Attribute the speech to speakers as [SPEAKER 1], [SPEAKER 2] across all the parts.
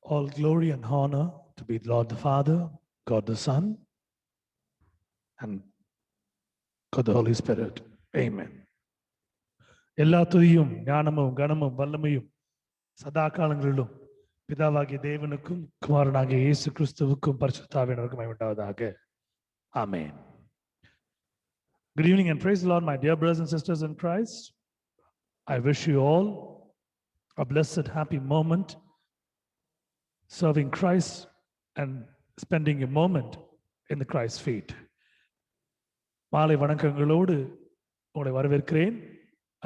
[SPEAKER 1] All glory and honor to be Lord the Father, God the Son, and God the Holy Spirit. Amen. எல்லா துதியும் ஞானமும் கனமும் வல்லமையும் சதா காலங்களிலும் பிதாவாகிய தேவனுக்கும் குமாரனாகிய இயேசு கிறிஸ்துவுக்கும் பரிசுத்தாவினருக்கும் உண்டாவதாக. Amen. Good evening and praise the Lord, my dear brothers and sisters in Christ. I wish you all a blessed, happy moment serving Christ and spending a moment in the Christ feet. மாலை வணக்கங்களோடு உங்களை வரவேற்கிறேன்.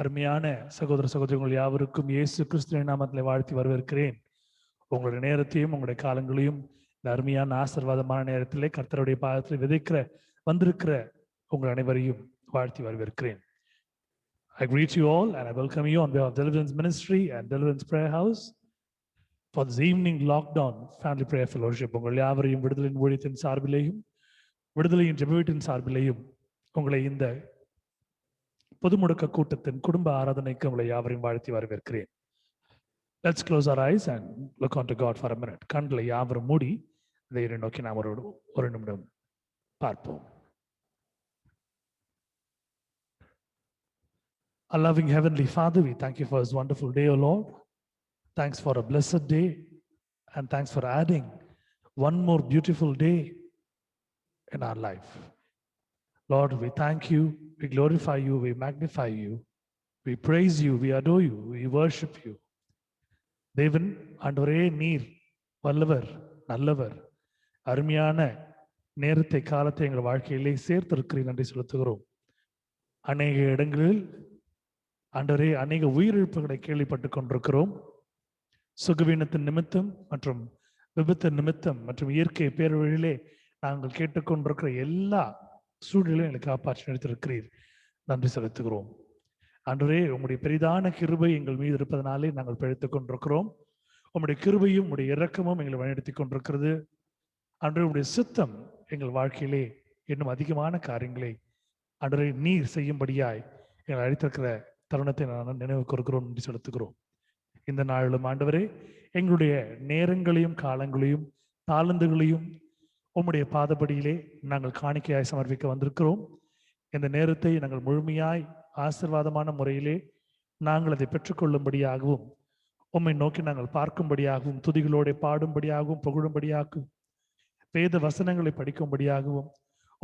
[SPEAKER 1] அருமையான சகோதர சகோதரிகள் யாவருக்கும் இயேசு கிறிஸ்துவின் நாமத்திலே வாழ்த்தி வரவேற்கிறேன். உங்களுடைய நேரத்தையும் உங்களுடைய காலங்களையும் இந்த அருமையான ஆசீர்வாதமான நேரத்திலே கர்த்தருடைய பாதத்தில் வந்திருக்கிற உங்கள் அனைவரையும் வாழ்த்தி வரவேற்கிறேன். I greet you all and I welcome you on behalf of Deliverance Ministry and Deliverance Prayer House for this evening lockdown family prayer fellowship. உங்கள் யாவரையும் விடுதலையின் ஊழியத்தின் சார்பிலேயும் விடுதலையின் ஜெப வீட்டின் சார்பிலேயும் உங்களை இந்த பொது முடக்க கூட்டத்தின் குடும்ப ஆராதனைக்கு உங்களை யாவரையும் வாழ்த்தி வரவேற்கிறேன். Let's close our eyes and look unto God for a minute. கண்களை யாவரும் மூடி தேவனை நோக்கி நாம் ஒரு நிமிடம் பார்ப்போம். Our loving Heavenly Father, we thank you for this wonderful day, O Lord. Thanks for a blessed day and thanks for adding one more beautiful day in our life. Lord, we thank you, we glorify you, we magnify you, we praise you, we adore you, we worship you. தேவன் ஆண்டவரே, நீர் வல்லவர், நல்லவர், அருமையான நேரத்தை காலத்தை எங்கள் வாழ்க்கையிலே சேர்த்திருக்கிறீர், நன்றி செலுத்துகிறோம். அநேக இடங்களில் ஆண்டவரே அநேக உயிரிழப்புகளை கேள்விப்பட்டுக் கொண்டிருக்கிறோம். சுகவீனத்தின் நிமித்தம் மற்றும் விபத்து நிமித்தம் மற்றும் இயற்கை பேரழிவிலே நாங்கள் கேட்டுக்கொண்டிருக்கிற எல்லா சூழ்நிலையும் எங்களை காப்பாற்றி நடத்திருக்கிறீர், நன்றி செலுத்துகிறோம். ஆண்டவரே, உம்முடைய பெரிதான கிருபை எங்கள் மீது இருப்பதனாலே நாங்கள் பிழைத்துக் கொண்டிருக்கிறோம். உம்முடைய கிருபையும் உம்முடைய இரக்கமும் எங்களை வழிநடத்தி கொண்டிருக்கிறது. ஆண்டவரே, உம்முடைய சித்தம் எங்கள் வாழ்க்கையிலே இன்னும் அதிகமான காரியங்களை ஆண்டவரே நீர் செய்யும்படியாய் எங்களை அழைத்திருக்கிற தருணத்தை நான் நினைவு கூறுகிறோம், நன்றி செலுத்துகிறோம். இந்த நாளிலும் ஆண்டவரே, எங்களுடைய நேரங்களையும் காலங்களையும் தாளந்துகளையும் உம்முடைய பாதபடியிலே நாங்கள் காணிக்கையாய் சமர்ப்பிக்க வந்திருக்கிறோம். இந்த நேரத்தை நாங்கள் முழுமையாய் ஆசீர்வாதமான முறையிலே நாங்கள் அதை பெற்றுக்கொள்ளும்படியாகவும் உம்மை நோக்கி நாங்கள் பார்க்கும்படியாகவும் துதிகளோடு பாடும்படியாகவும் புகழும்படியாகவும் வேத வசனங்களை படிக்கும்படியாகவும்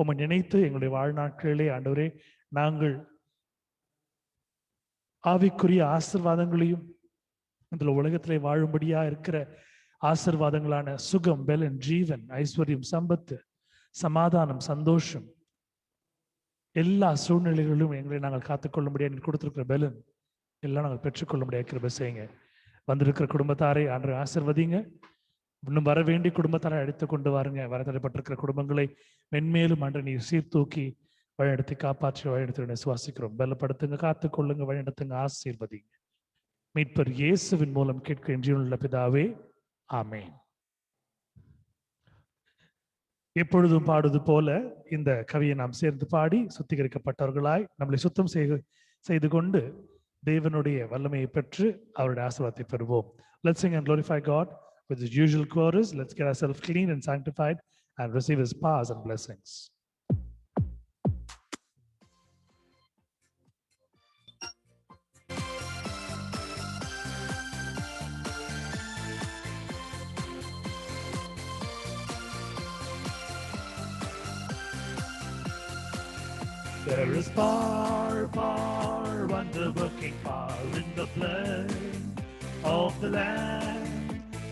[SPEAKER 1] உம்மை நினைத்து எங்களுடைய வாழ்நாட்களிலே ஆண்டவரே நாங்கள் ஆவிக்குரிய ஆசீர்வாதங்களையும் இந்த உலகத்திலே வாழும்படியா இருக்கிற ஆசீர்வாதங்களான சுகம், பலன், ஜீவன், ஐஸ்வர்யம், சம்பத்து, சமாதானம், சந்தோஷம், எல்லா சூழ்நிலைகளிலும் எங்களை நாங்கள் காத்துக்கொள்ளும்படியா நீ கொடுத்திருக்கிற பலன் எல்லாம் நாங்கள் பெற்றுக்கொள்ளும்படியா கிருபை செய்யுங்க. வந்திருக்கிற குடும்பத்தாரை அன்று ஆசீர்வதிங்க. இன்னும் வர வேண்டிய குடும்பத்தாரை அழைத்து கொண்டு வாருங்க. வரத்தடைப்பட்டிருக்கிற குடும்பங்களை மென்மேலும் அன்று நீர் சீர்தூக்கி வழிநடத்தி காப்பாற்றி வழிநடத்தி சுவாசிக்கிறோம். பலப்படுத்துங்க, காத்துக்கொள்ளுங்க, வழிநடத்துங்க, ஆசீர்வதிங்க. மீட்பர் இயேசுவின் மூலம் கேட்க ஜீவனுள்ள பிதாவே, ஆமென். எப்பொழுதும் பாடுவது போல இந்த கவியை நாம் சேர்ந்து பாடி சுத்திகரிக்கப்பட்டவர்களாய் நம்மளை சுத்தம் செய்து கொண்டு தேவனுடைய வல்லமையை பெற்று அவருடைய ஆசீர்வாதத்தை பெறுவோம். Let's sing and glorify God with the usual chorus. Let's get ourselves clean and sanctified and receive his powers and blessings. There is far, far, wonder-working power in the blood of the Lamb.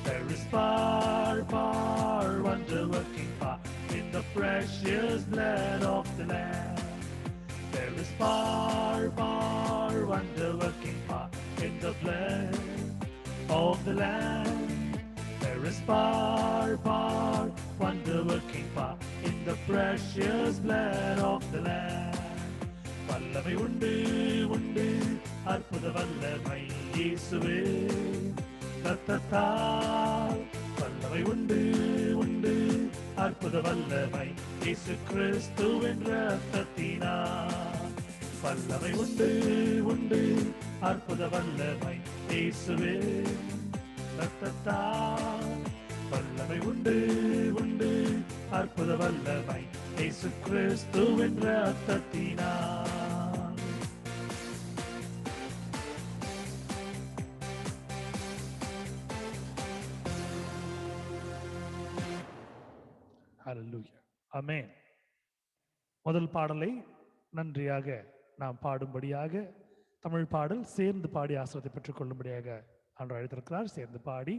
[SPEAKER 1] There is far, far, wonder-working power in the precious blood of the Lamb. There is far, far, wonder-working power in the blood of the Lamb. There is far, far, wonder-working power in the precious blood of the Lamb. வல்லமை உண்டு உண்டு அற்புத வல்லமை இயேசுவே ரத்தத்தால். வல்லமை உண்டு உண்டு அற்புத வல்லமை இயேசு கிறிஸ்துவின் ரத்தத்தினால். வல்லமை உண்டு உண்டு அற்புத வல்லமை இயேசுவே ரத்தத்தால். வல்லமை உண்டு உண்டு, அற்புத வல்லமை இயேசு கிறிஸ்துவின் இரத்தத்தினால். ஹல்லேலூயா, ஆமென். முதல் பாடலை நன்றியாக நாம் பாடும்படியாக, தமிழ் பாடல் சேர்ந்து பாடி ஆசீர்வாதத்தை பெற்றுக்கொள்ளும்படியாக ஆண்டவர் அழைத்திருக்கிறார். சேர்ந்து பாடி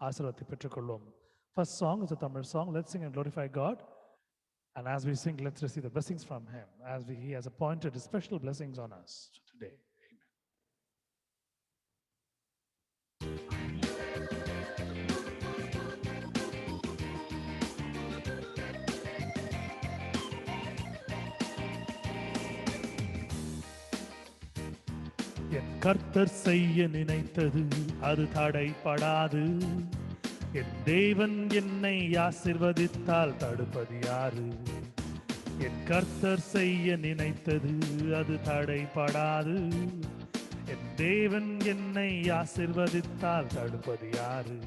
[SPEAKER 1] ஆசீர்வாதத்தை பெற்றுக்கொள்வோம். First song is a Tamil song. Let's sing and glorify God. And as we sing, let's receive the blessings from Him, as He has appointed His special blessings on us today. என் கர்த்தர் செய்ய நினைத்தது அது தடைப்படாது. என் தேவன் என்னை ஆசீர்வதித்தால் தடுப்பது யாரு? என் கர்த்தர் செய்ய நினைத்தது அது தடைப்படாது. என் தேவன் என்னை ஆசீர்வதித்தால் தடுப்பது யாரு?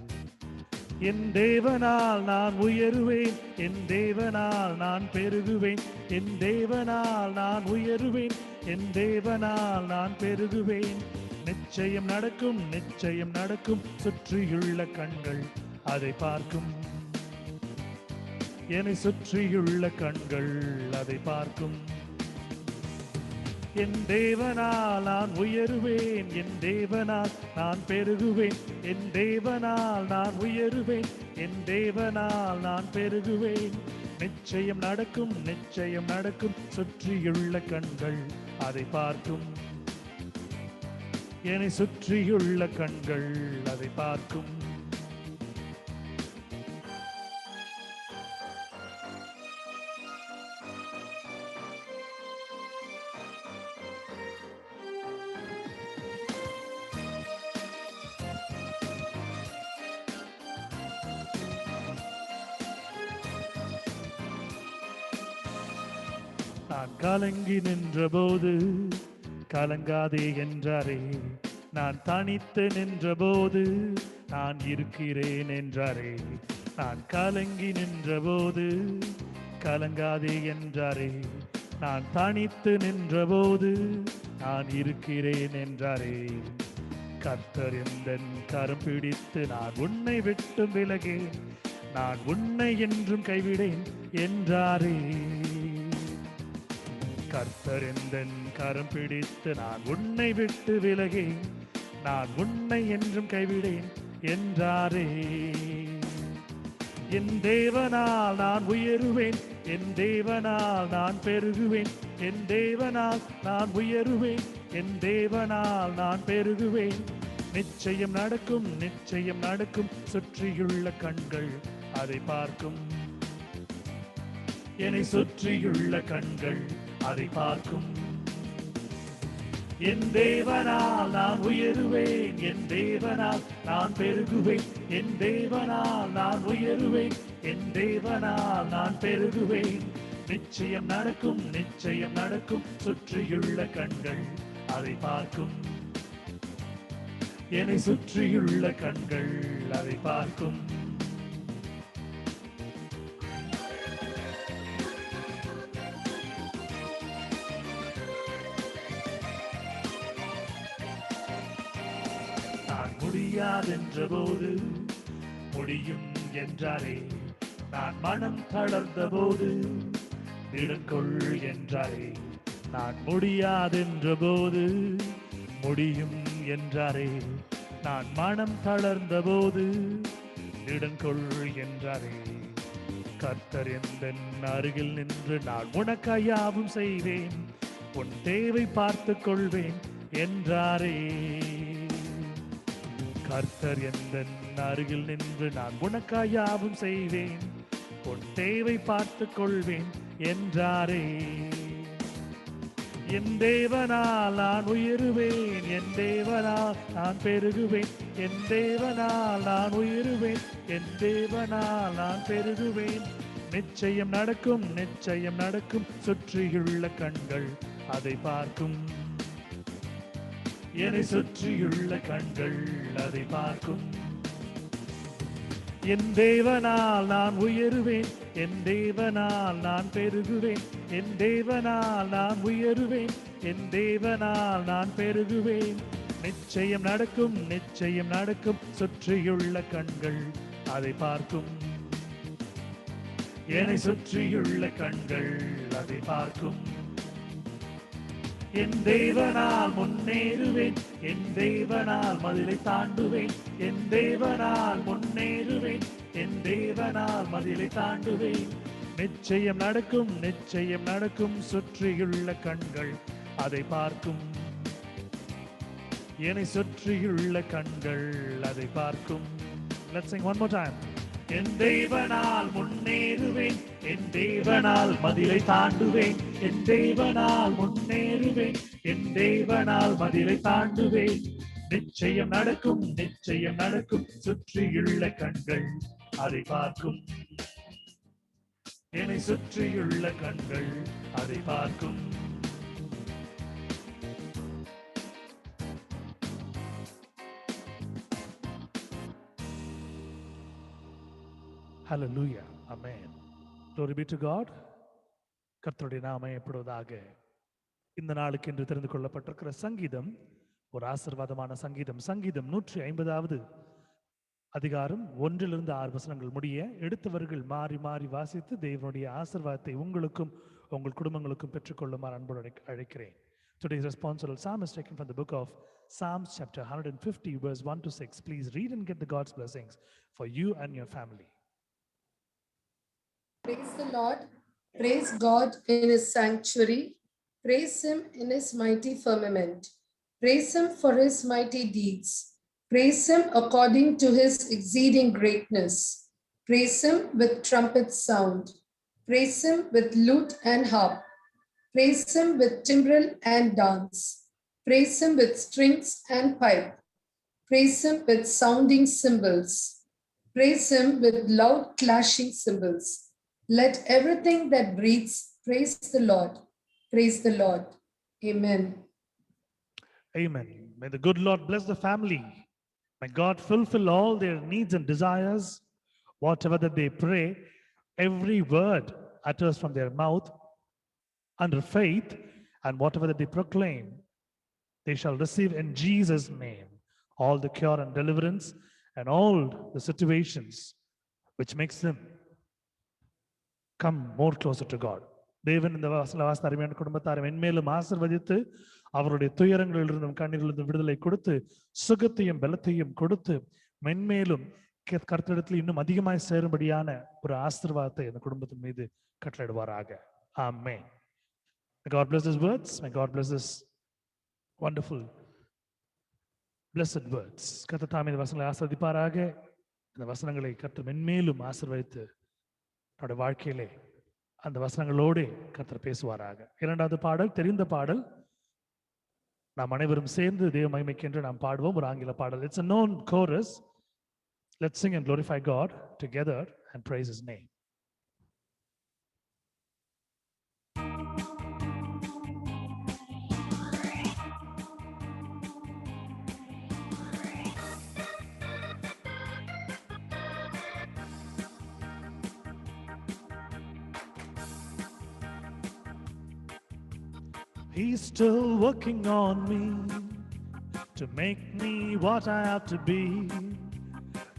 [SPEAKER 1] என் தேவனால் நான் உயருவேன், என் தேவனால் நான் பெருகுவேன், என் தேவனால் நான் உயருவேன், என் தேவனால் நான் பெருகுவேன். நிச்சயம் நடக்கும், நிச்சயம் நடக்கும், சுற்றியுள்ள கண்கள் அதை பார்க்கும். என்னை சுற்றியுள்ள கண்கள் அதை பார்க்கும். என் தேவனால் நான் உயருவேன், என் தேவனால் நான் பெருகுவேன், என் தேவனால் நான் உயருவேன், என் தேவனால் நான் பெருகுவேன். நிச்சயம் நடக்கும், நிச்சயம் நடக்கும், சுற்றியுள்ள கண்கள் அதை பார்க்கும். என்னை சுற்றியுள்ள கண்கள் அதை பார்க்கும். நான் கலங்கி நின்ற போது கலங்காதே என்றாரே, நான் தனித்து நின்ற போது நான் இருக்கிறேன் என்றாரே. நான் கலங்கி நின்ற போது கலங்காதே என்றாரே, நான் தனித்து நின்ற போது நான் இருக்கிறேன் என்றாரே. கர்த்தர் எந்தன் கரம் பிடித்து நான் உன்னை விட்டு விலகேன், நான் உன்னை என்றும் கைவிடேன் என்றாரே. கர்த்தர் எந்தன் கரம் பிடித்து நான் உன்னை விட்டு விலகேன், நான் உன்னை என்றும் கைவிடேன் என்றாரே. என் தேவனால் நான் உயருவேன், என் தேவனால் நான் பெருகுவேன், என் தேவனால் நான் உயருவேன், என் தேவனால் நான் பெருகுவேன். நிச்சயம் நடக்கும், நிச்சயம் நடக்கும், சுற்றியுள்ள கண்கள் அதை பார்க்கும். என்னை சுற்றியுள்ள கண்கள் அதை பார்க்கும். என் தேவனால் நான் உயருவேன், என் தேவனால் நான் பெருகுவேன், என் தேவனால் நான் உயருவேன், என் தேவனால் நான் பெருகுவேன். நிச்சயம் நடக்கும், நிச்சயம் நடக்கும், சுற்றியுள்ள கண்கள் அதை பார்க்கும். என்னை சுற்றியுள்ள கண்கள் அதை பார்க்கும். முடியாதென்ற போது முடியும் என்றாரே, நான் மனம் தளர்ந்த போது திடங்கொள் என்றாரே. நான் முடியாதென்ற போது முடியும் என்றாரே, நான் மனம் தளர்ந்த போது திடங்கொள் என்றாரே. கர்த்தர் எந்தன் அருகில் நின்று நான் உனக்காய் யாவும் செய்வேன், உன் தேவை பார்த்துக் கொள்வேன் என்றாரே. கர்த்தர் எந்தன் அருகில் நின்று நான் உனக்காய் யாவும் செய்வேன், உன் தேவை பார்த்துக் கொள்வேன் என்றாரே. என் தேவனால் நான் உயருவேன், என் தேவனால் நான் பெருகுவேன், என் தேவனால் நான் உயருவேன், என் தேவனால் நான் பெருகுவேன். நிச்சயம் நடக்கும், நிச்சயம் நடக்கும், சுற்றியுள்ள கண்கள் அதை பார்க்கும். என்னை சுற்றியுள்ள கண்கள் அதை பார்க்கும். என் தேவனால் நான் உயருவேன், என் தேவனால் நான் பெருகுவேன், என் தேவனால் நான் உயருவேன், என் தேவனால் நான் பெருகுவேன். நிச்சயம் நடக்கும், நிச்சயம் நடக்கும், சுற்றியுள்ள கண்கள் அதை பார்க்கும். என்னை சுற்றியுள்ள கண்கள் அதை பார்க்கும். என் தேவனால் முன்னேறுவேன், என் தேவனால் மதிலை தாண்டுவேன், என் தேவனால் முன்னேறுவேன், என் தேவனால் மதிலை தாண்டுவேன். நிச்சயம் நடக்கும், நிச்சயம் நடக்கும், சுற்றியுள்ள கண்கள் அதை பார்க்கும். என்னை சுற்றியுள்ள கண்கள் அதை பார்க்கும். Let's sing one more time. என் தேவனால் முன்னேறுவேன், என் தேவனால் மதிலை தாண்டுவேன், என் தேவனால் முன்னேறுவேன், என் தேவனால் மதிலை தாண்டுவேன். நிச்சயம் நடக்கும், நிச்சயம் நடக்கும், சுற்றியுள்ள கண்கள் அதை பார்க்கும். என்னை சுற்றியுள்ள கண்கள் அதை பார்க்கும். Hallelujah. Amen. Glory be to God. கர்த்தருடைய நாமம் எப்பொழுதாக. இந்த நாளுக்கு என்று தெரிந்து கொள்ளப்பட்டிருக்கிற சங்கீதம் ஒரு ஆசீர்வாதமான சங்கீதம். சங்கீதம் 150வது அதிகாரம் 1-6 வசனங்கள் முடிய எடுத்தவர்கள் மாறி மாறி வாசித்து தேவனுடைய ஆசீர்வாதத்தை உங்களுக்கும் உங்கள் குடும்பங்களுக்கும் பெற்றுக்கொள்ளுமாறு அன்போடு அழைக்கிறேன். Today's responsible psalm is taken from the book of Psalms chapter 150 verse 1-6. Please read and get the God's blessings for you and your family.
[SPEAKER 2] Praise the Lord. Praise God in his sanctuary. Praise him in his mighty firmament. Praise him for his mighty deeds. Praise him according to his exceeding greatness. Praise him with trumpet sound. Praise him with lute and harp. Praise him with timbrel and dance. Praise him with strings and pipe. Praise him with sounding cymbals. Praise him with loud clashing cymbals. Let everything that breathes praise the Lord. Praise the Lord. Amen.
[SPEAKER 1] Amen. May the good Lord bless the family. May God fulfill all their needs and desires. Whatever that they pray, every word utters from their mouth under faith, and whatever that they proclaim, they shall receive in Jesus' name all the cure and deliverance and all the situations which makes them come more closer to God. தேவன் இந்த வாசன அருமையான குடும்பத்தாரை மென்மேலும் ஆசீர்வதித்து அவருடைய துயரங்களிலிருந்தும் கண்ணீரிலிருந்தும் விடுதலை கொடுத்து சுகத்தையும் பலத்தையும் கொடுத்து மென்மேலும் கர்த்தரிடத்தில் இன்னும் அதிகமாய் சேரும்படியான ஒரு ஆசீர்வாதத்தை அந்த குடும்பத்தின் மீது கட்டளையிடுவாராக. ஆமென். May God bless his words. May God bless this wonderful blessed words. கர்த்தர் தாமே இந்த வசனங்களை ஆசீர்வதிப்பாராக. இந்த வசனங்களை கர்த்தர் மென்மேலும் ஆசீர்வதித்து அவருடைய வாழ்க்கையிலே அந்த வசனங்களோடு கர்த்தர் பேசுவாராக. இரண்டாவது பாடல் தெரிந்த பாடல். நாம் அனைவரும் சேர்ந்து தேவ மகிமைக்கென்று நாம் பாடுவோம். ஒரு ஆங்கில பாடல். It's a known chorus. Let's sing and glorify God together and praise his name. He's still working on me to make me what I have to be.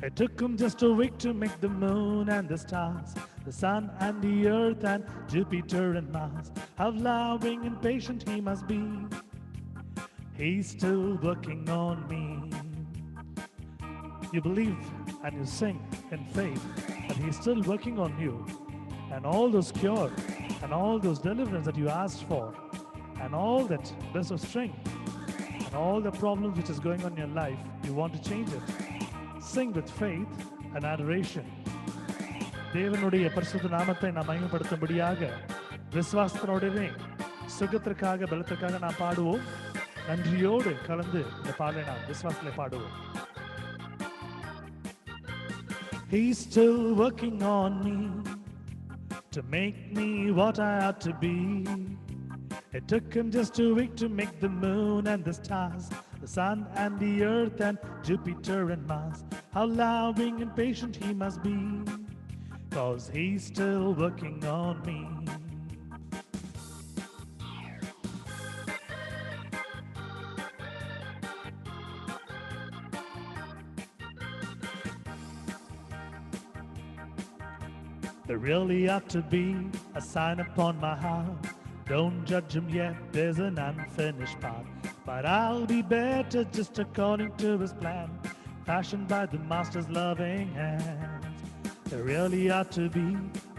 [SPEAKER 1] It took him just a week to make the moon and the stars, the sun and the earth and Jupiter and Mars. How loving and patient he must be. He's still working on me. You believe and you sing in faith that he's still working on you, and all those cure and all those deliverance that you asked for, and all that best of strength and all the problems which is going on in your life, you want to change it. Sing with faith and adoration. தேவனுடைய பரிசுத்த நாமத்தை நாம் மகிமைப்படுத்தும்படியாக விசுவாசத்தோடவே சுகத்திற்காக பலத்திற்காக நாம் பாடுவோம். நன்றியோடு கலந்து இந்த பாடலை நாம் விசுவாசத்திலே பாடுவோம். He's still working on me to make me what I ought to be. It took him just a week to make the moon and the stars, the sun and the earth and Jupiter and Mars. How loving and patient he must be, 'cause he's still working on me. There really ought to be a sign upon my heart. Don't judge him yet, there's an unfinished part. But I'll be better just according to his plan, fashioned by the master's loving hands. There really ought to be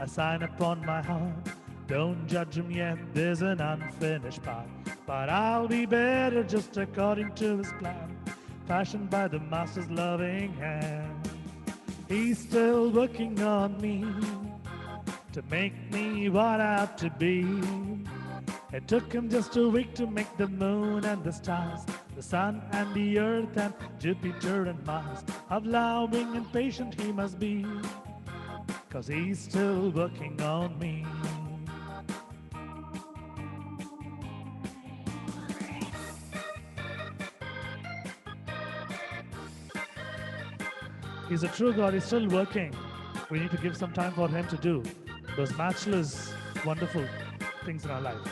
[SPEAKER 1] a sign upon my heart. Don't judge him yet, there's an unfinished part. But I'll be better just according to his plan, fashioned by the master's loving hand. He's still working on me to make me what I ought to be. It took him just a week to make the moon and the stars, the sun and the earth and Jupiter and Mars. How loving and patient he must be, 'cause he's still working on me. He's a true God, he's still working. We need to give some time for him to do those matchless, wonderful things in our life.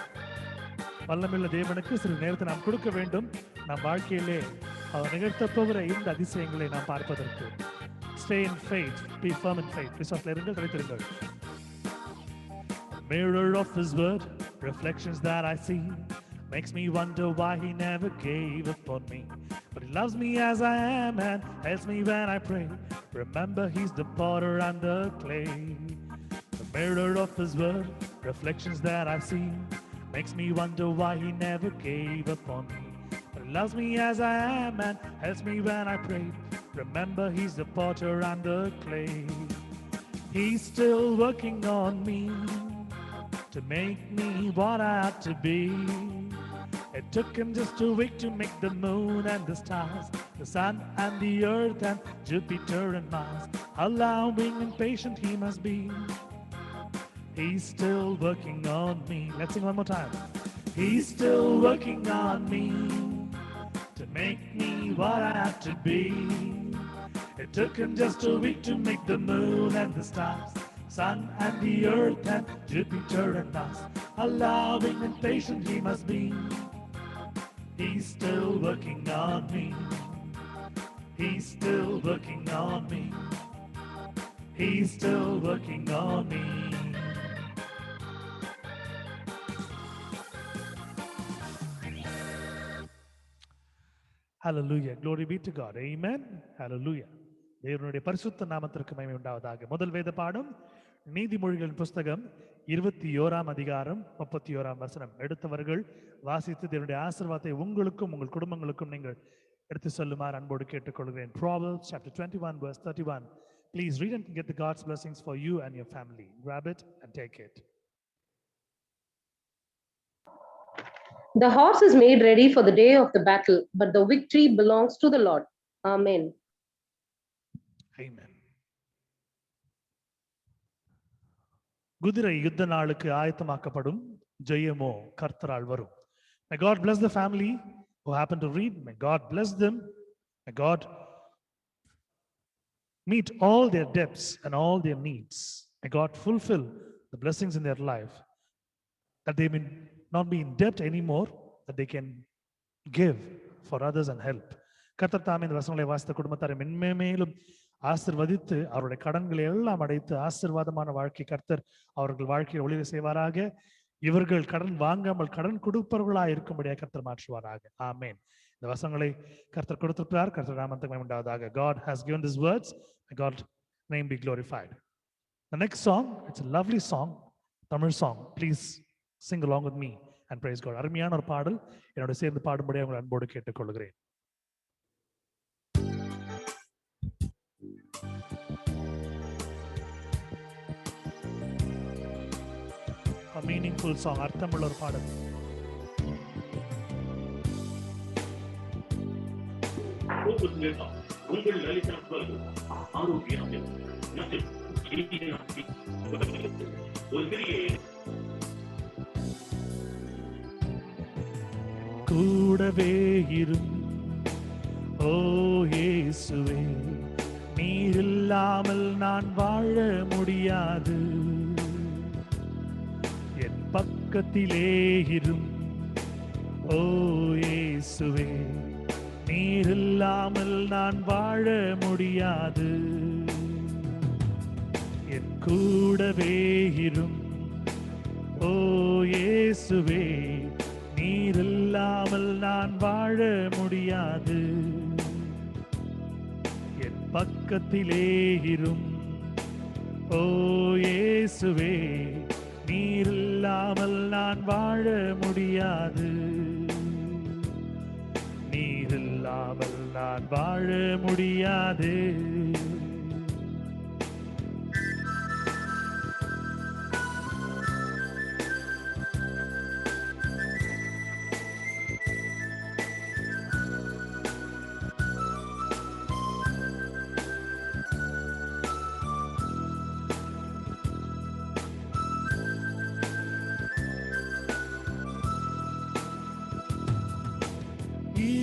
[SPEAKER 1] வல்லமையுள்ள தேவனுக்கு சிறு நேரத்தை நாம் கொடுக்க வேண்டும். நம் வாழ்க்கையிலே அவர் நிகழ்த்த போகிற இந்த அதிசயங்களை நாம் பார்ப்பதற்கு. Stay in faith, be firm in faith. விசுவாசத்தில் இருங்கள், தலைத்திருங்கள். Mirror of his word, reflections that I see, makes me wonder why he never gave up on me. But he loves me as I am and helps me when I pray. Remember, he's the potter and the clay. The mirror of his word, reflections that I see, makes me wonder why he never gave up on me. But he loves me as I am and helps me when I pray. Remember, he's the potter and the clay. He's still working on me to make me what I ought to be. It took him just a week to make the moon and the stars, the sun and the earth and Jupiter and Mars. How loving and patient he must be. He's still working on me. Let's sing one more time. He's still working on me to make me what I have to be. It took him just a week to make the moon and the stars, sun and the earth and Jupiter and Mars. How loving and patient he must be. He's still working on me. He's still working on me. He's still working on me. Hallelujah. Glory be to God. Amen. Hallelujah. தேவனுடைய பரிசுத்த நாமத்திற்கு மகிமை உண்டாவதாக. முதல் வேத பாடம் நீதிமொழிகளின் புஸ்தகம் 21ஆம் அதிகாரம் 31ஆம் வசனம். எடுத்தவர்கள் வாசித்து தேவனுடைய ஆசீர்வாதத்தை உங்களுக்கும் உங்கள் குடும்பங்களுக்கும் நீங்கள் எடுத்து சொல்லுமாறு அன்போடு கேட்டுக்கொள்கிறேன். Proverbs chapter 21 verse 31. Please read and get the God's blessings for you and your family. Grab it and take it.
[SPEAKER 3] The horse is made ready for the day of the battle, but the victory belongs to the Lord. Amen.
[SPEAKER 1] Amen. குதிரை யுத்த நாளுக்கு ஆயத்தமாக்கப்படும், ஜெயமோ கர்த்தரால் வரும். May God bless the family who happen to read. May God bless them. May God meet all their debts and all their needs. May God fulfill the blessings in their life, that they may not be in debt anymore, that they can give for others and help. கர்த்தர் தாமே இந்த வசனங்களை வாசித்த குடும்பத்தாரை மென்மேலும் ஆசிர்வதித்து அவருடைய கடன்களை எல்லாம் அடைத்து ஆசீர்வாதமான வாழ்க்கை கர்த்தர் அவர்கள் வாழ்க்கையை ஒளிர செய்வாராக. இவர்கள் கடன் வாங்காமல் கடன் கொடுப்பவர்களாக இருக்கும்படியாக கர்த்தர் மாற்றுவாராக. ஆமென். இந்த வசனங்களை கர்த்தர் கொடுத்திருக்கிறார். கர்த்தர் நாமத்துக்கு மகிமை உண்டாவதாக. God has given these words. May God's name be glorified. The next song, it's a lovely song, Tamil song. Please sing along with me and praise God. அருமையான ஒரு பாடல், என்னோட சேர்ந்து பாடும்படியாக உங்களை அன்போடு கேட்டுக்கொள்கிறேன். A meaningful song, அர்த்தமுள்ள ஒரு பாடல்.
[SPEAKER 4] உங்கள் லலிதம் ஆரோக்கியம்
[SPEAKER 1] கூடவே இரும் ஓ இயேசுவே, நீர் இல்லாமல் நான் வாழ முடியாது. என் பக்கத்திலே இரும் ஓ இயேசுவே, நீர் இல்லாமல் நான் வாழ முடியாது. என் கூடவே இரும் ஓ இயேசுவே, நீர் இல்லாமல் நான் வாழ முடியாது. என் பக்கத்திலே இரும் ஓ இயேசுவே, நீர் இல்லாமல் நான் வாழ முடியாது. நீர் இல்லாமல் நான் வாழ முடியாது.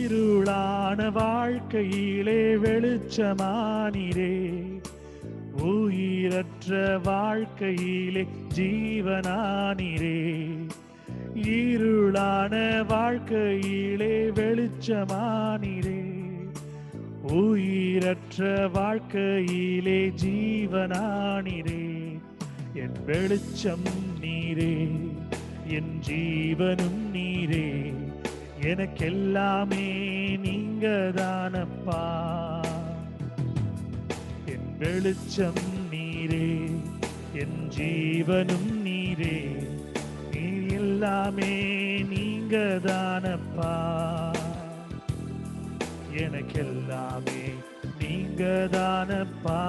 [SPEAKER 1] இருளான வாழ்க்கையிலே வெளிச்சமானீரே, உயிரற்ற வாழ்க்கையிலே ஜீவனானீரே. இருளான வாழ்க்கையிலே வெளிச்சமானீரே, உயிரற்ற வாழ்க்கையிலே ஜீவனானீரே. என் வெளிச்சம் நீரே, என் ஜீவனும் நீரே, எனக்கெல்லாமே நீங்க தானப்பா. என் வெளிச்சம் நீரே, என் ஜீவனும் நீரே, நீ எல்லாமே நீங்க தானப்பா. எனக்கெல்லாமே நீங்க தானப்பா.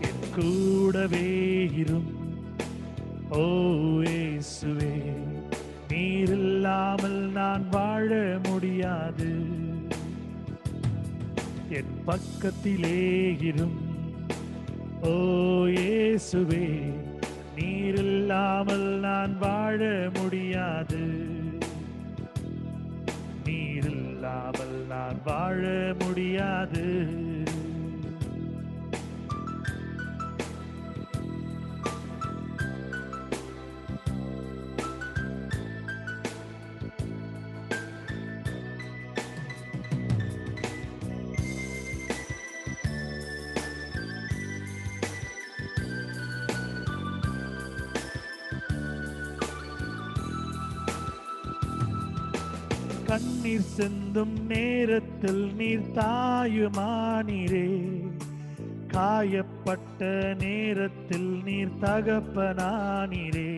[SPEAKER 1] என் கூடவே இரும் ஓ இயேசுவே, நீர் இல்லாமல் நான் வாழ முடியாது. என் பக்கத்திலே இரும் ஓ இயேசுவே, நீர் இல்லாமல் நான் வாழ முடியாது. நீர் இல்லாமல் நான் வாழ முடியாது. கண்ணீர் சிந்தும் நேரத்தில் நீர் தாயுமானீரே, காயப்பட்ட நேரத்தில் நீர் தகப்பனானீரே.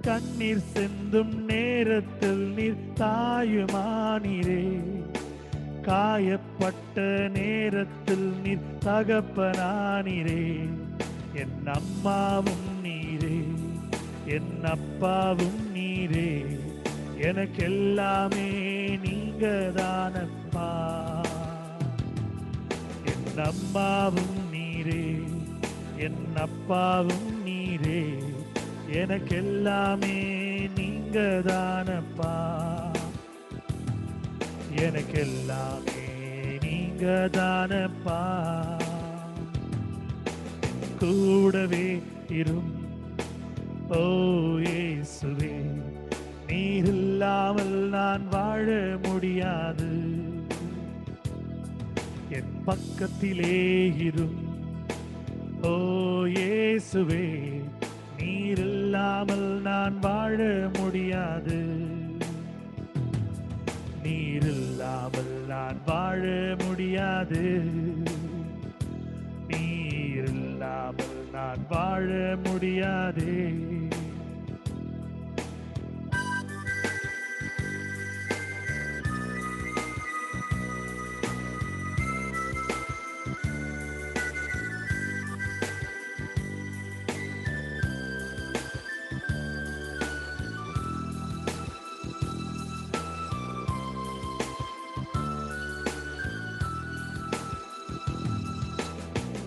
[SPEAKER 1] கண்ணீர் சிந்தும் நேரத்தில் நீர் தாயுமானீரே, காயப்பட்ட நேரத்தில் நீர் தகப்பனானீரே. என் அம்மாவும் நீரே, என் அப்பாவும் நீரே, எனக்கெல்லாமே நீங்க தானப்பா. என் அம்மாவும் நீரே, என் அப்பாவும் நீரே, எனக்கெல்லாமே நீங்க தானப்பா. எனக்கெல்லாமே நீங்க தானப்பா. கூடவே இரும் ஓ இயேசுவே, நீர் இல்லாமல் நான் வாழ முடியாது. என் பக்கத்திலே இரும் ஓ இயேசுவே, நீர் இல்லாமல் நான் வாழ முடியாது. நீர் இல்லாமல் நான் வாழ முடியாது. நீர் இல்லாமல் நான் வாழ முடியாது.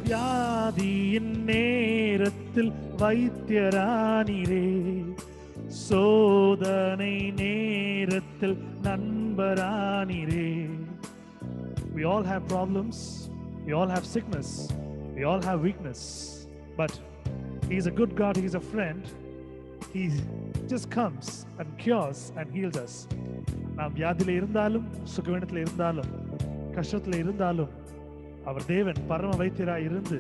[SPEAKER 1] வியாதியின் நேரத்தில் வைத்தியரானீரே, சோதனை நேரத்தில் நண்பரானீரே. We all have problems. We all have sickness. We all have weakness. But He's a good God. He's a friend. He just comes and cures and heals us. நாம் வியாதியில இருந்தாலும் சுகவீனத்தில் இருந்தாலும் கஷ்டத்தில் இருந்தாலும் அவர் தேவன் பரம வைத்தியராய் இருந்து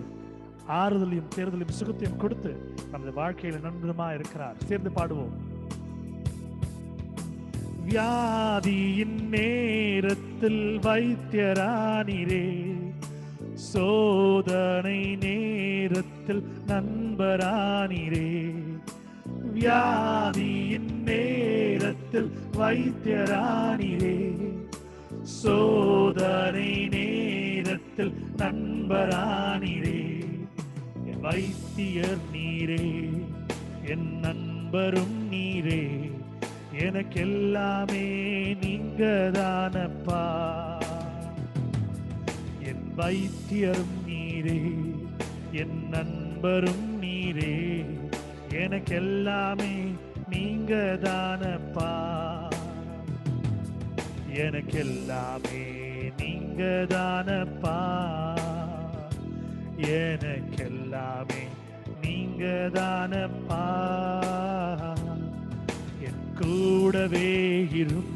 [SPEAKER 1] ஆறுதலையும் தேர்தலையும் சுகத்தையும் கொடுத்து நமது வாழ்க்கையில நண்பருமா இருக்கிறார். சேர்ந்து பாடுவோம். வியாதியின் நேரத்தில் வைத்தியரானீரே, சோதனை நேரத்தில் நண்பரானீரே. வியாதியின் நேரத்தில் வைத்தியரானீரே, சோதனை நேரத்தில் நண்பரானீரே. என் வைத்தியர் நீரே, என் நண்பரும் நீரே, எனக்கெல்லாமே நீங்கதானப்பா. என் வைத்தியரும் நீரே, என் நண்பரும் நீரே, எனக்கெல்லாமே நீங்கதானப்பா. எனக்கெல்லாமே நீங்கதானப்பா. எனக்கெல்லாமே நீங்கதானப்பா. என் கூடவே இரும்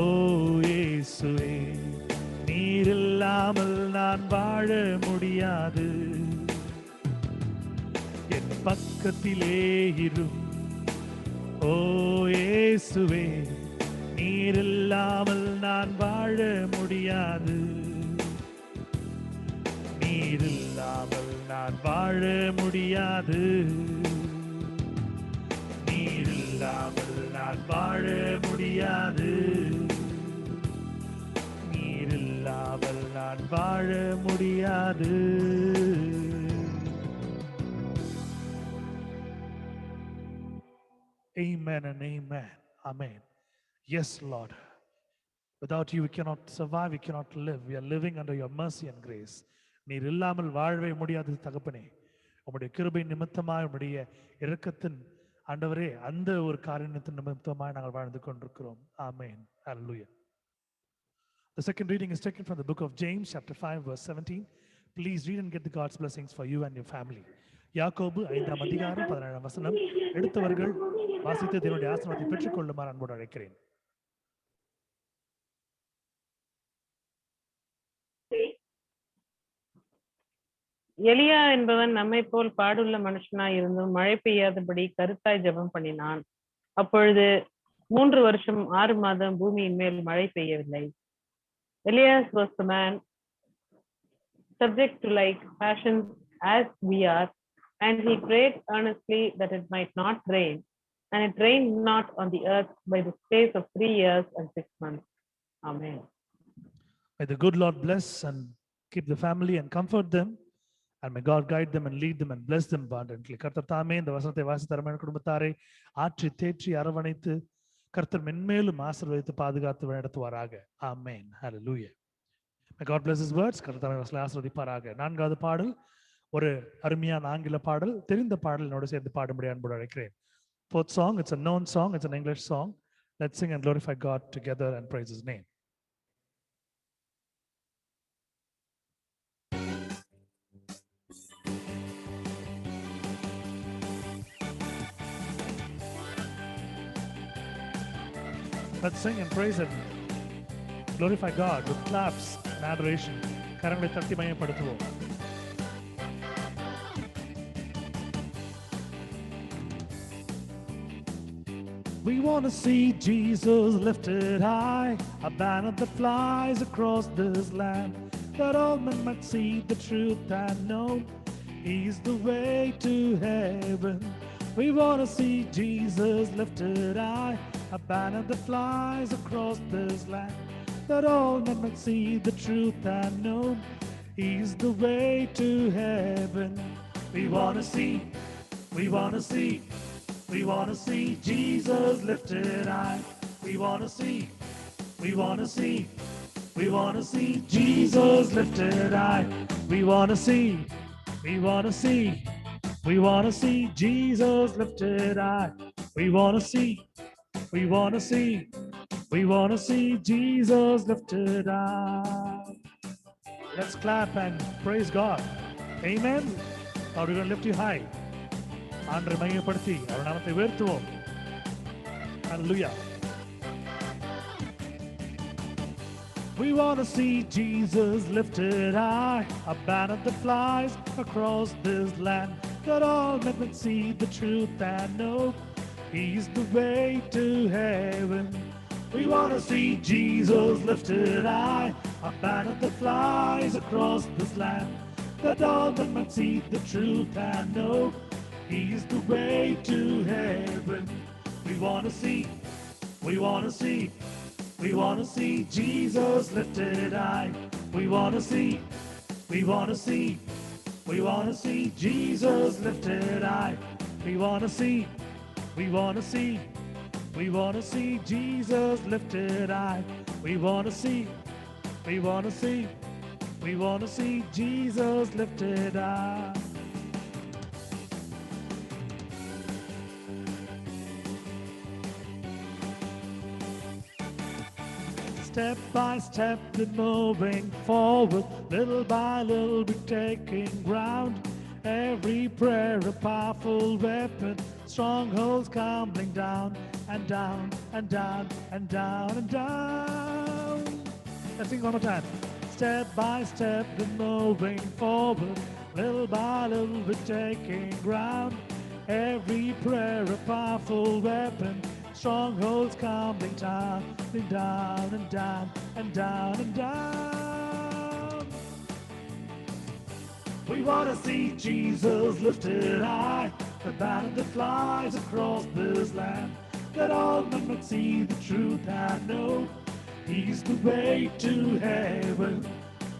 [SPEAKER 1] ஓ இயேசுவே, நீர் இல்லாமல் நான் வாழ முடியாது. என் பக்கத்திலே இரும் ஓ இயேசுவே, நீர் இல்லாமல் நான் வாழ முடியாது. நீர் இல்லாமல் நான் வாழ முடியாது. நீர் இல்லாமல் நான் வாழ முடியாது. நீர் இல்லாமல் நான் வாழ முடியாது. Amen and amen. Amen. Yes, Lord. Without you, we cannot survive, we cannot live. We are living under your mercy and grace. நீர் இல்லாமல் வாழவே முடியாது தகப்பனே. உம்முடைய கிருபை நிமித்தமாய், உம்முடைய இரக்கத்தின் ஆண்டவரே, அந்த ஒரு காரியத்தின் நிமித்தமாய் நாங்கள் வாழ்ந்து கொண்டிருக்கிறோம். Amen. Hallelujah. The second reading is taken from the book of James, chapter 5, verse 17. Please read and get the God's blessings for you and your family. யாக்கோபு 5ஆம் அதிகாரம் 17ஆம் வசனம். எடுத்தவர்கள் வாசித்து தேவனுடைய ஆசீர்வாதத்தை பெற்றுக்கொள்ளுமாறு அன்போடு அழைக்கிறேன்.
[SPEAKER 3] எலியா என்பவன் நம்மை போல் பாடுள்ள மனுஷனாய் இருந்தும் மழை பெய்யாதபடி கருத்தாய் ஜெபம் பண்ணினான். அப்பொழுது 3 வருஷம் 6 மாதம் பூமியின் மேல் மழை பெய்யவில்லை. Elias was the man subject to like passions as we are, and he prayed earnestly that it might not rain, and it rained not on the earth by the space of 3 years and 6 months. Amen.
[SPEAKER 1] May the good Lord bless and keep the family and comfort them, and may God guide them and lead them and bless them abundantly. கர்த்தர் தாமே இந்த வசனத்தை வாசித்த அருமையான குடும்பத்தாரை ஆற்றி தேற்றி அரவணைத்து கர்த்தர் மென்மேலும் ஆசீர்வதித்து பாதுகாத்து வழிநடத்துவாராக. ஆமென். ஹல்லேலூயா. May God bless his words. கர்த்தர் தாமே வசனத்தை ஆசீர்வதிப்பாராக. 4வது பாடல் ஒரு அருமையான ஆங்கில பாடல். தெரிந்த பாடல் என்னோடு சேர்ந்து பாடும்படி அன்போடு அழைக்கிறேன். 4th song, it's a known song, it's an English song. Let's sing and glorify God together and praise his name. Let's sing and praise and glorify God with claps and adoration. கரங்களை தட்டி மகிமைப்படுத்துவோம். We want to see Jesus lifted high, a banner that flies across this land, that all men might see the truth and know He's the way to heaven. We want to see Jesus lifted high, a banner that flies across this land, that all men might see the truth and know He's the way to heaven. We want to see, we want to see, we want to see Jesus lifted high. We want to see, we want to see, we want to see Jesus lifted high. We want to see, we want to see, we want to see Jesus lifted high. We want to see, we want to see, We want to see Jesus lifted up. Let's clap and praise God. Amen. Now we're going to lift you high. ஆண்டவரை மகிமைப்படுத்தி அவர் நாமத்தை உயர்த்துவோம். Hallelujah. We want to see Jesus lifted high, a banner that flies across this land, that all men can see the truth and know He's the way to heaven. We want to see Jesus lifted high, a banner that flies across this land, that all men can see the truth and know He's the way to heaven. We want to see, we want to see, we want to see Jesus lifted high. We want to see, we want to see, we want to see Jesus lifted high. We want to see, we want to see, we want to see Jesus lifted high. We want to see, we want to see, we want to see Jesus lifted high. Step by step, we're moving forward, little by little, we're taking ground. Every prayer a powerful weapon, strongholds coming down and down and down and down and down. Let's sing one more time. Step by step, we're moving forward, little by little, we're taking ground. Every prayer a powerful weapon, strongholds coming down and down and down and down and down. We want to see Jesus lifted high, the banner that flies across this land, that all men may see the truth and know He's the way to heaven.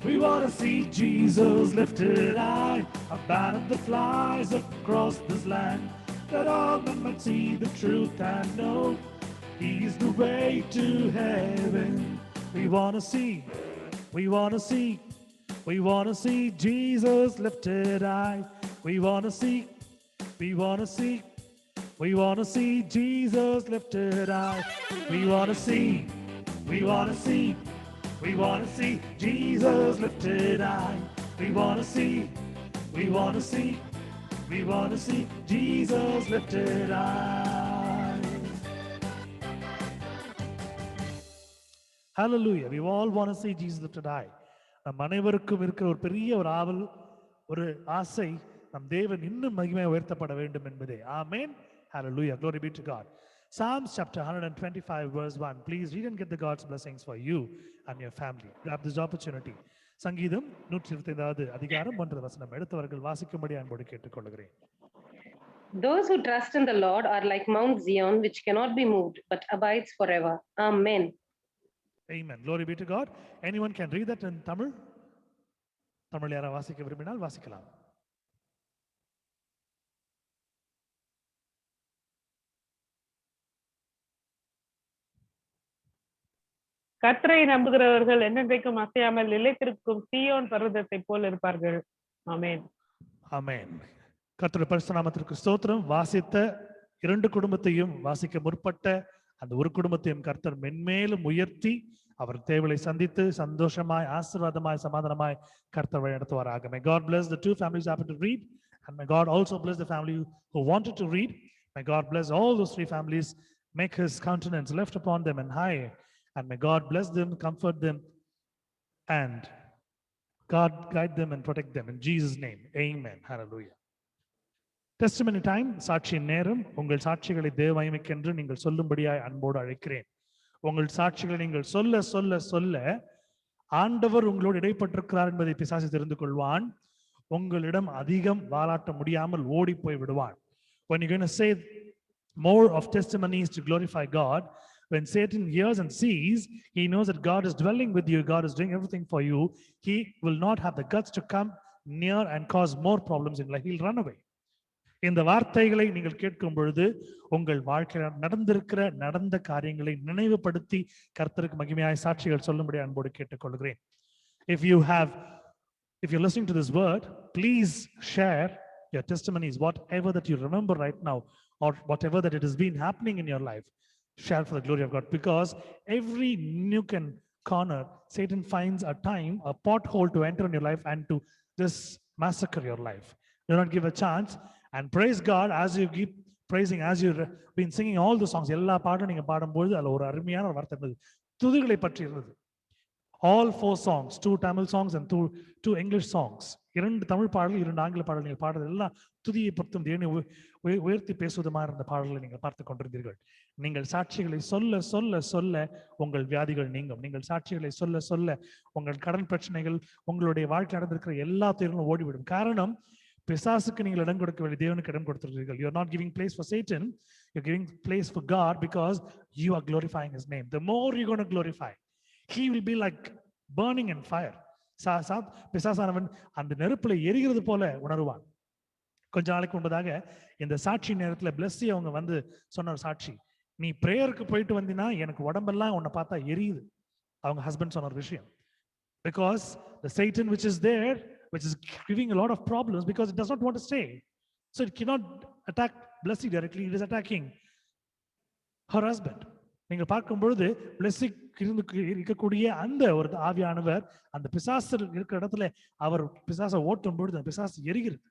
[SPEAKER 1] We want to see Jesus lifted high, a banner that flies across this land, that all men might see the truth and know He's the way to heaven. We want to see, we want to see, we want to see Jesus lifted high. We want to see, we want to see, we want to see Jesus lifted high. We want to see, we want to see, we want to see Jesus lifted high. We want to see, we want to see, we want to see Jesus lifted high. Hallelujah. We all want to see Jesus lifted high. நம் அனைவருக்கும் இருக்கிற ஒரு பெரிய ஒரு ஆவல், ஒரு ஆசை, நம் தேவன் இன்னும் மகிமையை உயர்த்தப்பட வேண்டும் என்பதே. ஆமென். Hallelujah. Glory be to God. Psalms chapter 125 verse 1. Please read and get the God's blessings for you and your family. Grab this opportunity. சங்கீதம் 125வது அதிகாரம் 1 வசனம் எடுத்தவர்கள் வாசிக்கும்படி அன்போடு கேட்டுக்கொள்கிறேன்.
[SPEAKER 5] Those who trust in the Lord are like Mount Zion, which cannot be moved, but abides forever. Amen.
[SPEAKER 1] Amen. Glory be to God. Anyone can read that in Tamil? Tamil யாரா வாசிக்க விரும்பினால் வாசிக்கலாம்.
[SPEAKER 3] கர்த்தரை நம்புகிறவர்கள் என்றென்றைக்கும் அசையாமல் நிலைத்திருக்கும் சீயோன் பர்வதத்தை போல் இருப்பார்கள். ஆமென்.
[SPEAKER 1] ஆமென். கர்த்தருடைய பரிசுத்த நாமத்திற்கு ஸ்தோத்திரம். வாசித்த இரண்டு குடும்பத்தையும் வாசிக்க முற்பட்ட அந்த ஒரு குடும்பத்தையும் கர்த்தர் மென்மேலும் உயர்த்தி அவர் தேவலை சந்தித்து சந்தோஷமாய் ஆசீர்வாதமாய் சமாதானமாய் கர்த்தர் வழி நடத்துவாராக. May God bless the two families who happened to read, and may God also bless the family who wanted to read. May God bless all those three families, make His countenance lift upon them and high, and may God bless them, comfort them, and God guide them and protect them in Jesus' name. Amen. Hallelujah. Testimony time. சாட்சியின் நேரம். உங்கள் சாட்சிகளை தேவ மகிமைக்கென்று நீங்கள் சொல்லும்படியாய் அன்போடு அழைக்கிறேன். உங்கள் சாட்சிகளை நீங்கள் சொல்ல சொல்ல சொல்ல ஆண்டவர் உங்களோடு இடைப்பட்டிருக்கிறார் என்பதை பிசாசு தெரிந்து கொள்வான். உங்களிடம் அதிகம் வாலாட்ட முடியாமல் ஓடி போய் விடுவான். When you're going to say more of testimonies to glorify God, when Satan hears and sees, he knows that God is dwelling with you, God is doing everything for you. He will not have the guts to come near and cause more problems in life. He'll run away. இந்த வார்த்தைகளை நீங்கள் கேட்கும் பொழுது உங்கள் வாழ்க்கையில் நடந்த காரியங்களை நினைவுபடுத்தி கர்த்தருக்கு மகிமையாய் சாட்சிகள் சொல்லும்படி அன்போடு கேட்டுக்கொள்கிறேன். If you're listening to this word, please share your testimonies, whatever that you remember right now, or whatever that it has been happening in your life. share for the glory of God, because every nook and corner, Satan finds a time, a pothole to enter in your life and to just massacre your life. Do not give a chance, and praise God as you keep praising, as you've been singing all the songs. எல்லா பாட்டும் நீங்க பாடும்போது அதுல ஒரு அருமையான ஒரு வார்த்தை இருந்தது, துதிகளை பற்றி இருந்தது. All 4 songs, 2 Tamil songs and 2 English songs. 2 Tamil பாடல்கள், 2 ஆங்கில பாடல்கள் நீங்கள் பாடுறது எல்லாம் துதியை பற்றும் தேவனை உயர்த்தி பேசுவதுமா இருந்த பாடல்களை நீங்கள் பார்த்து கொண்டிருந்தீர்கள். நீங்கள் சாட்சிகளை சொல்ல சொல்ல சொல்ல உங்கள் வியாதிகள் நீங்கும். நீங்கள் சாட்சிகளை சொல்ல சொல்ல உங்கள் கடன் பிரச்சனைகள், உங்களுடைய வாழ்க்கை நடந்திருக்கிற எல்லா தேர்வும் ஓடிவிடும். காரணம், பிசாசுக்கு நீங்கள் இடம் கொடுக்கவில்லை, தேவனுக்கு இடம் கொடுத்திருக்கிறீர்கள். You are not giving place for Satan, you are giving place for God, because you are glorifying his name. The more you're going to glorify, he will be like burning in fire. பிசாசானவன் அந்த நெருப்புல எரிகிறது போல உணர்வான். கொஞ்ச நாளைக்கு முன்பதாக இந்த சாட்சி நேரத்துல பிளஸ்ஸி அவங்க வந்து சொன்ன ஒரு சாட்சி, நீ பிரேயருக்கு போயிட்டு வந்தீங்கன்னா எனக்கு உடம்பெல்லாம் உன்னை பார்த்தா எரியுது. அவங்க ஹஸ்பண்ட் சொன்ன ஒரு விஷயம். Because the Satan which is there, which is giving a lot of problems, because it does not want to stay, so it cannot attack Blessy directly, it is attacking her husband. நீங்கள் பார்க்கும் பொழுது பிளஸ்ஸி இருக்கக்கூடிய அந்த ஒரு ஆவியானவர் அந்த பிசாசு இருக்கிற இடத்துல அவர் பிசாசை ஓட்டும் பொழுது அந்த பிசாசு எரிகிறது.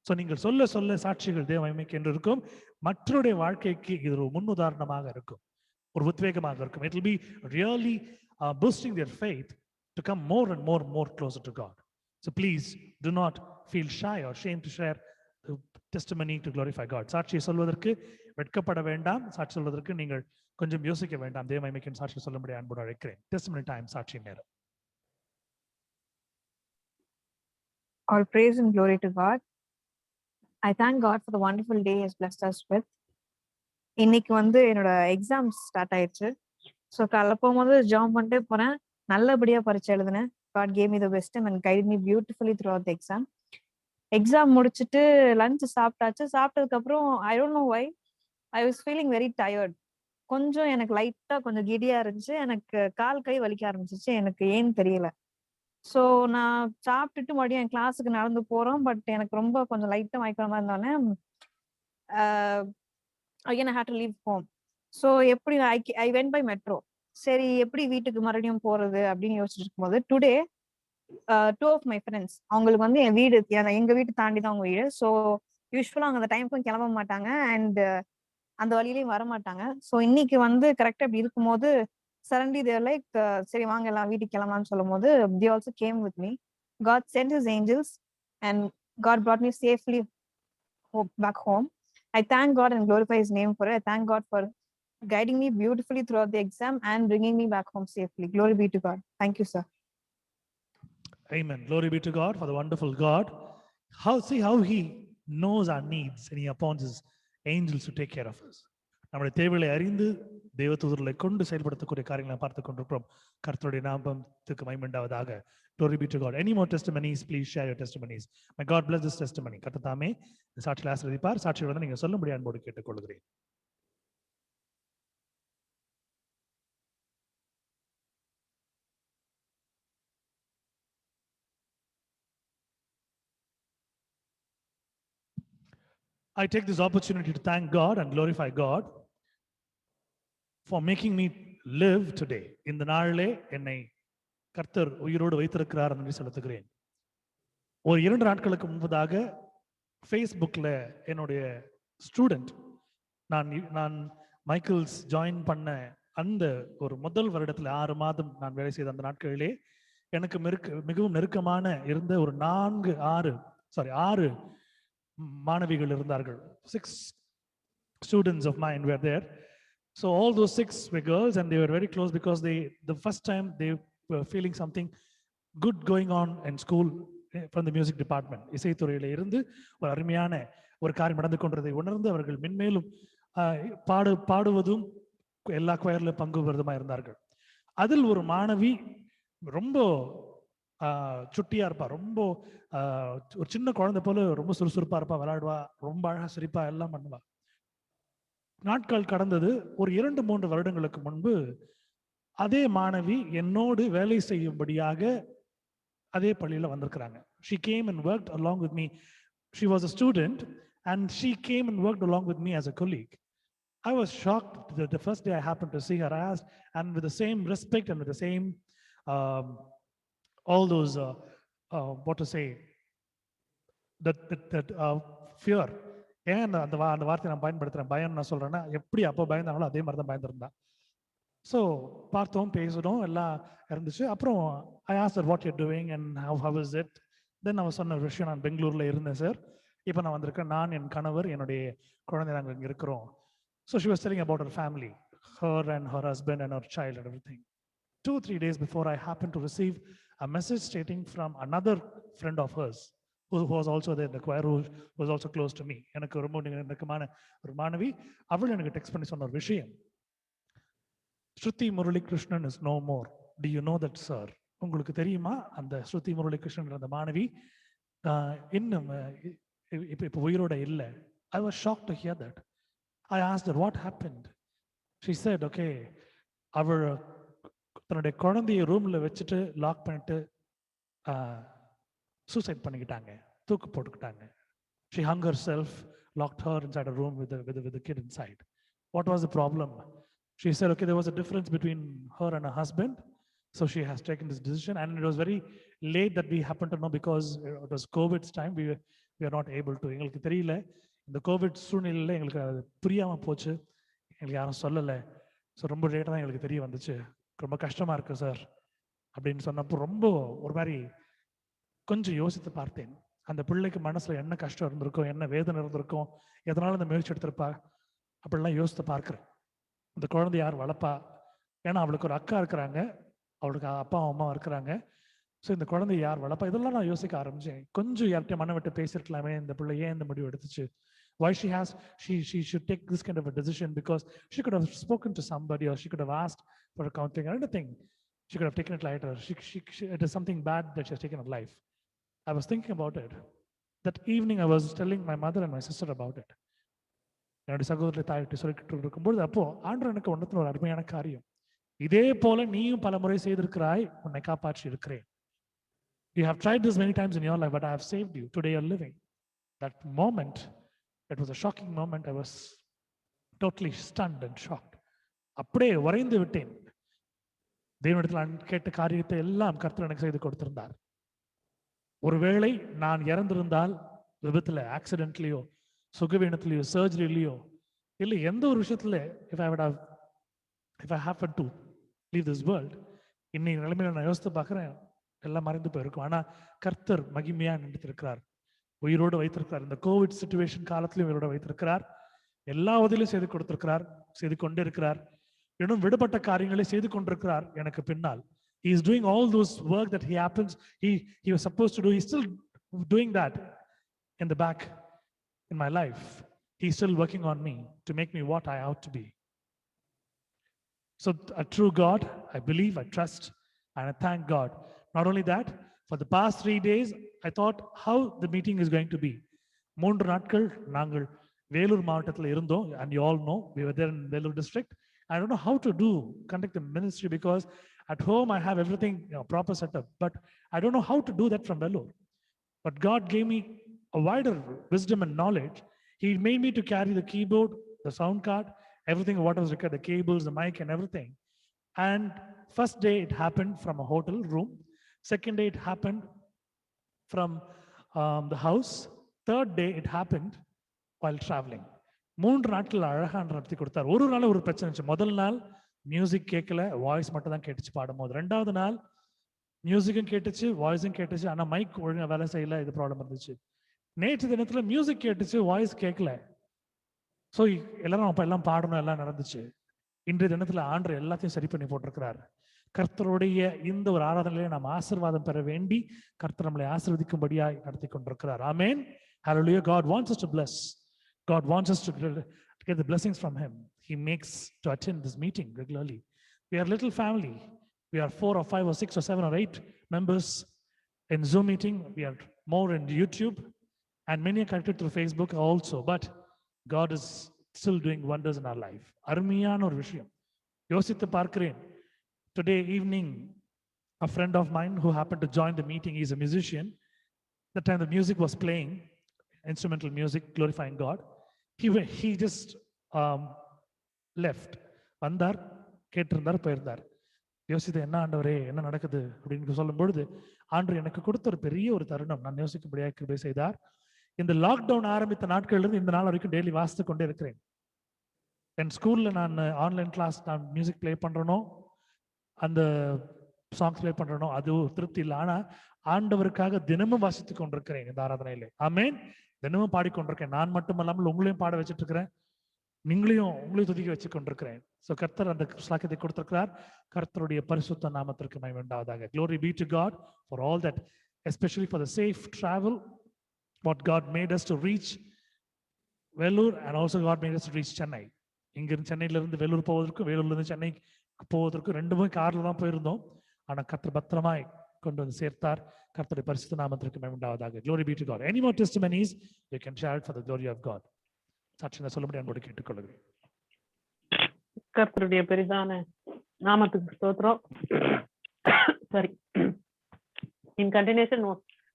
[SPEAKER 1] ஸோ நீங்கள் சொல்ல சொல்ல சாட்சிகள் தேவ மகிமைக்கு என்று இருக்கும். மற்றவருடைய வாழ்க்கைக்கு இது ஒரு முன்னுதாரணமாக இருக்கும், ஒரு உத்வேகமாக இருக்கும். It will be really boosting their faith to come more and more closer to God. So please do not feel shy or shame to share the testimony to glorify God. சாட்சியை சொல்வதற்கு வெட்கப்பட வேண்டாம், சாட்சி சொல்வதற்கு நீங்கள் கொஞ்சம் யோசிக்க வேண்டாம். தேவ மகிமைக்கு சாட்சி சொல்லும்படி அன்போடு அழைக்கிறேன். Testimony time, சாட்சி நேரம்.
[SPEAKER 6] All praise and glory to God. I thank God for the wonderful day He has blessed us with. இன்னைக்கு வந்து என்னோட எக்ஸாம்ஸ் ஸ்டார்ட் ஆயிடுச்சு. ஸோ காலைல போகும்போது ஜாம் பண்ணிட்டே போறேன், நல்லபடியா பரீட்சை எழுதினேன். God gave me the wisdom and guided me beautifully throughout the exam. Exam முடிச்சுட்டு லஞ்ச் சாப்பிட்டாச்சு. சாப்பிட்டதுக்கு அப்புறம் I don't know why I was feeling very tired. கொஞ்சம் எனக்கு லைட்டா கொஞ்சம் கிடியா இருந்துச்சு, எனக்கு கால் கை வலிக்க ஆரம்பிச்சிச்சு, எனக்கு ஏன்னு தெரியல. ஸோ நான் சாப்பிட்டுட்டு மறுபடியும் என் கிளாஸுக்கு நடந்து போறோம். பட் எனக்கு ரொம்ப கொஞ்சம் லைட்டா மயக்கமா இருந்தோடனே again I had to leave home. So எப்படி I went by metro. சரி எப்படி வீட்டுக்கு மறுபடியும் போறது அப்படின்னு யோசிச்சுட்டு இருக்கும்போது டுடே 2 of my friends, அவங்களுக்கு வந்து என் வீடு எங்க வீட்டு தாண்டி தான் அவங்க வீடு. ஸோ யூஸ்வலா அவங்க அந்த டைமுக்கும் கிளம்ப மாட்டாங்க அண்ட் அந்த வழியிலையும் வர மாட்டாங்க. ஸோ இன்னைக்கு வந்து கரெக்டா இப்படி இருக்கும்போது suddenly they were like சரி வாங்க எல்லாம் வீட்டுக்கு கிளம்பலாம்னு சொல்லும் போது they also came with me. God sent his angels and God brought me safely back home. I thank God and glorify his name for it. I thank God for guiding me beautifully throughout the exam and bringing me back home safely. Glory be to God. Thank you, sir.
[SPEAKER 1] Amen. Glory be to God for the wonderful God. See how he knows our needs and he appoints his angels to take care of us. நம்முடைய தேவைகளை அறிந்து தேவதூதர்களை கொண்டு செயல்படுத்தக்கூடிய காரியங்களை பார்த்து கொண்டிருக்கிறோம். கர்த்தருடைய நாமத்துக்கு மகிமை உண்டாவதாக. Glory be to God. Any more testimonies, please share your testimonies. May God bless this testimony. கர்த்தர் தாமே சாட்சிகளை ஆசீர்வதிப்பார். சாட்சிகளை வந்து நீங்க சொல்லும்படி அன்போடு கேட்டுக்கொள்கிறேன். I take this opportunity to thank God and glorify God for making me live today. இந்த நாளிலே என்னை கர்த்தர் உயிரோடு வைத்திருக்கிறார் என்று செலுத்துகிறேன். ஒரு 2 நாட்களுக்கு முன்பதாக ஃபேஸ்புக்கில் என்னுடைய ஸ்டூடெண்ட் நான் மைக்கேல்ஸ் ஜாயின் பண்ண அந்த ஒரு முதல் வருடத்தில் 6 மாதம் நான் வேலை செய்த அந்த நாட்களிலே எனக்கு மிகவும் நெருக்கமான இருந்த ஒரு 6 மாணவிகள் இருந்தார்கள். 6 students of mine were there. So all those 6 were girls and they were very close because the first time they were feeling something good going on in school from the music department. இசைத்துறையில இருந்து ஒரு அருமையான ஒரு காரியம் நடந்து கொண்டதை உணர்ந்து அவர்கள் மென்மேலும் பாடுவதும் எல்லா குயர்ல பங்கு பெறுவதுமா இருந்தார்கள். அதில் ஒரு மாணவி ரொம்ப சுட்டியா இருப்பா, ரொம்ப ஒரு சின்ன குழந்தை போல ரொம்ப சுறுசுறுப்பா இருப்பா, விளையாடுவா, ரொம்ப அழகா சிரிப்பா, எல்லாம் பண்ணுவா. நாட்கள் கடந்தது. ஒரு 2-3 வருடங்களுக்கு முன்பு அதே மாணவி என்னோடு வேலை செய்யும்படியாக அதே பள்ளியில வந்திருக்கிறாங்க. She came and worked along with me. She was a student and she came and worked along with me as a colleague. I was shocked the first day I happened to see her. I asked, and with the same respect and with the same, um, all those, what to say, that fear. ஏன் அந்த வார்த்தையை நான் பயன்படுத்துறேன், பயம் நான் சொல்றேன்னா, எப்படி அப்போ பயந்தாங்களோ அதே மாதிரி தான் பயந்துருந்தா. ஸோ பார்த்தோம், பேசணும், எல்லாம் இருந்துச்சு. அப்புறம் I ask what you doing and how is it. Then அவன் சொன்ன ஒரு விஷயம், நான் பெங்களூர்ல இருந்தேன் சார், இப்போ நான் வந்திருக்கேன், நான், என் கணவர், என்னுடைய குழந்தை, நாங்கள் இங்கே இருக்கிறோம். So she was telling about her family, her and her husband and her child and everything. 2-3 days before, I happened to receive a message stating from another friend of hers who was also there in the choir, who was also close to me. எனக்கு ரொம்ப நெருக்கமான ஒரு மாணவி. அவள் எனக்கு text பண்ணி சொன்ன ஒரு விஷயம், Shruti Murali Krishnan is no more. Do you know that sir? உங்களுக்கு தெரியுமா அந்த ஸ்ருதி முரளி கிருஷ்ணன் அந்த மாணவி இன்னும் இப்போ உயிரோட இல்லை. I was shocked to hear that. I asked her what happened. She said, okay, அவள் தன்னுடைய குழந்தைய ரூம்ல வச்சுட்டு லாக் பண்ணிட்டு சூசைட் பண்ணிக்கிட்டாங்க, தூக்கு போட்டுக்கிட்டாங்க. She hung herself, locked her inside a room with the kid inside. What was the problem? She said, okay, there was a difference between her and her husband, so she has taken this decision, and it was very late that we happened to know because it was COVID's time. We are not able to. எங்களுக்கு தெரியல, இந்த Covid சூழ்நிலையில் எங்களுக்கு அது புரியாமல் போச்சு, எங்களுக்கு யாரும் சொல்லலை. ஸோ ரொம்ப லேட்டாக தான் எங்களுக்கு தெரிய வந்துச்சு. ரொம்ப கஷ்டமா இருக்கு சார் அப்படின்னு சொன்னப்போ ரொம்ப ஒரு மாதிரி கொஞ்சம் யோசித்து பார்த்தேன். அந்த பிள்ளைக்கு மனசுல என்ன கஷ்டம் இருந்திருக்கும், என்ன வேதனை இருந்திருக்கும், எதனால இந்த முயற்சி எடுத்திருப்பா, அப்படிலாம் யோசித்து பார்க்கிறேன். இந்த குழந்தை யார் வளர்ப்பா? ஏன்னா அவளுக்கு ஒரு அக்கா இருக்கிறாங்க, அவளுக்கு அப்பா அம்மா இருக்கிறாங்க. ஸோ இந்த குழந்தை யார் வளர்ப்பா, இதெல்லாம் நான் யோசிக்க ஆரம்பிச்சேன். கொஞ்சம் யார்கிட்ட மனம் விட்டு பேசிருக்கலாமே, இந்த பிள்ளை ஏன் இந்த முடிவு எடுத்துச்சு, why she should take this kind of a decision, because she could have spoken to somebody, or she could have asked for a counseling or anything. She could have taken it lighter. It is something bad that she has taken her life. I was thinking about it. That evening I was telling my mother and my sister about it. என்னுடைய சகோதரி தாயிட்டு சொல்லிட்டு இருக்கும்போது, அப்போ ஆண்டவர் எனக்கு ஒன்றத்துல ஒரு அருமையான காரியம், இதே போல நீயும் பல முறை செய்திருக்கிறாய், உன்னை காப்பாற்றி இருக்கிறேன். You have tried this many times in your life, but I have saved you. Today you're living. That moment, it was a shocking moment. I was totally stunned and shocked. அப்படியே உறைந்து விட்டேன். தேவனிடத்தில் நான் கேட்ட காரியத்தை எல்லாம் கர்த்தர் எனக்கு செய்து கொடுத்திருந்தார். ஒருவேளை நான் இறந்திருந்தால், விபத்துல, ஆக்சிடென்ட்லயோ, சுகவீனத்திலேயோ, சர்ஜரிலையோ, இல்லை எந்த ஒரு விஷயத்துல, if I happen to leave this world, இன்னைக்கு நிலைமையில நான் யோசித்து பார்க்கிறேன், எல்லாம் மறைந்து போயிருக்கும். ஆனா கர்த்தர் மகிமையா நினைத்திருக்கிறார், உயிரோடு வைத்திருக்கிறார். இந்த கோவிட் சிச்சுவேஷன் காலத்திலும் உயிரோடு வைத்திருக்கிறார். எல்லா உதவியும் செய்து கொடுத்திருக்கிறார், செய்து கொண்டே இருக்கிறார். இன்னும் விடுபட்ட காரியங்களை செய்து கொண்டிருக்கிறார் எனக்கு பின்னால். He is doing all those work that he was supposed to do. He's still doing that in the back in my life. He's still working on me to make me what I ought to be. So a true God, I believe, I trust, and I thank God. Not only that, for the past 3 days, I thought how the meeting is going to be. 3 நாட்கள் நாங்கள் வேலூர் மாவட்டத்தில் இருந்தோம், and you all know we were there in Vellore district. I don't know how to conduct the ministry, because at home I have everything, proper setup, but I don't know how to do that from Vellore. But God gave me a wider wisdom and knowledge. He made me to carry the keyboard, the sound card, everything what was required, the cables, the mic and everything. And first day it happened from a hotel room. Second day it happened from the house. Third day it happened while traveling. 3 நாட்கள் அழகா நடத்தி கொடுத்தார். ஒரு நாள் ஒரு பிரச்சனை இருந்துச்சு. முதல் நாள் மியூசிக் கேட்கல, வாய்ஸ் மட்டும் தான் கேட்டுச்சு பாடும்போது. 2வது நாள் மியூசிக்கும் கேட்டுச்சு, வாய்ஸும் கேட்டுச்சு, ஆனா மைக் ஒழுங்கா வேலை செய்யல, இது ப்ராப்ளம் இருந்துச்சு. நேற்று தினத்துல மியூசிக் கேட்டுச்சு, வாய்ஸ் கேட்கல. ஸோ எல்லாரும் அப்ப எல்லாம் பாடணும், எல்லாம் நடந்துச்சு. இன்றைய தினத்துல ஆண்டவர் எல்லாத்தையும் சரி பண்ணி போட்டிருக்கிறார். கர்த்தருடைய இந்த ஒரு ஆராதனையிலே நாம் ஆசீர்வாதம் பெற வேண்டி கர்த்தர் நம்மளை ஆசீர்வதிக்கும்படியாய் நடத்தி கொண்டிருக்கிறார். ஆமென். Hallelujah. God wants us to bless. God wants us to get the blessings from him. He makes to attend this meeting regularly. We are a little family. We are 4 or 5 or 6 or 7 or 8 members in Zoom meeting. We are more in YouTube, and many are connected through Facebook also. But God is still doing wonders in our life. அருமையான ஒரு விஷயம் யோசித்து பார்க்கிறேன். Today evening, a friend of mine who happened to join the meeting, he's a musician. The time the music was playing, instrumental music glorifying God, he just left. வந்தார், கேட்டிருந்தார், போயிருந்தார். யோசித்து என்ன ஆண்டவரே என்ன நடக்குது அப்படின்னு சொல்லும் பொழுது ஆண்டவர் எனக்கு கொடுத்த ஒரு பெரிய ஒரு தருணம் நான் யோசிக்கும்படியாக கிருபை செய்தார். இந்த லாக்டவுன் ஆரம்பித்த நாட்களிலிருந்து இந்த நாள் வரைக்கும் டெய்லி வாசித்து கொண்டே இருக்கிறேன். என் ஸ்கூல்ல நான் ஆன்லைன் கிளாஸ் நான் மியூசிக் பிளே பண்றேனோ, அந்த சாங்ஸ் பிளே பண்றேனோ, அது திருப்தி இல்லை. ஆனா ஆண்டவருக்காக தினமும் வாசித்து கொண்டிருக்கிறேன் இந்த ஆராதனையில. ஆமேன். தினமும் பாடிக்கொண்டிருக்கேன். நான் மட்டுமல்லாமல் உங்களையும் பாட வச்சுட்டு இருக்கிறேன், உங்களையும் துதிக்க வச்சு கொண்டிருக்கிறேன். ஸோ கர்த்தர் அந்த சாக்கியத்தை கொடுத்திருக்கிறார். கர்த்தருடைய பரிசுத்த நாமத்திற்கு மகிமை உண்டாவதாக. Glory be to God for all that, especially for the safe travel, what God made us to reach Vellore, and also God made us to reach Chennai. இங்கிருந்து சென்னையிலிருந்து வேலூர் போவதற்கும் வேலூர்லேருந்து சென்னை போவதற்கும் ரெண்டுமே கார்ல தான் போயிருந்தோம். ஆனால் கர்த்தர் பத்திரமாய் கொண்டு வந்து சேர்த்தார். கர்த்தருடைய பரிசுத்த நாமத்திற்கு மகிமை உண்டாவதாக. Glory be to God. Any more testimonies you can share it for the glory of God. சாட்சியை சொல்லும்படி அன்போடு கேட்டுக்கொள்கிறேன்.
[SPEAKER 3] கர்த்தருடைய பெரிதான நாமத்துக்கு ஸ்தோத்திரம். Sorry. In continuation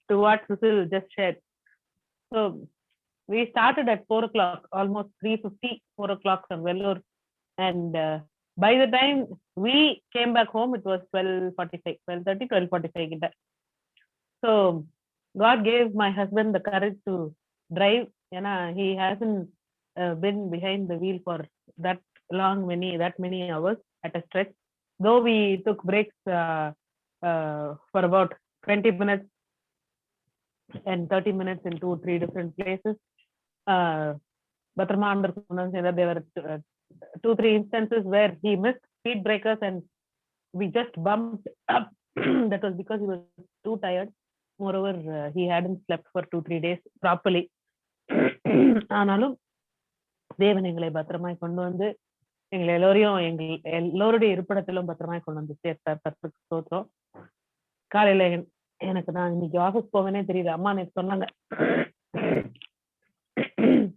[SPEAKER 3] to what Susil just shared. So we started at 4 o'clock, almost 3:50, 4 o'clock from Vellore. And by the time we came back home, it was 12:45, 12:30, 12:45. So God gave my husband the courage to drive. He hasn't been behind the wheel for that many hours at a stretch. Though we took breaks for about 20 minutes and 30 minutes in 2-3 different places. But there were 2-3 instances where he missed speed breakers and we just bumped up. That was because he was too tired. Moreover, he hadn't slept for 2-3 days properly. ஆனாலும் தேவன் எங்களை பத்திரமாய் கொண்டு வந்து எங்களை எல்லோருடைய இருப்பிடத்திலும் பத்திரமாய் கொண்டு வந்து சேர்த்தார். கர்த்தருக்கு ஸ்தோத்திரம். காலையில எனக்கு நான் இன்னைக்கு ஆபீஸ் போவேனே தெரியுது. அம்மா நேற்று சொன்னாங்க,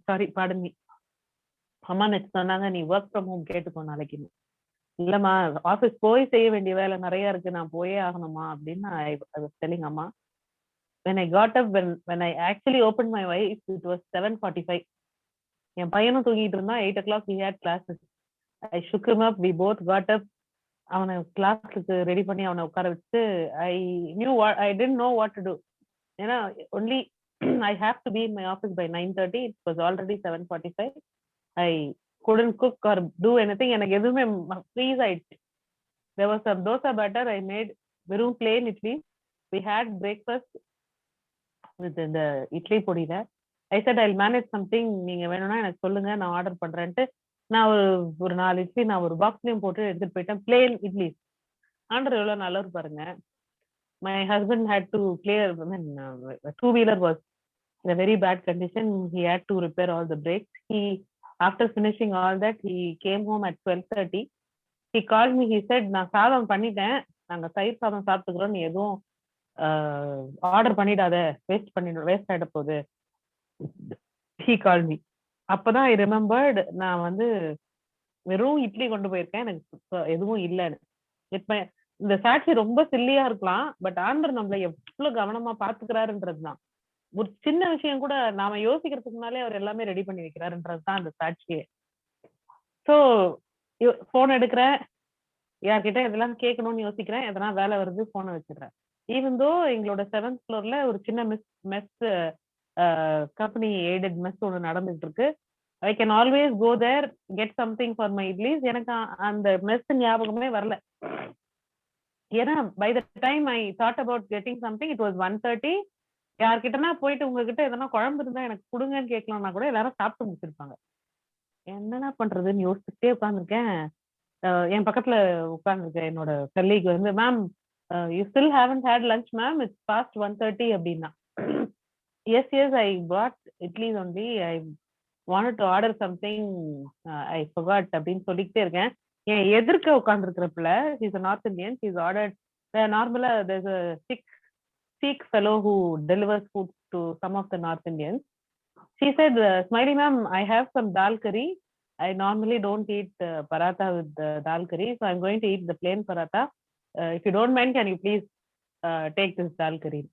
[SPEAKER 3] சாரி பாடன் மீ, அம்மா நேற்று சொன்னாங்க நீ ஒர்க் ஃப்ரம் ஹோம் கேட்டுக்கோ நாளைக்கு. இல்லம்மா ஆபீஸ் போய் செய்ய வேண்டிய வேலை நிறைய இருக்கு, நான் போயே ஆகணுமா அப்படின்னு I was telling அம்மா. When I got up, when I actually opened my eyes, it was 7:45. என் பையனும் தூங்கிட்டு இருந்தான். 8 o'clock he had classes. I shook him up, we both got up. அவனை கிளாஸுக்கு ரெடி பண்ணி அவனை உட்கார வச்சு I didn't know what to do. ஏன்னா only I have to be in my office by 9:30. It was already 7:45. I couldn't cook or do anything. எனக்கு எதுவுமே freeze ஆயிடுச்சு. There was some dosa batter I made, வெறும் plain idli. We had breakfast with the idli பொடியில. I said I'll manage something, நீங்க வேணும்னா எனக்கு சொல்லுங்க, நான் order பண்றேன்ட்டு நான் ஒரு 4 இட்லி நான் ஒரு பாக்ஸ்லயும் போட்டு எடுத்துட்டு போயிட்டேன். பிளேன் இட்லி. ஆண்டர் எவ்வளவு நல்லவர் பாருங்க. My husband had to clear, two-wheeler was in a very bad condition. He had to repair all the brakes. After finishing all that, he came home at 12:30. He called me. He said, நான் சாதம் பண்ணிட்டேன், நாங்க தயிர் சாதம் சாப்பிட்டுக்கிறோம், நீ எதுவும் order பண்ணிடாத, waste ஆயிட போகுது. He called me. அப்பதான் I remembered, நான் வெறும் இட்லி கொண்டு போயிருக்கேன், எனக்கு எதுவும் இல்லைன்னு. இந்த சாட்சி ரொம்ப சில்லியா இருக்கலாம், பட் ஆண்டவர் நம்மளை எவ்வளவு கவனமா பாத்துக்கிறாருன்றதுதான். ஒரு சின்ன விஷயம் கூட நாம யோசிக்கிறதுக்கு முன்னாலே அவர் எல்லாமே ரெடி பண்ணி வைக்கிறாருன்றதுதான் அந்த சாட்சியே. சோ போன் எடுக்கிறேன், யார்கிட்ட இதெல்லாம் கேட்கணும்னு யோசிக்கிறேன், எதனா வேலை வருது, போனை வச்சிடுறேன். ஈவன் தோ எங்களோட 7th floorல ஒரு சின்ன மெஸ் கம்பெனி எய்டட் மெஸ் ஒன்று நடந்துட்டு இருக்கு. I can always go there, get something for my idlis. எனக்கு அந்த மெஸ் ஞாபகமே வரல. ஏன்னா by the time I thought about getting something, it was 1:30. யார்கிட்டனா போயிட்டு உங்ககிட்ட எதனா குழம்பு இருந்தா எனக்கு கொடுங்கன்னு கேட்கலாம்னா கூட எல்லாரும் சாப்பிட்டு முடிச்சிருப்பாங்க. என்னன்னா பண்றதுன்னு யோசிச்சுட்டே உட்காந்துருக்கேன். என் பக்கத்துல உட்காந்துருக்கேன் என்னோட colleague ma'am, you still haven't had lunch ma'am, it's past 1:30 அப்படின்னா. Yes, I bought idlis only. I wanted to order something, I forgot அப்படின்னு சொல்லிக்கிட்டே இருக்கேன். என் எதிர்க்க உட்காந்துருக்கிறப்பல, he's a North Indian, he's ordered, normally there's a Sikh fellow who delivers food to some of the North Indians. She said, Smiley ma'am, I have some dal curry. I normally don't eat paratha with dal curry, so I'm going to eat the plain paratha. If you don't mind, can you please take this dal curry?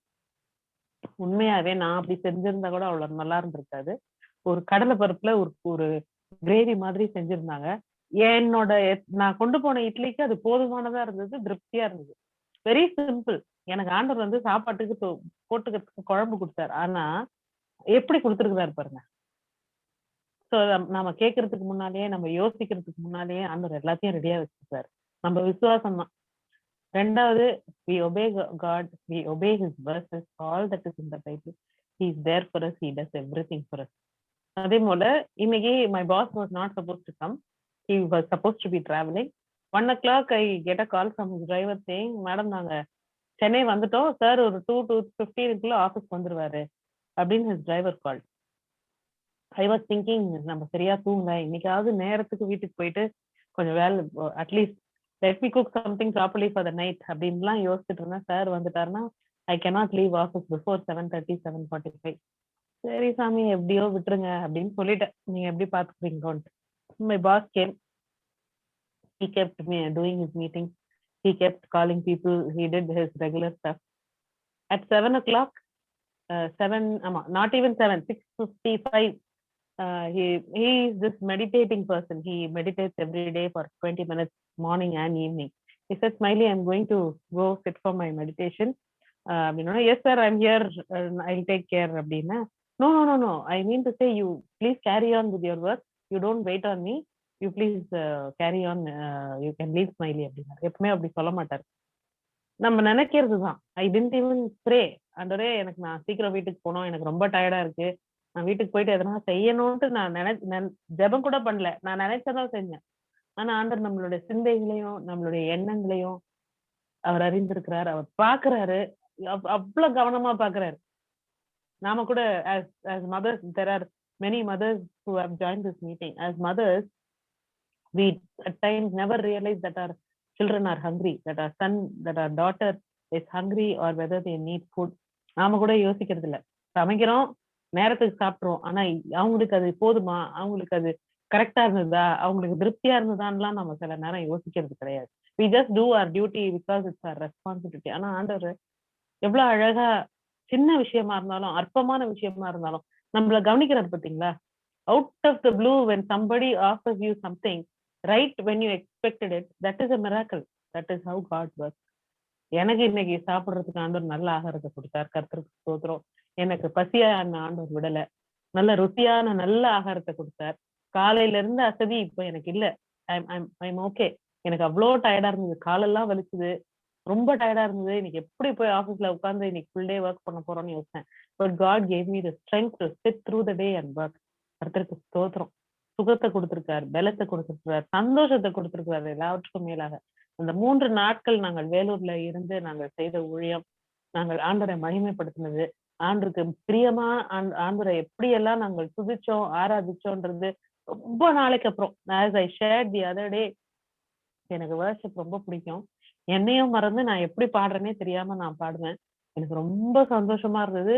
[SPEAKER 3] உண்மையாவே நான் அப்படி செஞ்சிருந்தா கூட அவ்வளவு நல்லா இருந்திருக்காது. ஒரு கடலை பருப்புல ஒரு கிரேவி மாதிரி செஞ்சிருந்தாங்க. என்னோட நான் கொண்டு போன இட்லிக்கு அது போதுமானதா இருந்தது, திருப்தியா இருந்தது. Very simple. எனக்கு ஆண்டவர் வந்து சாப்பாட்டுக்கு போட்டுக்கிறதுக்கு குழம்பு கொடுத்தாரு. ஆனா எப்படி கொடுத்துருக்கிறாரு பாருங்க. சோ நம்ம கேட்கறதுக்கு முன்னாலேயே, நம்ம யோசிக்கிறதுக்கு முன்னாலேயே ஆண்டவர் எல்லாத்தையும் ரெடியா வச்சிருக்காரு. நம்ம விசுவாசம் தான். ரெண்டாவது, we obey God, we obey his verses, all that is in the Bible. He is there for us, he does everything for us. அதே போல இன்னைக்கு my boss was not supposed to come. He was supposed to be traveling. 1 o'clock I get a call from his driver saying, madam நாங்க சென்னை வந்துட்டோம் sir, ஒரு 2 to 15 office வந்துருவாரு அப்படின்னு his driver called. I was thinking, நம்ம சரியா தூங்கல, இன்னைக்காவது நேரத்துக்கு வீட்டுக்கு போயிட்டு கொஞ்சம் வேலை, at least let me cook something properly for the night அப்படின்லாம் யோசிச்சுட்டு இருந்தேன். சார் வந்துட்டாருன்னா I cannot leave office before 7:30, 7:45. சரி சாமி எப்படியோ விட்டுருங்க அப்படின்னு சொல்லிட்டேன், நீங்க எப்படி பாத்துக்கிறீங்கன்ட்டு. My boss came. He kept me doing his meeting. He kept calling people. He did his regular stuff. At 7 o'clock, not even 7, 6:55, he is this meditating person. He meditates every day for 20 minutes, morning and evening. He said, Smiley, I'm going to go sit for my meditation. Yes sir, I'm here, I'll take care. Abdina, no, I mean to say, you please carry on with your work. You don't wait on me. You please carry on. You can leave Smiley. Abdina எப்பவுமே அப்படி சொல்ல மாட்டார். நம்ம நினைக்கிறது தான். I didn't even pray. ஆண்டவரே எனக்கு நான் சீக்கிரம் வீட்டுக்கு போகணும், எனக்கு ரொம்ப டயர்டா இருக்கு, நான் வீட்டுக்கு போயிட்டு எதனா செய்யணும்ட்டு நான் ஜெபம் கூட பண்ணல. நான் நினைச்சதான் செஞ்சேன். ஆனா ஆண்டவர் நம்மளுடைய சிந்தைகளையும் நம்மளுடைய எண்ணங்களையும் அவர் அறிந்திருக்கிறார், அவர் பாக்குறாரு, அவ்வளவு கவனமா பாக்குறாரு. நாம கூட as mothers, there are many mothers who have joined this meeting. As mothers, we at times never realize that our children are hungry, that our son, that our daughter is hungry, or whether they need food. நாம கூட யோசிக்கிறது இல்ல. சமைக்கிறோம், நேரத்துக்கு சாப்பிடுறோம், ஆனா அவங்களுக்கு அது போதுமா, அவங்களுக்கு அது கரெக்டா இருந்ததா, அவங்களுக்கு திருப்தியா இருந்ததான்லாம் நம்ம சில நேரம் யோசிக்கிறது கிடையாது. We just do our duty because it's our responsibility. ஆனா ஆண்டவர் எவ்வளவு அழகா சின்ன விஷயமா இருந்தாலும், அற்பமான விஷயமா இருந்தாலும் நம்மள கவனிக்கிறார் பாத்தீங்களா. Out of the blue, when somebody offers you something right when you expected it, that is a miracle. That is how God works. எனக்கு இன்னைக்கு சாப்பிடுறதுக்கு ஆண்டவர் நல்ல ஆகாரத்தை கொடுத்தார், கர்த்தருக்கு ஸ்தோத்திரம். எனக்கு பசியான ஆண்டவர் விடல, நல்ல ருசியான நல்ல ஆகாரத்தை கொடுத்தார். காலையில இருந்து அசதி இப்ப எனக்கு இல்ல. I'm okay. எனக்கு அவ்வளோ டயர்டா இருந்தது, காலெல்லாம் வலிச்சுது, ரொம்ப டயர்டா இருந்தது. இன்னைக்கு எப்படி போய் ஆஃபீஸ்ல உட்காந்து இன்னைக்கு ஃபுல் டே ஒர்க் பண்ண போறோம்னு யோசிச்சேன். But God gave me the strength to sit through the day and work. கர்த்தருக்கு ஸ்தோத்திரம். சுகத்தை கொடுத்திருக்காரு, பலத்தை கொடுத்திருக்கிறார், சந்தோஷத்தை கொடுத்திருக்கிறாரு. எல்லாவற்றுக்கும் மேலாக அந்த 3 நாட்கள் நாங்கள் வேலூர்ல இருந்து நாங்கள் செய்த ஊழியம், நாங்கள் ஆண்டவரை மகிமைப்படுத்தினது, ஆண்டருக்கு பிரியமா ஆண்டவரை எப்படியெல்லாம் நாங்கள் துதிச்சோம் ஆராதிச்சோன்றது ரொம்ப நாளைக்கு அப்புறம். as I shared the other day, எனக்கு வர்ஷிப் ரொம்ப பிடிக்கும். என்னையும் மறந்து நான் எப்படி பாடுறேனே தெரியாம நான் பாடுவேன். எனக்கு ரொம்ப சந்தோஷமா இருந்தது.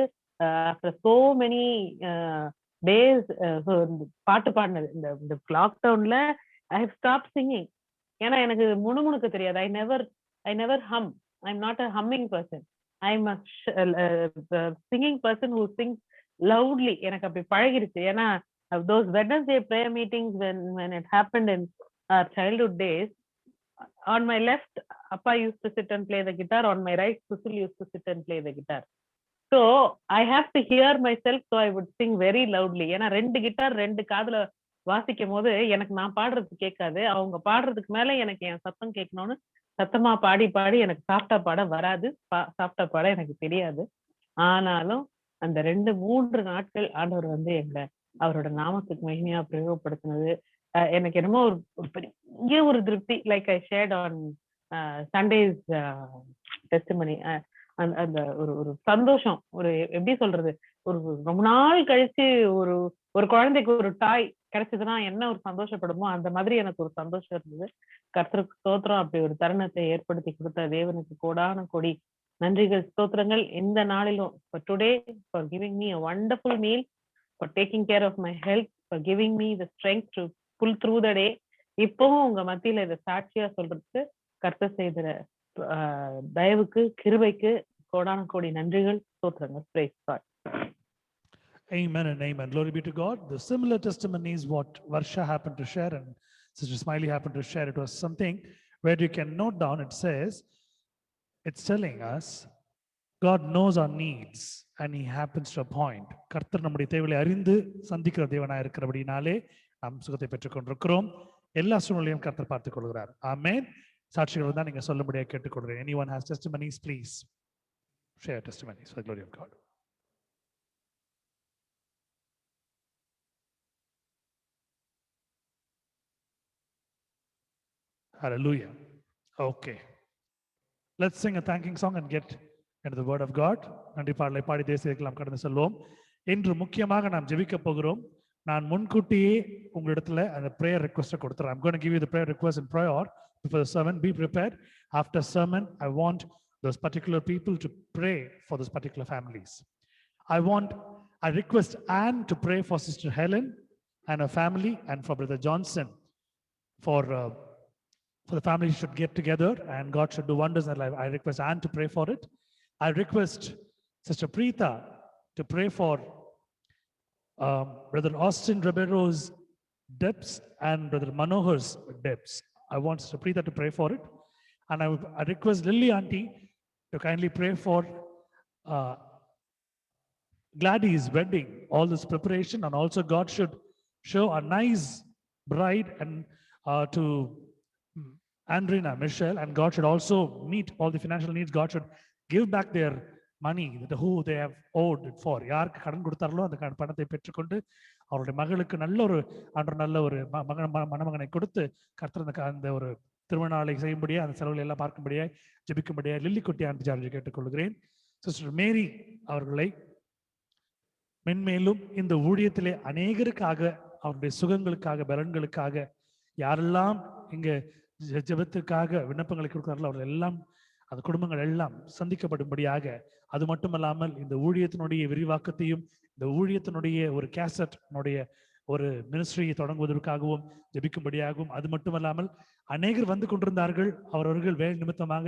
[SPEAKER 3] after so many days பாட்டு பாடினது. இந்த லாக்டவுன்ல I have stopped singing. ஏன்னா எனக்கு முணுமுணுக்க தெரியாது. I never hum. I'm not a humming person. I'm a singing person who sings loudly. எனக்கு அப்படி பழகிருச்சு. ஏன்னா those Wednesday prayer meetings, when it happened in our childhood days, on my left Appa used to sit and play the guitar, on my right Susil used to sit and play the guitar. So I have to hear myself, so I would sing very loudly. ஏன்னா 2 guitar 2 காதுல வாசிக்கும் போது எனக்கு நான் பாடுறது கேட்காது, அவங்க பாடுறதுக்கு மேல எனக்கு என் சத்தம் கேட்கணும்னு சத்தமா பாடி பாடி எனக்கு சாஃப்டா பாட வராது, சாஃப்டா பாட எனக்கு தெரியாது. ஆனாலும் அந்த 2-3 நாட்கள் ஆண்டவர் வந்து எங்களை அவரோட நாமத்துக்கு மகிமையா பிரயோகப்படுத்தினது எனக்கு என்னமோ ஒரு பெரிய ஒரு திருப்தி. Like I shirt on Sundays testimony. அந்த ஒரு சந்தோஷம், ஒரு எப்படி சொல்றது, ஒரு ரொம்ப நாள் கழிச்சு ஒரு குழந்தைக்கு ஒரு டாய் கிடைச்சதுன்னா என்ன ஒரு சந்தோஷப்படுமோ அந்த மாதிரி எனக்கு ஒரு சந்தோஷம் இருந்தது. கர்த்தருக்கு ஸ்தோத்திரம். அப்படி ஒரு தருணத்தை ஏற்படுத்தி கொடுத்த தேவனுக்கு கோடான கோடி நன்றிகள், ஸ்தோத்திரங்கள். இந்த நாளிலும் for today, for giving me a wonderful meal, for taking care of my health, for giving me the strength to pull through the day. இப்பவும் உங்க மத்தியில இதை சாட்சியா சொல்றதுக்கு கர்த்தர் செய்த தயவுக்கு கிருபைக்கு கோடான கோடி நன்றிகள், ஸ்தோத்திரங்கள். Praise God.
[SPEAKER 1] Amen and amen. Glory be to God. The similar testimony is what Varsha happened to share, and Sister Smiley happened to share. It was something where you can note down, it says, it's telling us God knows our needs and he happens to appoint. கர்த்தர் நம்முடைய தேவைகளை அறிந்து சந்திக்கிற தேவனாய் இருக்கிறபடினாலே நாம் சுகத்தை பெற்றுக் கொண்டிருக்கிறோம். எல்லா சூழ்நிலையும் கர்த்தர் பார்த்துக் கொள்கிறார். ஆமென். சாட்சிகள் தான் நீங்க சொல்லும்படியாக கேட்டுக்கொள்கிறேன். Anyone has testimonies, please share testimonies for the glory of God. Hallelujah. Okay. Let's sing a thanking song and get into the word of God. நன்றி பாடலை பாடி தேசியத்தில் நாம் கடந்து செல்வோம். இன்று முக்கியமாக நாம் ஜெபிக்க போகிறோம். நான் முன்கூட்டியே உங்களிடத்துல அந்த prayer request கொடுத்துறேன். I'm going to give you the prayer request in prayer before the sermon. Be prepared. After sermon, I want those particular people to pray for those particular families. I request Anne to pray for Sister Helen and her family, and for Brother Johnson, for the family should get together and God should do wonders in their life. I request Anne to pray for it. I request Sister Preeta to pray for Brother Austin Ribero's debts and Brother Manohar's debts. I want Sister Preeta to pray for it. And I request Lily Auntie to kindly pray for Gladys' wedding, all this preparation, and also God should show a nice bride and to Andrina, Michelle, and God should also meet all the financial needs. God should give back their money that who they have owed it for. யாருக்கு கடன் கொடுத்தார்களோ அந்த பணத்தை பெற்றுக்கொண்டு அவருடைய மகளுக்கு நல்ல ஒரு மணமகனை கொடுத்து கர்த்தர் அந்த ஒரு திருமணாலை செய்யும்படியா அந்த செலவுகளை எல்லாம் பார்க்கும்படியா ஜெபிக்கும்படியா லில்லிக்குட்டி ஆண்டி ஜார்ஜ் கேட்டுக்கொள்கிறேன். சிஸ்டர் மேரி அவர்களை மென்மேலும் இந்த ஊழியத்திலே அநேகருக்காக அவருடைய சுகங்களுக்காக பலன்களுக்காக யாரெல்லாம் இங்க ஜெபத்துக்காக விண்ணப்பங்களை கொடுக்கிறார்களோ அவர்கள் எல்லாம் அந்த குடும்பங்கள் எல்லாம் சந்திக்கப்படும்படியாக, அது மட்டுமல்லாமல் இந்த ஊழியத்தினுடைய விரிவாக்கத்தையும் இந்த ஊழியத்தினுடைய ஒரு கேசட்னுடைய ஒரு மினிஸ்ட்ரியை தொடங்குவதற்காகவும் ஜெபிக்கும்படியாகவும், அது மட்டுமல்லாமல் அநேகர் வந்து கொண்டிருந்தார்கள், அவர்கள் வேலை நிமித்தமாக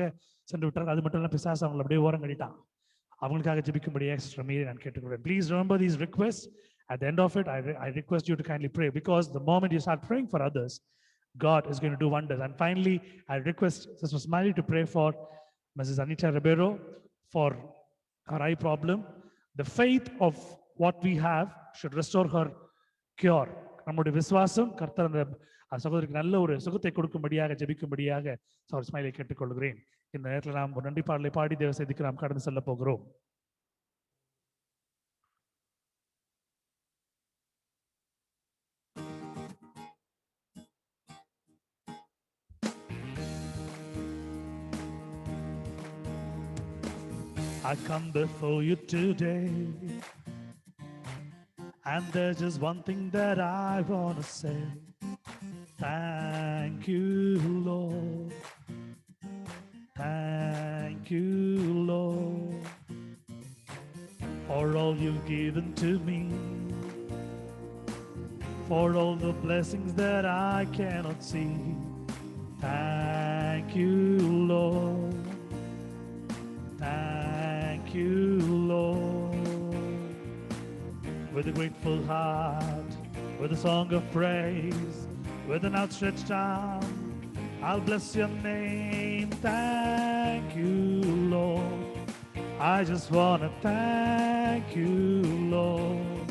[SPEAKER 1] சென்று விட்டார்கள். அது மட்டும் இல்லாமல் பிசாசு அவங்களை அப்படியே ஓரம் கட்டிட்டான். அவங்களுக்காக ஜெபிக்கும்படியாக சிஸ்டர் மீறி நான் கேட்டுக்கொள்கிறேன். Please remember these requests. At the end of it, I request you to kindly pray, because the moment you start praying for others, God is going to do wonders. And finally, I request Sister Smiley to pray for Mrs. Anita Ribeiro for her eye problem. The faith of what we have should restore her cure. நம்முடைய விசுவாசம் கர்த்தர் அந்த சகோதரிக்கு நல்ல ஒரு சுகத்தை கொடுக்கும்படியாக ஜெபிக்கும்படியாக சகோதரி ஸ்மைலை கேட்டுக்கொள்கிறேன். இந்த நேரத்தில் நாம் ஒரு நன்றி பாடலை பாடி தேவ செய்திக்கு நாம் கடந்து செல்ல போகிறோம். I come before you today, and there's just one thing that I want to say. Thank you, Lord. Thank you, Lord, for all you've given to me, for all the blessings that I cannot see. Thank you, Lord. Thank you, Lord. With a grateful heart, with a song of praise, with an outstretched arm, I'll bless your name. Thank you, Lord. I just want to thank you, Lord.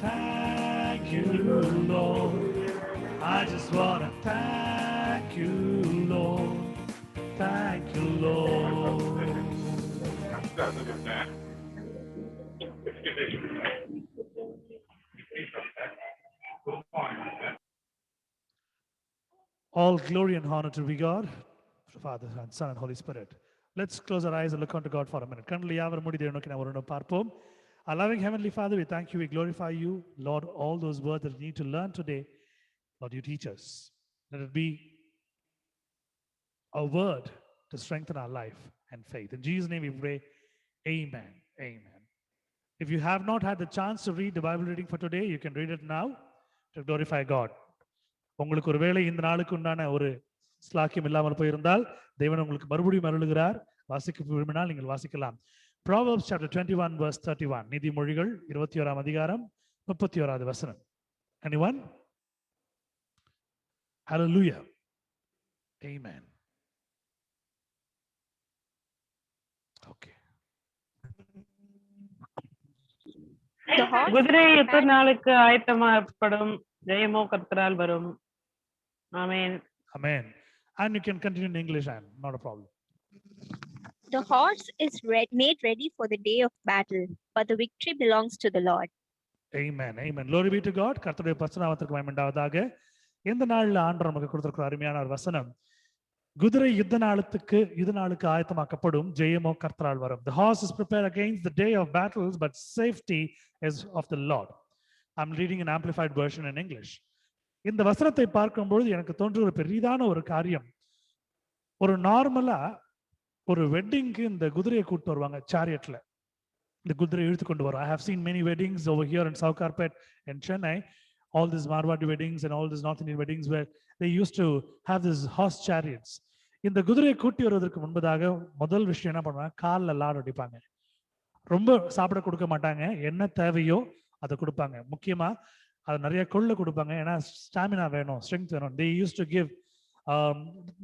[SPEAKER 1] Thank you, Lord. I just want to thank you, Lord. Thank you, Lord. All glory and honor to be God, Father and Son and Holy Spirit. Let's close our eyes and look unto God for a minute. Our loving Heavenly Father, we thank you, we glorify you. Lord, all those words that we need to learn today, Lord, you teach us. Let it be a word to strengthen our life and faith. In Jesus' name we pray, amen, amen. If you have not had the chance to read the Bible reading for today, you can read it now to glorify God. உங்களுக்கு ஒருவேளை இந்த நாளுக்கு உண்டான ஒரு ஸ்லாக்கியம் இல்லாமல் போயிருந்தால் தேவன் உங்களுக்கு மறுபடியும் அருளுகிறார். வாசிக்க விரும்பினால் நீங்கள் வாசிக்கலாம். Proverbs chapter 21 verse 31. நீதிமொழிகள் 21ஆம் அதிகாரம் 31வது வசனம். Anyone? Hallelujah. Amen. Okay.
[SPEAKER 7] The horse
[SPEAKER 3] குதிரை
[SPEAKER 7] is
[SPEAKER 3] யுத்த
[SPEAKER 7] prepared-
[SPEAKER 3] நாளுக்கு ஆயத்தமாகப்படும், ஜெயமோ கர்த்தரால் வரும். ஆமென்.
[SPEAKER 1] Amen. And you can continue in English, and not a problem.
[SPEAKER 7] The horse is made ready for the day of battle, but the victory belongs to the Lord.
[SPEAKER 1] Amen. Amen. Glory be to God. கர்த்தருடைய பரிசுநாமத்திற்கு மகிமை உண்டாவதாக. இந்த நாள்ல ஆண்டவர் நமக்கு கொடுத்திருக்கிற அருமையான ஒரு வசனம். குதிரை யுத்த நாளுக்கு ஆயத்தமாக்கப்படும், ஜெயமோ கர்த்தரால் வரும். The horse is prepared against the day of battles, but safety is of the Lord. I'm reading an amplified version in English. இந்த வசனத்தை பார்க்கும்பொழுது எனக்கு தோன்ற ஒரு பெரிதான ஒரு காரியம். ஒரு நார்மலா ஒரு வெட்டிங்க்கு இந்த குதிரையை கூட்டு வருவாங்க சேரியட்ல. இந்த குதிரை இழுத்து கொண்டு வரும். I have seen many weddings over here in South Carpet in Chennai. All these Marwadi weddings and all these North Indian weddings where they used to have these horse chariots. இந்த குதிரையை கூட்டி வருவதற்கு முன்பதாக முதல் விஷயம் என்ன பண்ணுவாங்க, காலில் லாடு அடிப்பாங்க. ரொம்ப சாப்பிட கொடுக்க மாட்டாங்க, என்ன தேவையோ அதை கொடுப்பாங்க. முக்கியமா அது நிறைய கொள்ள கொடுப்பாங்க, ஏன்னா ஸ்டாமினா வேணும், ஸ்ட்ரென்த் வேணும். They used to give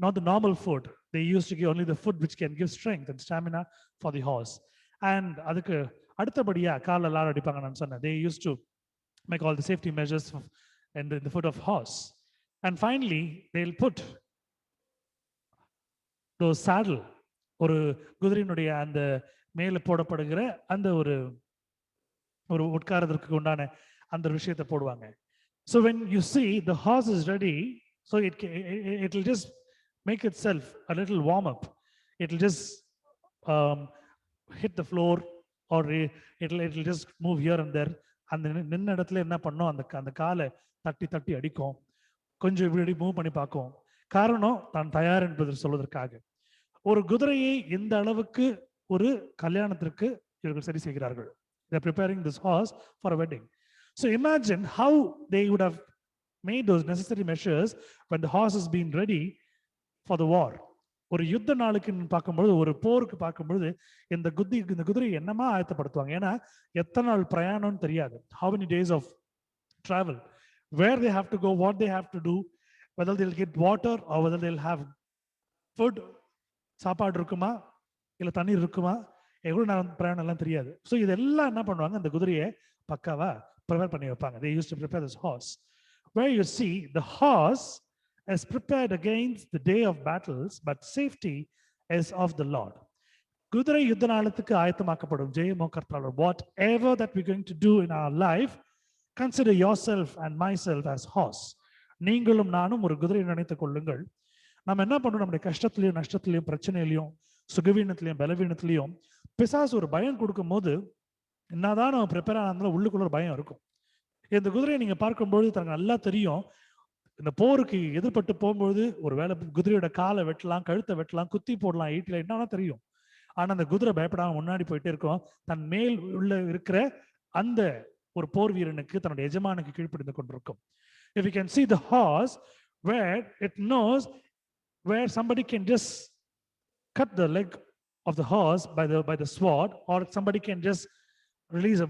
[SPEAKER 1] not the normal food. They used to give only the food which can give strength and stamina for the horse. And அதுக்கு அடுத்தபடியா காலில் லாடு அடிப்பாங்க. நான் சொன்னேன், they used to make all the safety measures in the foot of horse. And finally, they'll put those saddle, ஒரு குதிரையினுடைய அந்த மேல போடப்படுகிற அந்த ஒரு உட்காரதற்கு உண்டான அந்த விஷயத்தை போடுவாங்க. So when you see the horse is ready, so it'll just make itself a little warm up. It'll just hit the floor, or it'll just move here and there. அந்த நின்ன இடத்துல என்ன பண்ணும், அந்த காலை தட்டி தட்டி அடிக்கும், கொஞ்சம் இப்படி மூவ் பண்ணி பார்க்கும். காரணம் தான் தயார் என்பதை சொல்வதற்காக. ஒரு குதிரையை இந்த அளவுக்கு ஒரு கல்யாணத்திற்கு இவர்கள் சரி செய்கிறார்கள். They are preparing this horse for a wedding. So imagine how they would have made those necessary measures when the horse has been ready for the war. ஒரு யுத்த நாளுக்கு பார்க்கும்பொழுது, ஒரு போருக்கு பார்க்கும்பொழுது இந்த குதிரை என்னமா ஆயத்தப்படுத்துவாங்க. ஏன்னா எத்தனை நாள் பிரயாணம்னு தெரியாது. How many days of travel, where they have to go, what they have to do, whether they'll get water or whether they'll have food, சாப்பாடு இருக்குமா இல்ல தண்ணீர் இருக்குமா, எவ்வளவு நேரம் பிரயாணம் எல்லாம் தெரியாது. ஸோ இதெல்லாம் என்ன பண்ணுவாங்க, அந்த குதிரையை பக்காவா ப்ரிப்பேர் பண்ணி வைப்பாங்க. They used to prepare this horse. Where you see the horse is prepared against the day of battles, but safety is of the Lord. குதிரை யுத்த நாளுக்கு ஆயத்தமாக்கப்படும், ஜெயமோ கர்த்தரால். Whatever that we're going to do in our life, consider yourself and myself as horse. நீங்களும் நானும் ஒரு குதிரையை நினைத்துக் கொள்ளுங்கள். நம்ம என்ன பண்ணணும், நம்முடைய கஷ்டத்திலையும் நஷ்டத்திலையும் பிரச்சனையிலையும் சுகவீனத்திலையும் பலவீனத்திலையும் பிசாசு ஒரு பயம் கொடுக்கும் போது என்னதான் நம்ம ப்ரிப்பேர் ஆனாலும் உள்ளுக்குள்ள ஒரு பயம் இருக்கும். இந்த குதிரையை நீங்க பார்க்கும்போது தனக்கு நல்லா தெரியும், இந்த போருக்கு எதிர்பட்டு போகும்போது ஒரு வேளை குதிரையோட காலை வெட்டலாம், கழுத்தை வெட்டலாம், குத்தி போடலாம், ஈட்டில என்னன்னா தெரியும். ஆனா அந்த குதிரை பயப்படாம முன்னாடி போயிட்டே இருக்கும். தன் மேல் உள்ள இருக்கிற அந்த ஒரு போர் வீரனுக்கு, தன்னுடைய எஜமானுக்கு கீழ்ப்படிந்து கொண்டிருக்கும். If you can see the horse, where it knows where somebody can just cut the leg of the horse by the sword, or somebody can just release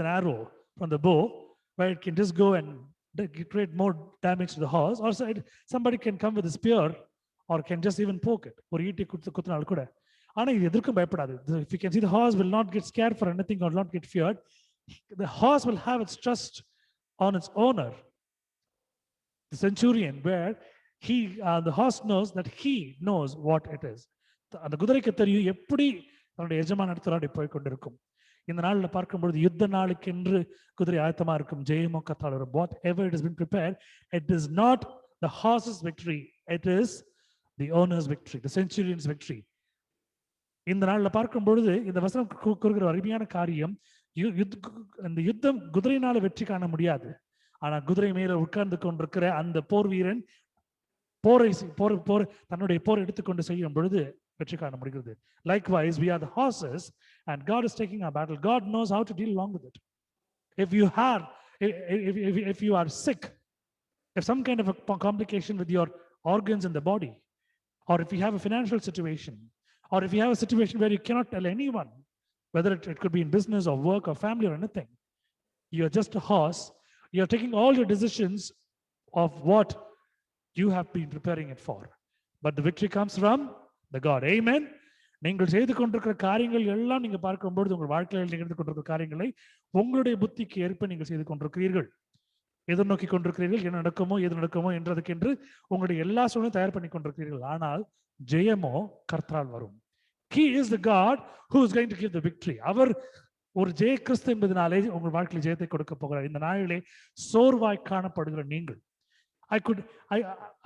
[SPEAKER 1] an arrow from the bow, where it can just go and create more damage to the horse, or somebody can come with a spear or can just even poke it, or ஈட்டி குத்துனாலும் கூட. ஆனா இது எதற்கும் பயப்படாது. If you can see, the horse will not get scared for anything or not get feared. The horse will have its trust on its owner, the centurion, where the horse knows that he knows what it is. அந்த குதிரைக்கு தெரியும் எப்படி தன்னுடைய எஜமான இடத்துல போய் கொண்டிருக்கும். இந்த நாள்ல பார்க்கும்பொழுது யுத்த நாளுக்கு என்று குதிரை ஆயத்தமா இருக்கும், ஜெயமோ கர்த்தரால் வரும். Whatever it has been prepared, it is not the horse's victory, it is the owner's victory, the centurion's victory. இந்த நாள்ல பார்க்கும் பொழுது இந்த வசனம் கூறுகிற அருமையான காரியம், இந்த யுத்தம் குதிரையினால வெற்றி காண முடியாது. ஆனா குதிரை மேல உட்கார்ந்து கொண்டிருக்கிற அந்த போர் வீரன் தன்னுடைய போர் எடுத்துக்கொண்டு செய்யும் பொழுது வெற்றி காண முடிகிறது. Likewise, we are the horses and God is taking our battle. God knows how to deal along with it. If you are sick, if some kind of a complication with your organs in the body, or if you have a financial situation, or if you have a situation where you cannot tell anyone, whether it could be in business or work or family or anything, you are just a horse. You are taking all your decisions of what you have been preparing it for. But the victory comes from the God. Amen. நீங்கள் செய்து கொண்டிருக்கிற காரியங்கள் எல்லாம் நீங்க பார்க்கும்போது உங்கள் வாழ்க்கையில் நிகழ்ந்து கொண்டிருக்கிற காரியங்களை உங்களுடைய புத்திக்கு ஏற்ப நீங்கள் செய்து கொண்டிருக்கிறீர்கள். எதை நோக்கி கொண்டிருக்கிறீர்கள், என்ன நடக்குமோ எது நடக்குமோ என்றதுக்கென்று உங்களுடைய எல்லா சூழ்நிலையும் தயார் பண்ணி கொண்டிருக்கிறீர்கள். ஆனால் ஜெயமோ கர்த்தரால் வரும். He is the God who is going to give the victory. அவர் ஒரு ஜெய கிறிஸ்து என்பதனாலே உங்கள் வாழ்க்கையில் ஜெயத்தை கொடுக்க போகிறார். இந்த நாளிலே சோர்வாய் காணப்படுகிற நீங்கள்,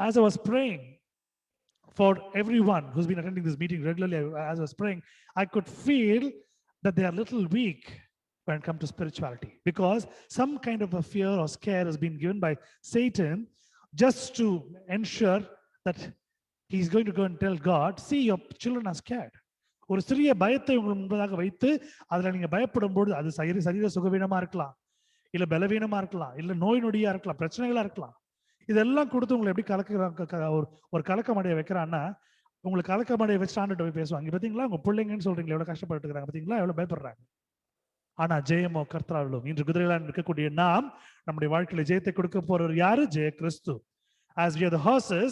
[SPEAKER 1] as I was praying for everyone who's been attending this meeting regularly, as I was praying, I could feel that they are a little weak when it comes to spirituality, because some kind of a fear or scare has been given by Satan just to ensure that he's going to go and tell God, see, your children are scared. ஒரு சிறிய பயத்தை உங்களுக்கு முன்பதாக வைத்து அதுல நீங்க பயப்படும் போது அது சரீர சுகவீனமா இருக்கலாம், இல்ல பலவீனமா இருக்கலாம், இல்ல நோய் நொடியா இருக்கலாம், பிரச்சனைகளா இருக்கலாம். இதெல்லாம் கொடுத்து உங்களை எப்படி ஒரு கலக்கமடைய வைக்கிறான்னா, உங்களுக்கு கலக்கமடைய வச்சு ஆண்டுட்டு போய் பேசுவாங்க. பாத்தீங்களா, உங்க பிள்ளைங்கன்னு சொல்றீங்களா எவ்வளவு கஷ்டப்பட்டு இருக்காங்க, பாத்தீங்களா எவ்வளவு பயப்படுறாங்க. ஆனா ஜெயமோ கர்த்தராலும். இன்று குதிரைகளாக இருக்கக்கூடிய நாம் நம்முடைய வாழ்க்கையில ஜெயத்தை கொடுக்க போறவர் யாரு? ஜெய கிறிஸ்து. As we are the horses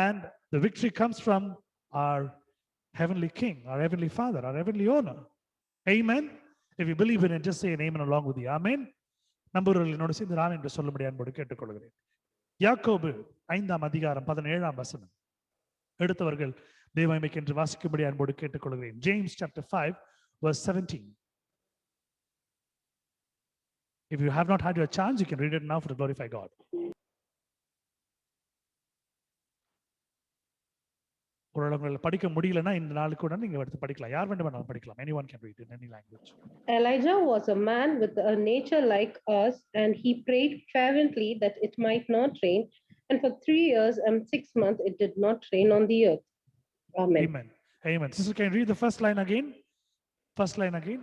[SPEAKER 1] and the victory comes from our heavenly King, our heavenly Father, our heavenly owner. Amen. If you believe in it, just say an amen along with you. Amen. நம்புகிறவர்கள் என்னோட சேர்ந்து நான் என்று சொல்லும்படி அன்போடு கேட்டுக்கொள்கிறேன். யாக்கோபு 5ஆம் அதிகாரம் 17ஆம் வசனம் எடுத்தவர்கள் தேவமைக்கு என்று வாசிக்கும்படி அன்போடு கேட்டுக்கொள்கிறேன். James chapter 5 verse 17. If you have not had your chance, you can read it now for to glorify God. ஒருவேளை படிக்க முடியலன்னா இந்த நாளுக்கு கூட நீங்க எடுத்து படிக்கலாம். யார் வேண்டுமானாலும் படிக்கலாம். Anyone can read in any language.
[SPEAKER 5] Elijah was a man with a nature like us, and he prayed fervently that it might not rain. And for 3 years and 6 months it did not rain on the earth. Amen.
[SPEAKER 1] Amen. Amen. Sister, can you read the first line again? First line again.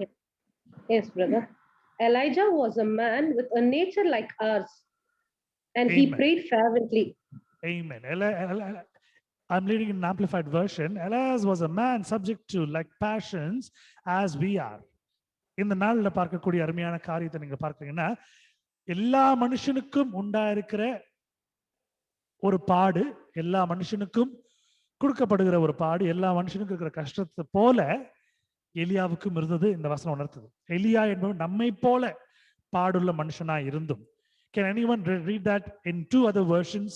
[SPEAKER 5] Yes, brother. Elijah was a man with a nature like ours, and
[SPEAKER 1] Amen.
[SPEAKER 5] he prayed fervently.
[SPEAKER 1] Amen. I'm reading in an amplified version. Elias was a man subject to like passions as we are. இந்த நாள்ல பார்க்கக்கூடிய அருமையான காரியத்தை நீங்க பார்க்கறீங்கன்னா, எல்லா மனுஷனுக்கும் உண்டாயிருக்கிற ஒரு பாடு, எல்லா மனுஷனுக்கும் கொடுக்கப்படுகிற ஒரு பாடு, எல்லா மனுஷனுக்கும் இருக்கிற கஷ்டத்தை போல எலியாவுக்கும் இருந்தது. இந்த வசனம் உணர்த்தது. எலியா என்பவன் நம்மை போல பாடுள்ள மனுஷனா இருந்தும். Can anyone read that in 2 other versions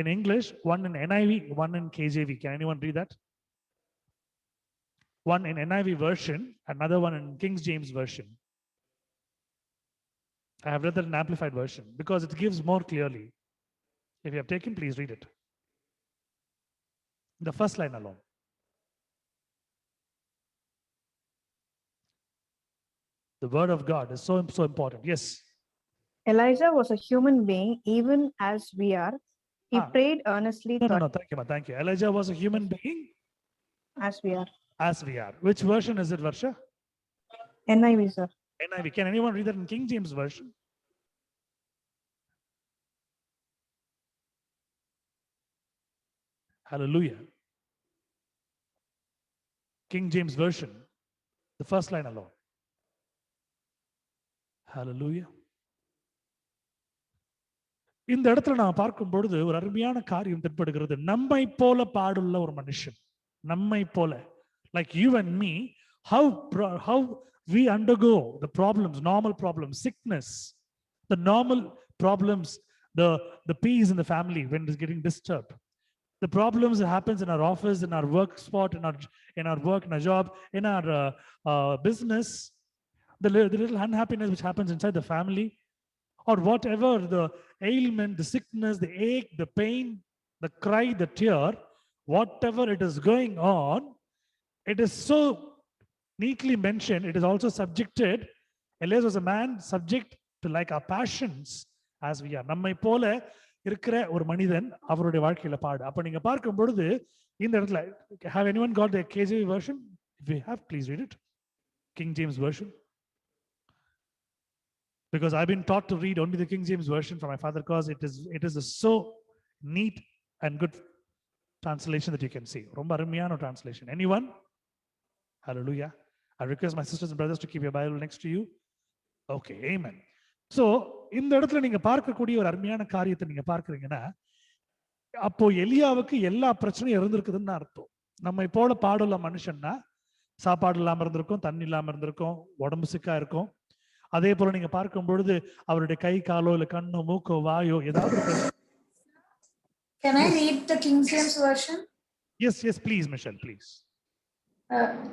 [SPEAKER 1] in English? One in NIV, one in KJV. Can anyone read that? One in NIV version, another one in King James version. I have read that in amplified version because it gives more clearly. If you have taken, please read it. The first line alone. The word of God is so important. Yes.
[SPEAKER 6] Elijah was a human being, even as we are. He prayed earnestly.
[SPEAKER 1] No, thank you, thank you. Elijah was a human being,
[SPEAKER 6] As we are.
[SPEAKER 1] as we are. Which version is it, Varsha?
[SPEAKER 6] NIV, sir.
[SPEAKER 1] NIV. Can anyone read that in King James version? Hallelujah. King James version, the first line alone. Hallelujah. இந்த இடத்துல நான் பார்க்கும் பொழுது ஒரு அருமையான காரியம் தென்படுகிறது. நம்மை போல பாடுள்ள ஒரு மனுஷன், நம்மை போல, like you and me, how we undergo the problems, normal problems, sickness, the normal problems, the peace in the family when it is getting disturbed, the problems that happens in our office, in our work spot, in our work, in our job, in our business, the little unhappiness which happens inside the family, or whatever the ailment, the sickness, the ache, the pain, the cry, the tear, whatever it is going on, it is so neatly mentioned. It is also subjected. Elias was a man subject to like our passions as we are. நம்மை போல இருக்கிற ஒரு மனிதன் அவருடைய வாழ்க்கையில பாடு. அப்ப நீங்க பார்க்கும் பொழுது இந்த இடத்துல, have anyone got the KJV version? If you have, please read it. King James version. Because I've been taught to read only the King James version from my father, because it is a so neat and good translation that you can see. ரொம்ப அருமையான translation. Anyone? Hallelujah. I request my sisters and brothers to keep your Bible next to you. Okay, amen. So இந்த இடத்துல நீங்க பார்க்கக்கூடிய ஒரு அருமையான காரியத்தை நீங்க பார்க்கறீங்கன்னா, அப்போ எலியாவுக்கு எல்லா பிரச்சனையும் இருந்திருக்குதுன்னு அர்த்தம். நம்மை போல பாடுள்ள மனுஷன்னா சாப்பாடு இல்லாம இருந்திருக்கும், தண்ணி இல்லாம இருந்திருக்கும், உடம்பு சிக்கா இருக்கும். அதே போல நீங்க பார்க்கும் பொழுது அவருடைய கை காலோ இல்ல கண்ணோ மூக்கோ வாயோ ஏதாவது.
[SPEAKER 8] Can I read the King James version?
[SPEAKER 1] Yes, please, Michelle, please.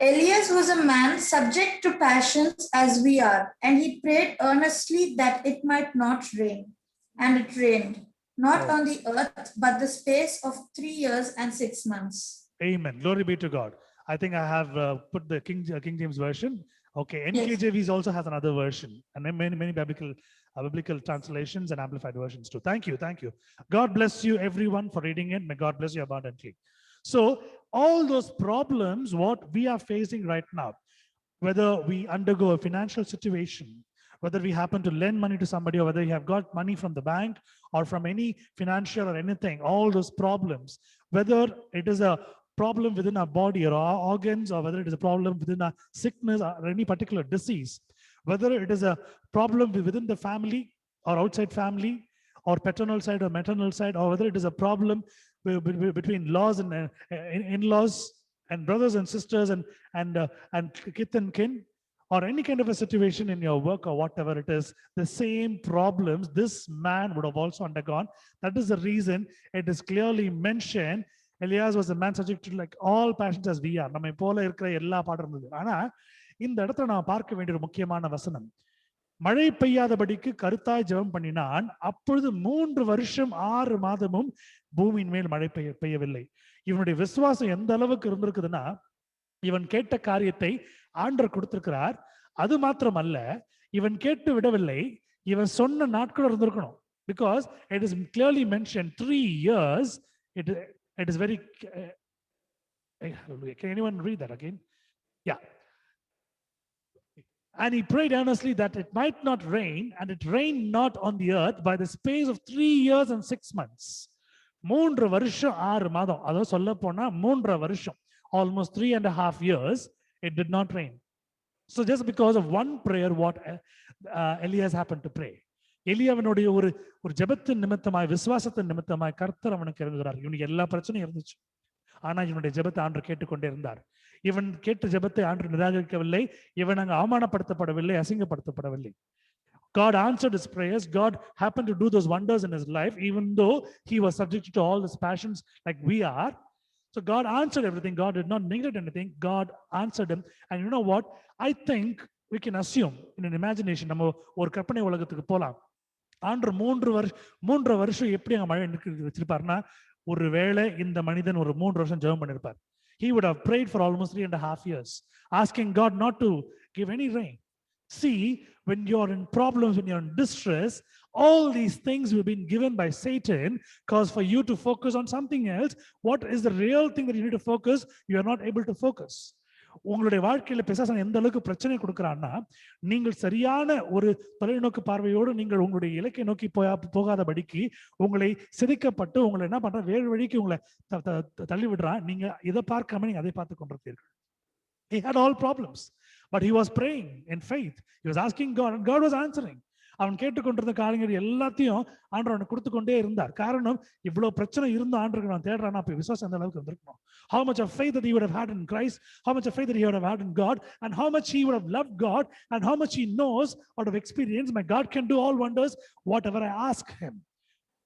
[SPEAKER 8] Elias was a man subject to passions as we are, and he prayed earnestly that it might not rain. And it rained, not on the earth, but the space of 3 years and 6 months.
[SPEAKER 1] Amen. Glory be to God. I think I have put the King James version. Okay, NKJV also has another version, and many biblical translations and amplified versions too. Thank you. God bless you, everyone, for reading it. May God bless you abundantly. So all those problems, what we are facing right now, whether we undergo a financial situation, whether we happen to lend money to somebody, or whether you have got money from the bank or from any financial or anything, all those problems, whether it is a problem within our body or our organs, or whether it is a problem within our sickness or any particular disease, whether it is a problem within the family or outside family, or paternal side or maternal side, or whether it is a problem between laws and in-laws and brothers and sisters and kith and kin, or any kind of a situation in your work or whatever it is, the same problems this man would have also undergone. That is the reason it is clearly mentioned. Elias was a man subject to like all passions as we are. நம்மை போல இருக்கிற எல்லா பாடம் இருந்தது. ஆனா இந்த இடத்துல நான் பார்க்க வேண்டிய ஒரு முக்கியமான வசனம், மழை பெய்யாதபடிக்கு கருத்தாய் ஜெபம் பண்ணினான், அப்பொழுது 3 வருஷம் 6 மாதமும் பூமியின் மேல் மழை பெய்யவில்லை. இவனுடைய விசுவாசம் எந்த அளவுக்கு இருந்திருக்குதுன்னா, இவன் கேட்ட காரியத்தை ஆண்டவர் கொடுத்திருக்கிறார். அது மாத்திரமல்ல, இவன் கேட்டு விடவில்லை, இவன் சொன்ன நாட்கள் இருந்திருக்கணும். Because it is clearly mentioned 3 years. It is very can anyone read that again? Yeah. And he prayed earnestly that it might not rain, and it rained not on the earth by the space of 3 years and 6 months. 3 வருஷம் 6 மாதம், அதாவது சொல்ல போனா 3 வருஷம், almost 3.5 years, it did not rain. So just because of one prayer, what Elias happened to pray. எலியாவினுடைய ஒரு ஜெபத்தின் நிமித்தமாய், விசுவாசத்தின் நிமித்தமாய் கர்த்தர் அவனுக்கு இறங்குகிறார். இவனுக்கு எல்லா பிரச்சனையும் இருந்துச்சு, ஆனா இவனுடைய ஜெபத்தை ஆண்டவர் கேட்டுக்கொண்டே இருந்தார். இவன் கேட்ட ஜெபத்தை ஆண்டவர் நிராகரிக்கவில்லை, இவன் அங்கு அவமானப்படுத்தப்படவில்லை, அசிங்கப்படுத்தப்படவில்லை. God answered his prayers. God happened to do those wonders in his life, even though he was subject to all his passions like we are. So God answered everything. God did not neglect anything. God answered him. And you know what? I think we can assume in an imagination, நம்ம ஒரு கற்பனை உலகத்துக்கு போலாம். ஆண்டவர் 3 வருஷம் எப்படி அங்க மழை வச்சிருப்பாருன்னா, ஒருவேளை இந்த மனிதன் ஒரு 3 வருஷம் ஜெபம் பண்ணிருப்பார். He would have prayed for almost 3.5 years, asking God not to give any rain. See, when you're in problems, when you're in distress, all these things have been given by Satan, cause for you to focus on something else. What is the real thing that you need to focus? You are not able to focus. உங்களுடைய வாழ்க்கையில பிசாசன் எந்த அளவுக்கு பிரச்சனை கொடுக்கிறான்னா, நீங்கள் சரியான ஒரு தொலைநோக்கு பார்வையோடு நீங்கள் உங்களுடைய இலக்கை நோக்கி போகாதபடிக்கு உங்களை சிதைக்கப்பட்டு உங்களை என்ன பண்ற, வேறு வழிக்கு உங்களை தள்ளி விடுறான். நீங்க இதை பார்க்காம நீங்க அதை பார்த்து கொண்டிருப்பீர்கள். He had all problems, but he was praying in faith. He was asking God, and God was answering. அவன் கேட்டுக்கொண்டிருந்த காரியங்கள் எல்லாத்தையும் ஆண்டவர் அவனுக்கு கொடுத்து கொண்டே இருந்தார். காரணம், இவ்வளவு பிரச்சனை இருந்த ஆண்டவருக்கு நான் தேடுறானா, அப்ப விசுவாசம் எந்த அளவுக்கு வந்திருக்கணும். How much of faith that he would have had in Christ, how much of faith that he would have had in God, and how much he would have loved God, and how much he knows out of experience, my God can do all wonders whatever I ask him.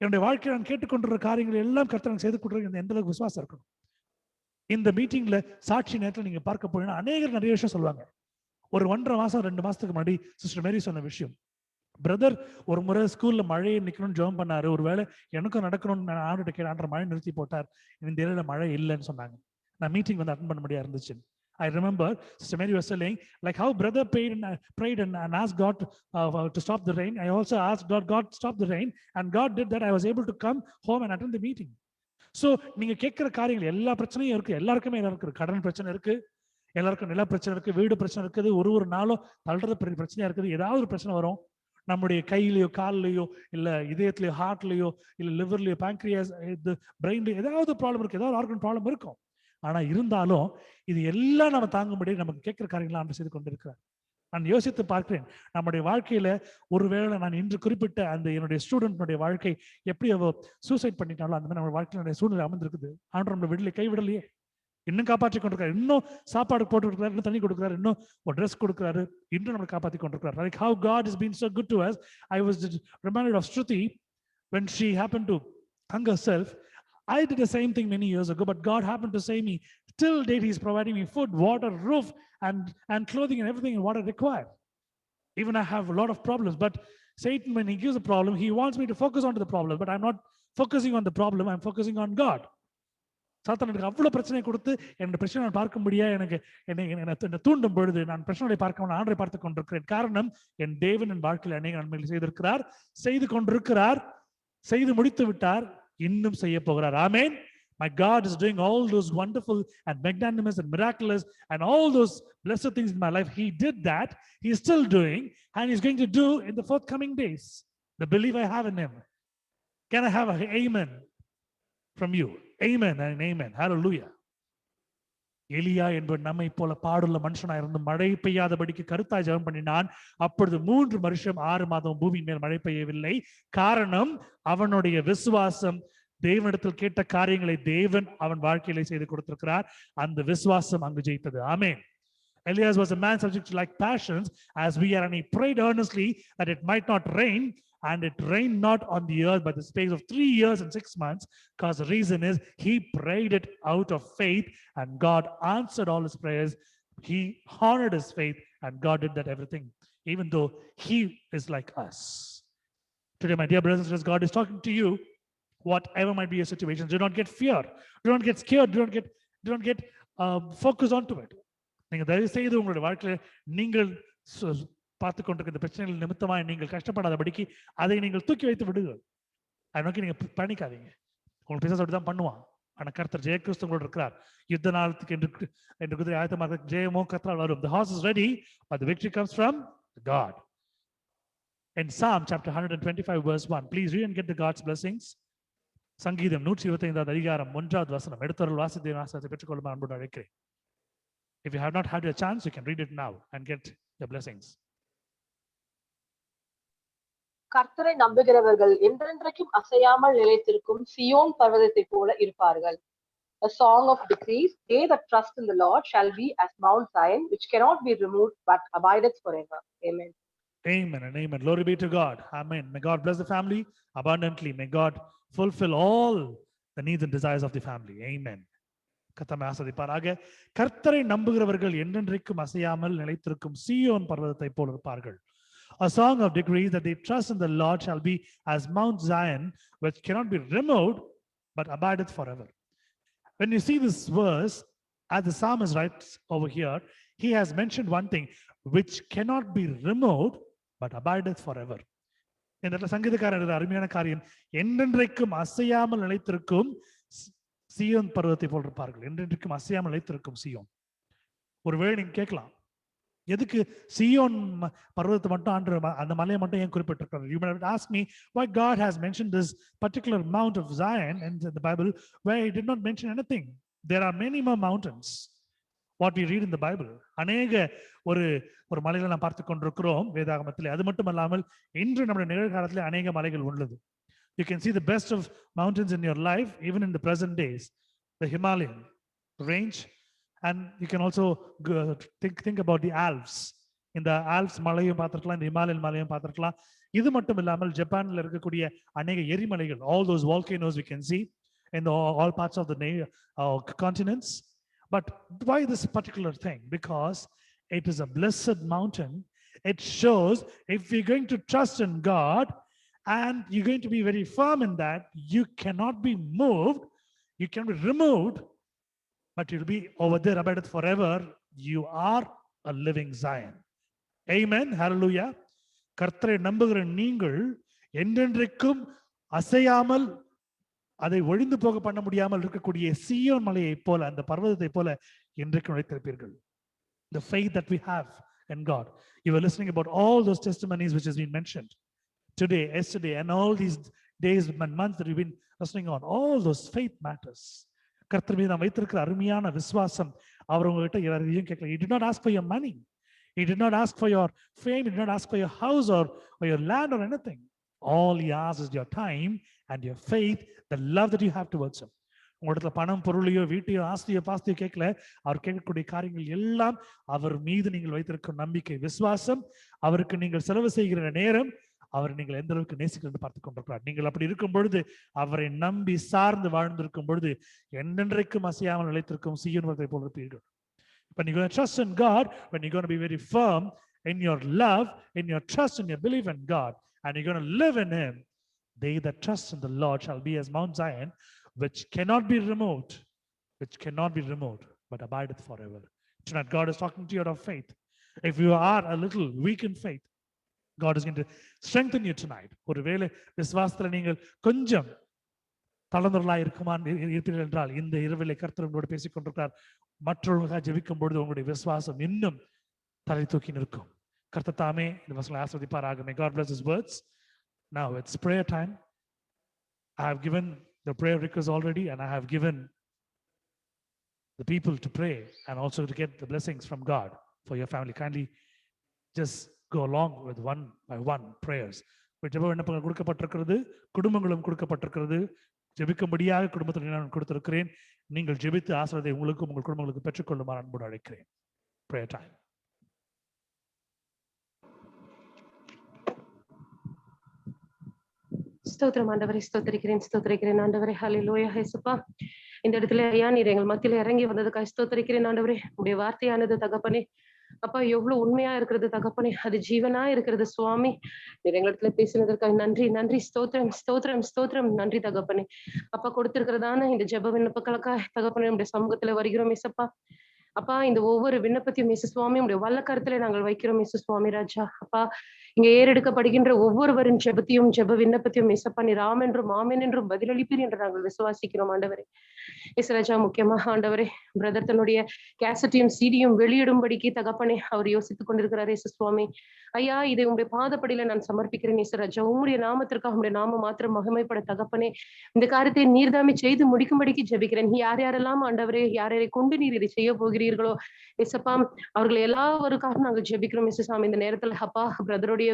[SPEAKER 1] என்னுடைய வாழ்க்கையில் நான் கேட்டுக்கொண்டிருக்கிற காரியங்கள் எல்லாம் கர்த்தர் செய்து கொடுக்குற எந்த அளவுக்கு விசுவாசம் இருக்கணும். இந்த மீட்டிங்ல சாட்சி நேரத்தில் நீங்க பார்க்க போனீங்கன்னா அநேகர் நிறைய விஷயம் சொல்லுவாங்க. ஒரு 1.5 மாசம் 2 மாசத்துக்கு முன்னாடி சிஸ்டர் மேரி சொன்ன விஷயம், பிரதர் ஒரு முறை ஸ்கூல்ல மழையை நிக்கணும்னு ஜெபம் பண்ணாரு, ஒருவேளை எனக்கும் நடக்கணும்னு ஆண்டவர்கிட்ட கேட்ட, ஆண்டவர் மழை நிறுத்தி போட்டார், இந்த ஏரியால மழை இல்லைன்னு சொன்னாங்க. நான் மீட்டிங் வந்து அட்டெண்ட் பண்ண முடியா இருந்துச்சு. I remember Sister Mary was saying, like how brother prayed and asked God to stop the rain. I also asked God stop the rain, and God did that. I was able to come home and attend the meeting. So நீங்க கேட்கிற காரியங்கள் எல்லா பிரச்சனையும் இருக்கு, எல்லாருக்குமே இருக்கு. கடன் பிரச்சனை இருக்கு, எல்லாருக்கும் நில பிரச்சனை இருக்கு, வீடு பிரச்சனை இருக்குது, ஒரு நாளும் தள்ளுறது பிரச்சனையா இருக்குது. ஏதாவது ஒரு பிரச்சனை வரும், நம்முடைய கையிலையோ காலிலையோ இல்ல இதயத்திலயோ ஹார்ட்லயோ இல்ல லிவர்லயோ பேங்க்ரியாஸ் பிரெயின்லயோ ஏதாவது ப்ராப்ளம் இருக்கு, ஏதாவது ஆர்கன் ப்ராப்ளம் இருக்கும். ஆனா இருந்தாலும் இது எல்லாம் நம்ம தாங்கும்படி நமக்கு கேட்கிற காரியங்கள் ஆண்டவர் செய்து கொண்டிருக்கிறார். நான் யோசித்து பார்க்கிறேன், நம்முடைய வாழ்க்கையில ஒருவேளை நான் இன்று குறிப்பிட்ட அந்த என்னுடைய ஸ்டூடெண்ட்னுடைய வாழ்க்கை எப்படி அவ சூசைட் பண்ணிட்டாலும் அந்த மாதிரி நம்ம வாழ்க்கையினுடைய சூழ்நிலை அமைந்திருக்குது. ஆண்டவர் நம்மளை விடலை, கைவிடலையே, இன்னும் காப்பாற்றி கொண்டிருக்காரு, இன்னும் சாப்பாடு போட்டு கொடுக்குறாரு, இன்னும் தண்ணி கொடுக்குறாரு, இன்னும் ஒரு ட்ரெஸ் கொடுக்குறாரு, இன்னும் நம்மளை காப்பாற்றி கொண்டிருக்கிறார். Like how God has been so good to us. I was reminded of Shruti when she happened to hang herself. I did the same thing many years ago, but God happened to save me. Till date, He's providing me food, water, roof, and clothing and everything and what I require. Even I have a lot of problems, but Satan, when he gives a problem, he wants me to focus on the problem, but I'm not focusing on the problem, I'm focusing on God. சாத்தான் எனக்கு அவ்வளவு பிரச்சனை கொடுத்து என்னோட பிரச்சனை நான் பார்க்கும்படியா எனக்கு என்னை தூண்டும் பொழுது நான் பிரச்சனையை பார்க்க ஆண்டரை பார்த்து கொண்டிருக்கிறேன். காரணம், என் தேவன் என் வாழ்க்கையில் அநேக நன்மைகளை செய்திருக்கிறார், செய்து கொண்டிருக்கிறார், செய்து முடித்து விட்டார், இன்னும் செய்ய போகிறார். ஆமென். My God is doing all those wonderful and magnanimous and miraculous and all those blessed things in my life. He did that. He is still doing, and He's going to do in the forthcoming days. The belief I have in Him. Can I have an amen from you? Amen and amen. Hallelujah. எலியா என்பவர் நம்மை போல பாடுள்ள மனுஷனாக இருந்து மழை பெய்யாதபடிக்கு கருத்தாய் ஜெபம் பண்ணினான். அப்பொழுது 3 வருஷம் 6 மாதம் பூமியின் மேல் மழை பெய்யவில்லை. காரணம், அவனுடைய விசுவாசம். தேவனிடத்தில் கேட்ட காரியங்களை தேவன் அவன் வாழ்க்கையிலே செய்து கொடுத்திருக்கிறார். அந்த விசுவாசம் அங்கு ஜெயித்தது. ஆமென். Elias was a man subject to like passions as we are, and he prayed earnestly that it might not rain, and it rained not on the earth by the space of 3 years and 6 months, because the reason is he prayed it out of faith, and God answered all his prayers. He honored his faith, and God did that everything, even though he is like us. Today, my dear brothers and sisters, God is talking to you. Whatever might be your situation, do not get fear, do not get scared, do not get focused onto it. நீங்க தயவு செய்து உங்களுடைய வாழ்க்கையில நீங்கள் பார்த்து கொண்டிருக்கிற பிரச்சனைகள் நிமித்தமாக நீங்கள் கஷ்டப்படாதபடிக்கு அதை நீங்கள் தூக்கி வைத்து விடுங்கள். அதை நோக்கி நீங்க பணிக்காதீங்க. உங்களுக்கு பிசாசு அப்படிதான் பண்ணுவான். ஆனா கர்த்தர் ஜெய கிறிஸ்துவோடு இருக்கிறார். யுத்த நாளத்துக்கு என்று குதிரை ஆயத்தமாக ஜெயமோ கர்த்தரால் வரும். The horse is ready, but the victory comes from God. In Psalm chapter 125 verse 1, please read and get the God's blessings. சங்கீதம் 125 அதிகாரம் 1வது வசனம் எடுத்தவர்கள் வாசித்தை பெற்றுக்கொள்ளும் அன்போடு அழைக்கிறேன். If you have not had a chance, you can read it now and get the blessings.
[SPEAKER 9] கர்த்தரை நம்புகிறவர்கள் என்றென்றைக்கும் அசையாமல் நிலைத்திருக்கும் சியோன் பர்வதத்தை போல இருப்பார்கள். A song of decrees, they that trust in the Lord shall be as Mount Zion, which cannot be removed but abideth forever. Amen.
[SPEAKER 1] Amen and amen. Glory be to God. Amen. May God bless the family abundantly. May God fulfill all the needs and desires of the family. Amen. கர்த்தரை ஆசீர்வதிப்பாராக. கர்த்தரை நம்புகிறவர்கள் என்றென்றைக்கும் அசையாமல் நிலைத்திருக்கும் சீயோன் பர்வதத்தை போல இருப்பார்கள். A song of decrees, that they trust in the Lord shall be as Mount Zion, which cannot be removed but abideth forever. When you see this verse, as the psalmist writes over here, he has mentioned one thing, which cannot be removed but abideth forever. இந்த இடத்துல சங்கீதக்காரர் அருமையான காரியம், என்றென்றைக்கும் அசையாமல் நிலைத்திருக்கும் சீயோன் பர்வதத்தை போல் இருப்பார்கள். என்றென்றைக்கும் அசையாமல் நிலைத்திருக்கும் சீயோன். ஒருவேளை நீங்க கேட்கலாம், எதுக்கு சீயோன் பர்வதத்தை மட்டும் அந்த மலையை மட்டும் ஏன் குறிப்பிட்டிருக்கிறார்? You might ask me why God has mentioned this particular mount of Zion in the Bible where He did not mention anything. There are many more mountains what we read in the Bible. அநேக ஒரு மலைகளை நாம் பார்த்து கொண்டிருக்கிறோம் வேதாகமத்திலே. அது மட்டும் அல்லாமல் இன்று நம்முடைய நிகழ்காலத்திலே அநேக மலைகள் உள்ளது. You can see the best of mountains in your life even in the present days. The Himalayan range, and you can also think about the Alps. இந்த ஆல்ப்ஸ் மலையும் பார்த்திருக்கலாம், இந்த ஹிமாலயன் மலையும் பார்த்திருக்கலாம். இது மட்டும் இல்லாமல் ஜப்பான்ல இருக்கக்கூடிய அநேக எரிமலைகள், all those volcanoes we can see in all parts of the continents. But why this particular thing? Because it is a blessed mountain. It shows if we're going to trust in God and you're going to be very firm in that, you cannot be moved, you can be removed, but you'll be over there abideth forever. You are a living Zion. Amen. Hallelujah. கர்த்தரை நம்புகிற நீங்கள் என்றென்றைக்கும் அசையாமல் அதை ஒழிந்து போக பண்ண முடியாமல் இருக்கக்கூடிய சீயோன் மலையை போல, அந்த பர்வதத்தை போல என்றைக்கும் நிலைத்திருப்பீர்கள். The faith that we have in God. You were listening about all those testimonies which has been mentioned today, yesterday, and all these days and months that we've been listening on. All those faith matters. கர்த்தர் மீது நாம் வைத்திருக்கிற அருமையான விசுவாசம். அவர் உங்ககிட்ட எதையும் கேட்கல. He did not ask for your money. He did not ask for your fame. He did not ask for your house or your land or anything. All he asks is your time and your faith, the love that you have towards him. உங்களிடத்துல பணம், பொருளையோ, வீட்டையோ, osteo, பாஸ்தியோ கேட்கல. அவர் கேட்கக்கூடிய காரியங்கள் எல்லாம் அவர் மீது நீங்கள் வைத்திருக்கும் நம்பிக்கை, விசுவாசம், அவருக்கு நீங்கள் செலவு செய்கிற நேரம், அவர் நீங்கள் எந்த அளவுக்கு நேசிக்கிறது பார்த்துக் கொண்டிருக்கிறார். நீங்கள் அப்படி இருக்கும் பொழுது, அவரை நம்பி சார்ந்து வாழ்ந்திருக்கும் பொழுது, என்றென்றைக்கும் அசையாமல் நிலைத்திருக்கும் சீயோன் பர்வதத்தை போல இருப்பீர்கள். When you're going to trust in God, when you're going to be very firm in your love, in your trust, in your belief in God, and you're going to live in him, they that trust in the Lord shall be as Mount Zion, which cannot be removed, but abideth forever. Tonight, God is talking to you out of faith. If you are a little weak in faith, God is going to strengthen you tonight. ஒருவேளை விசுவாசத்துல நீங்கள் கொஞ்சம் தளர்ந்தவர்களாக இருப்பீர்கள் என்றால், இந்த இரவிலே கர்த்தர் உங்களோடு பேசிக் கொண்டிருக்கிறார். மற்றவர்களுக்காக ஜெபிக்கும் பொழுது உங்களுடைய விசுவாசம் இன்னும் தலை தூக்கி நிற்கும். கர்த்தர் தாமே இந்த வசனங்களை ஆசீர்வதிப்பாராக. May God bless his words. Now it's prayer time. I have given the prayer requests already, and I have given the people to pray and also to get the blessings from God for your family. Kindly just go along with one by one prayers. ஜெப விண்ணப்பங்கள் கொடுக்கப்பட்டிருக்கிறது, குடும்பங்களும் கொடுக்கப்பட்டிருக்கிறது. ஜெபிக்கும்படியாக குடும்பத்தில் நான் கொடுத்திருக்கிறேன். நீங்கள் ஜெபித்து ஆசீர்வாதத்தை உங்களுக்கும் உங்கள் குடும்பங்களுக்கு பெற்றுக்கொள்ளுமாறு அன்போடு அழைக்கிறேன். Prayer time.
[SPEAKER 5] ஸ்தோத்திரம் ஆண்டவரே, ஸ்தோத்திரிக்கிறேன் ஆண்டவரே. ஹல்லேலூயா இயேசுப்பா. இந்த இடத்துல ஐயா நீர் எங்கள் மத்தியில இறங்கி வந்ததுக்காக ஸ்தோத்திரிக்கிறேன் ஆண்டவரே. உடைய வார்த்தையானது தகப்பனே அப்பா எவ்வளவு உண்மையா இருக்கிறது தகப்பனே, அது ஜீவனா இருக்கிறது சுவாமி. நீர் எங்களிடத்துல பேசினதற்காக நன்றி. ஸ்தோத்திரம் நன்றி தகப்பனே. அப்பா கொடுத்திருக்கிறதான இந்த ஜெப விண்ணப்பங்களுக்காக தகப்பனே உடைய சமூகத்துல வருகிறோம் இயேசப்பா. அப்பா இந்த ஒவ்வொரு விண்ணப்பத்தையும் இயேசு சுவாமி உடைய வல்ல கருத்துல நாங்கள் வைக்கிறோம் இயேசு சுவாமி ராஜா. அப்பா இங்க ஏறெடுக்கப்படுகின்ற ஒவ்வொருவரின் ஜெபத்தையும் ஜெப விண்ணப்பத்தையும் இயேசப்பா நீர் ஆமென்றும் ஆமென் என்றும் பதிலளிப்பீர் என்று நாங்கள் விசுவாசிக்கிறோம் ஆண்டவரே. இயேசு ராஜா, முக்கியமாக ஆண்டவரே பிரதர் தன்னுடைய கேசட்டையும் சீடியும் வெளியிடும்படிக்கு தகப்பனே அவர் யோசித்துக் கொண்டிருக்கிறார் இயேசு சுவாமி. ஐயா இதை உங்களுடைய பாதப்படியில நான் சமர்ப்பிக்கிறேன் இயேசு ராஜா. உங்களுடைய நாமத்திற்காக உங்களுடைய நாம மாத்திரம் மகிமைப்பட தகப்பனே இந்த காரியத்தை நீர்தாமே செய்து முடிக்கும்படிக்கு ஜெபிக்கிறேன். யாரெல்லாம் ஆண்டவரே யாரை கொண்டு நீர் இதை செய்ய போகிறீர்களோ இயேசப்பா அவர்கள் எல்லாருக்காக நாங்கள் ஜெபிக்கிறோம் இயேசு சாமி. இந்த நேரத்துல அப்பா பிரதருடைய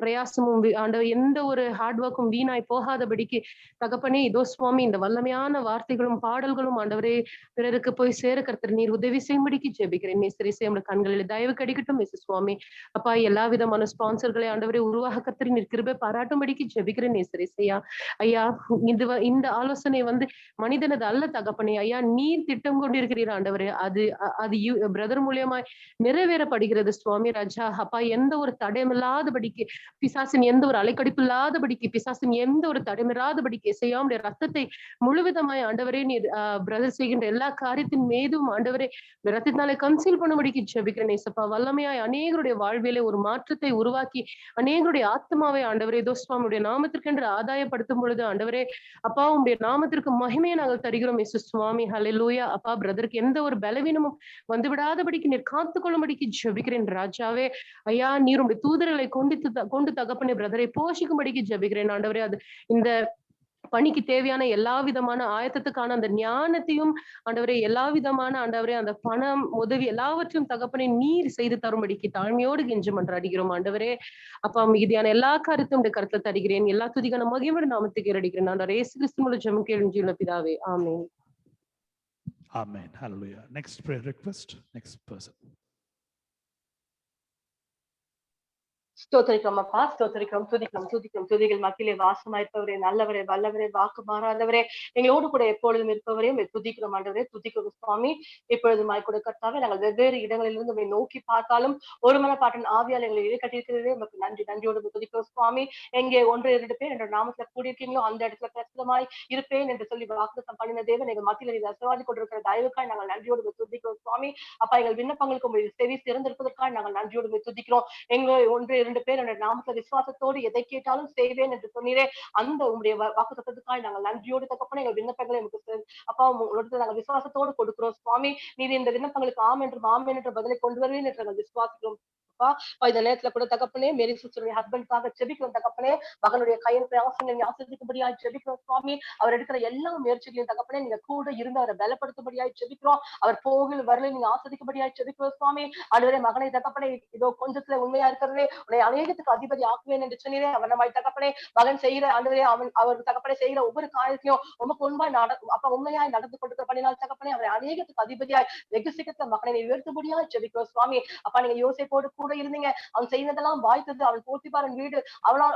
[SPEAKER 5] பிரயாசமும் ஆண்டவர் எந்த ஒரு ஹார்ட் ஒர்க்கும் வீணாய் போகாதபடிக்கு தகப்பனே இதோ சுவாமி இந்த வல்லமையான வார்த்தைகளும் பாடல்களும் ஆண்டவரே பிறருக்கு போய் சேர கர்த்தர் நீர் உதவி செய்யும்படிக்கு ஜெபிக்கிறேன். நேசரிசை நம்முடைய கண்களில் தயவு கிடைக்கட்டும் இயேசு சுவாமி. அப்பா எல்லா விதமான ஸ்பான்சர்களை ஆண்டவரே உருவாக கர்த்தர் நீர் கிருபை பாராட்டும்படிக்கு ஜெபிக்கிறேன் நேசரிசையா. ஐயா இந்த ஆலோசனை மனிதனது அல்ல தகப்பனே. ஐயா நீர் திட்டம் கொண்டிருக்கிறீர் ஆண்டவரே. அது பிரதர் மூலியமா நிறைவேறப்படுகிறது சுவாமி ராஜா. அப்பா எந்த ஒரு தடைமில்லாதபடிக்கு பிசாசின் எந்த ஒரு அலைக்கடிப்பு இல்லாதபடிக்கு பிசாசின் எந்த ஒரு தடைமில்லாதபடிக்கு இசையாமுடைய ரத்தத்தை முழுவிதமாய் ஆண்டவரே நீர் பிரதர் செய்கின்ற எல்லா காரியத்தின் மீதும் ஆண்டவரே ரத்தத்தினாலே கன்சீல் பண்ணும்படிக்கு ஜெபிக்கிறேன் இயேசப்பா. வல்லமையாய் அநேகருடைய வாழ்விலே ஒரு மாற்றத்தை உருவாக்கி அநேகருடைய ஆத்மாவை ஆண்டவரே தோஸ்வாமுடைய நாமத்திற்கென்று ஆதாயப்படுத்தும் பொழுது ஆண்டவரே அப்பா உங்களுடைய நாமத்திற்கு மகிமையை நாங்கள் தருகிறோம் இயேசு சுவாமி. ஹல்லேலூயா. அப்பா பிரதருக்கு எந்த ஒரு பலவீனமும் வந்து விடாதபடிக்கு நீர் காத்துக்கொள்ளும்படிக்கு ஜெபிக்கிறேன் ராஜாவே. ஐயா நீர் உங்களுடைய தூதர்களை கொண்டு தகப்பனே பிரதரை போஷிக்கும்படிக்கு ஜெபிக்கிறேன் ஆண்டவரே. அது இந்த பணிக்கு தேவையான எல்லா விதமான ஆயத்தத்துக்கான அந்த ஞானத்தையும் ஆண்டவரே எல்லா விதமான ஆண்டவரே அந்த பணம் உதவி எல்லாவற்றையும் தகப்பனை நீர் செய்து தரும்படிக்கு தாழ்மையோடு கெஞ்சும் அடிக்கிறோம் ஆண்டவரே. அப்பா மிகுதியான எல்லா காரியத்தையும் கருத்தை தருகிறேன். எல்லா துதிக்கான மகிமையோட நாமத்துக்கு ஏறடிக்கிறேன் ஆண்டவரே. இயேசு கிறிஸ்து மூலம் ஜெபம் கேளும் ஜீவன பிதாவே. ஆமென்.
[SPEAKER 1] Amen. Hallelujah. Next prayer request. Next person.
[SPEAKER 9] ஸ்தோத்திரிக்கிறோம் அப்பா, ஸ்தோத்திரிக்கிறோம், துதிக்கிறோம். துதிகள் மத்தியிலே வாசமாயிருப்பவரே, நல்லவரே, வல்லவரே, வாக்கு மாறாதவரே, எங்களோடு கூட எப்பொழுதும் இருப்பவரே துதிக்கிறோம் ஆண்டவரே. துதிக்கிறோம் சுவாமி. இப்பொழுதுமாய் கூட கர்த்தாவே நாங்கள் வெவ்வேறு இடங்களிலிருந்து உங்களை நோக்கி பார்த்தாலும் ஒரு மனப்பாட்டின் ஆவியால் எங்களை இடைக்கட்டிருக்கிறதே உங்களுக்கு நன்றியோடு துதிக்கிறோம் சுவாமி. எங்கே 1-2 பேர் என்ற நாமத்துல கூடியிருக்கீங்களோ அந்த இடத்துல பிரசுரமாய் இருப்பேன் என்று சொல்லி வாக்குத்தத்தம் பண்ணின தேவன் எங்கள் மத்தியில் இதை ஆசீர்வாதி கொண்டிருக்கிற தயவுக்காய் நாங்கள் நன்றியோடு துதிக்கிறோம் சுவாமி. அப்பா எங்கள் விண்ணப்பங்களுக்கு உங்களுடைய செவி திறந்திருப்பதற்காக நாங்கள் நன்றியோடு துதிக்கிறோம். எங்களை 1-2 பேர் என்ற நாமத்துல விசுவாசத்தோடு எதை கேட்டாலும் செய்வேன் என்று சொன்னீரே அந்த உங்களுடைய வாக்குத்தத்தத்துக்காக நாங்கள் நன்றியோடு தகப்பனே எங்கள் விண்ணப்பங்களை அப்பா உங்களோட நாங்கள் விசுவாசத்தோடு கொடுக்கிறோம் சுவாமி. நீர் இந்த விண்ணப்பங்களுக்கு ஆம் என்று பதிலை கொண்டு வருவேன் என்று நாங்கள் விசுவாசிக்கிறோம் இந்த நேரத்துல கூட தகப்பனே மேரி சிஸ்டருடைய ஹஸ்பண்ட்காக ஜெபிக்கிறோம் தகப்பனே. மகனுடைய கையின் பிரயாசங்களை ஆசீர்வதிக்கும்படியாய் ஜெபிக்கிறோம் சுவாமி. அவர் எடுக்கிற எல்லா முயற்சிகளையும் தகப்பனே நீங்க கூட இருந்து அவரை பலப்படுத்தும்படியாய் ஜெபிக்கிறோம். அவர் போகில் வரல நீங்க ஆஸ்வதிக்கும்படியாய் ஜெபிக்கிறோம் சுவாமி. ஆண்டவரே மகனை தகப்பனே இதோ கொஞ்சத்துல உண்மையா இருக்கிறதே உன்னை அநேகத்துக்கு அதிபதி ஆக்குவேன் என்று சொன்னீரே. அவனமாய் தகப்பனே மகன் செய்கிற ஆண்டவரே அவர் தகப்பனே செய்கிற ஒவ்வொரு காரியத்தையும் உமக்கு உண்மையாய் உண்மையாய் நடந்து கொண்டிருக்க பண்ணினால் தகப்பனே அவரை அநேகத்துக்கு அதிபதியாய் வெகு சீக்கிரத்துல மகனை உயர்த்தும்படியாய் ஜெபிக்கிறோம் சுவாமி. அப்பா நீங்க யோசேப்போடு கூட இருந்தீங்க. அவன் செய்ததெல்லாம் வாய்த்தது. அவன் போத்திபாரன் வீடு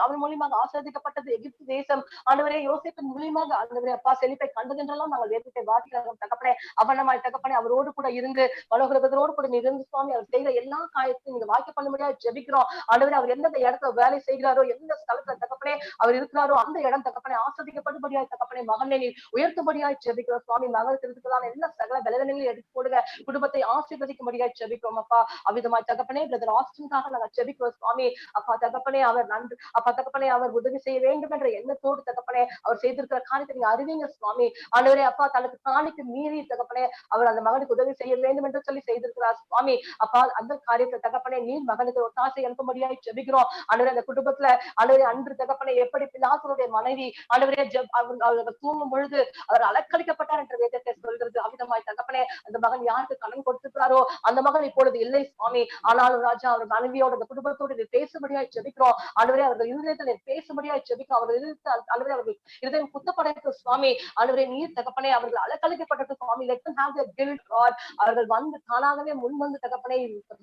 [SPEAKER 9] அவன் மூலியமாக ஆசீர்வதிக்கப்பட்டது. எகிப்து தேசம் ஆண்டவரே யோசேப்பின் மூலியமாக ஆண்டவரே அப்பா செழிப்பை கண்டதென்றெல்லாம் நாங்கள் வேதத்தை வாசிக்கிறோம் தகப்பனே. அவனமாய் தகப்பனே அவரோடு கூட இருந்து மனோகரத்தோடு கூட இருந்து சுவாமி அவர் செய்கிற எல்லா காரியத்தையும் நீங்க வாய்க்க பண்ண முடியாது ஜெபிக்கிறோம். ஆண்டவரே அவர் எந்த இடத்துல வேலை செய்கிறாரோ எந்த ஸ்தலத்துல தகப்பனே அவர் இருக்கிறாரோ அந்த இடம் தகப்பனே ஆஸ்வதிக்கப்படும்படியாய் தகப்பனே மகனை நீ உயர்த்தும்படியாய் ஜெபிக்கிறோம் சுவாமி. மகளுக்கு இருக்கிறதான எல்லா சகல பலவீனங்களையும் எடுத்து போடுங்க. குடும்பத்தை ஆசீர்வதிக்கும்படியாய் ஜெபிக்கிறோம் அப்பா. அவ்விதமாய் தகப்பனே பிரதர் ஆஸ்டின்காக நாங்கள் ஜெபிக்கிறோம் சுவாமி. அப்பா தகப்பனே அவர் நன்றி அப்பா தகப்பனே அவர் உதவி செய்ய வேண்டும் என்ற எண்ணத்தோடு தகப்பனே அவர் செய்திருக்கிற காரியத்தை நீங்க அறிவீங்க சுவாமி. ஆண்டவரே அப்பா தனக்கு காணிக்கு மீறி தகப்பனே அவர் அந்த மகனுக்கு உதவி செய்ய வேண்டும் என்று சொல்லி செய்திருக்கிறார் சுவாமி. அப்பா அந்த காரியத்தை தகப்பனே நீ மகனுக்கு ஒத்தாசை அனுப்பும்படியாய் ஜெபிக்கிறோம். ஆண்டவரே அந்த குடும்பத்துல ஆண்டவரே அன்று தகப்பனே எப்படி பிலாத்துடைய மனைவி ஆண்டவரே அவர் தூங்கும் பொழுது அவர் அலக்களிக்கப்பட்டார் என்ற வேதத்தை சொல்கிறது. அவ்விதமாய் தகப்பனே அந்த மகன் யாருக்கு கடன் கொடுத்திருக்கிறாரோ அந்த மகன் இப்பொழுது இல்லை சுவாமி. ஆனாலும் ராஜா அவர் மனைவியோட அந்த குடும்பத்தோடு பேசும்படியாய் ஜெபிக்கிறோம். ஆண்டவரே அவர்கள் இருதயத்தில் பேசும்படியாய் ஜெபிக்கிறோம். அவர்கள் ஆண்டவரே அவர்கள் இருதயம் குத்தப்படைக்கு சுவாமி. ஆண்டவரே நீர் தகப்பனே அவர்கள் அலக்களிக்கப்பட்டது சுவாமி. let them have their guilt God. அவர்கள் வந்து தானாகவே முன் வந்து தகப்பனே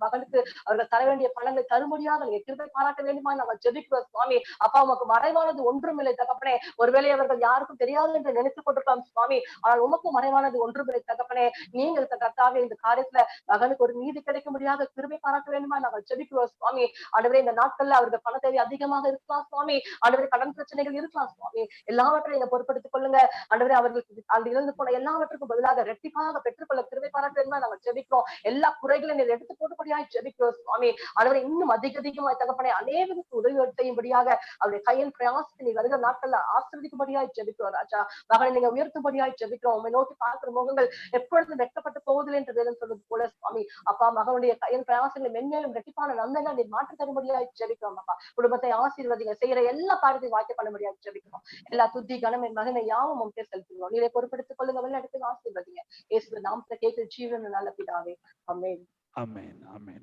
[SPEAKER 9] மகனுக்கு அவர்கள் தர வேண்டிய பணங்களை தரும்படியாக நீங்க கிருபை பாராட்ட வேண்டுமா நாங்கள் ஜெபிக்கிறோம் சுவாமி. அப்பா உமக்கு மறைவானது ஒன்றுமில்லை தகப்பனே. ஒருவேளை அவர்கள் யாருக்கும் தெரியாது என்று நினைத்துக் கொண்டிருக்கலாம் சுவாமி. ஆனால் உமக்கு மறைவானது ஒன்றுமில்லை தகப்பனே. நீங்கள் கர்த்தாவே இந்த காரியத்துல மகனுக்கு ஒரு நீதி கிடைக்கும்படியாக கிருபை பாராட்ட வேண்டுமா நாங்கள் ஜெபிக்கிறோம் சுவாமி. ஆண்டவரே இந்த நாட்கள்ல அவர்கள் பண தேவை அதிகமாக இருக்கலாம் சுவாமி. ஆண்டவரே கடன் பிரச்சனைகள் இருக்கலாம் சுவாமி. எல்லாவற்றையும் நீங்க பொறுப்படுத்திக் கொள்ளுங்க ஆண்டவரே. அவர்களுக்கு அந்த இழந்து போன எல்லாவற்றுக்கும் பதிலாக ரெட்டிப்பாக பெற்றுக்கொள்ள கிருபை பாராட்ட வேண்டுமா நாங்கள் ஜெபிக்கிறோம். எல்லா குறைகளையும் நீர் எடுத்து போடும்படியாய் ஜெபிக்கிறோம் சுவாமி. ஆண்டவரே இன்னும் அதிகமாய் தகப்பனே அநேகருக்கு உதவி செய்யும்படியாக அவருடைய கையின் பிரயாசத்தை நீ வருகிற நாட்கள்ல ஆசீர்வதிக்கும்படியாய் ஜெபிக்கிறோம் ராஜா. மகனை நீங்க உயர்த்தும்படியாய் ஜெபிக்கிறோம். உண்மை நோக்கி பார்க்கிற முகங்கள் எப்பொழுதும் வெட்கப்பட்டு போவதில்லை என்று வேதம் சொல்வது போல சுவாமி. அப்பா மகனுடைய கையின் பிரயாசங்களை மென்மேலும் ரெட்டிப்பான நன்மைகள் நீ மாற்றி தரும்படியாய் ஜெபிக்கிறோம் அப்பா. குடும்பத்தை ஆசீர்வதிங்க. செய்யற எல்லா காரியத்தையும் வாய்க்க பண்ணும்படியாய் ஜெபிக்கிறோம். எல்லா துதி கனமே மகனை யாவும் உங்க செலுத்துகிறோம். நீரை பொறுப்படுத்திக் கொள்ளுங்க. வெளிநடத்துக்கு ஆசீர்வதிங்க. இயேசுவின் நாமத்தை கேட்கிற ஜீவன் நல்ல பிதாவே. ஆமென்.
[SPEAKER 1] Amen. Amen.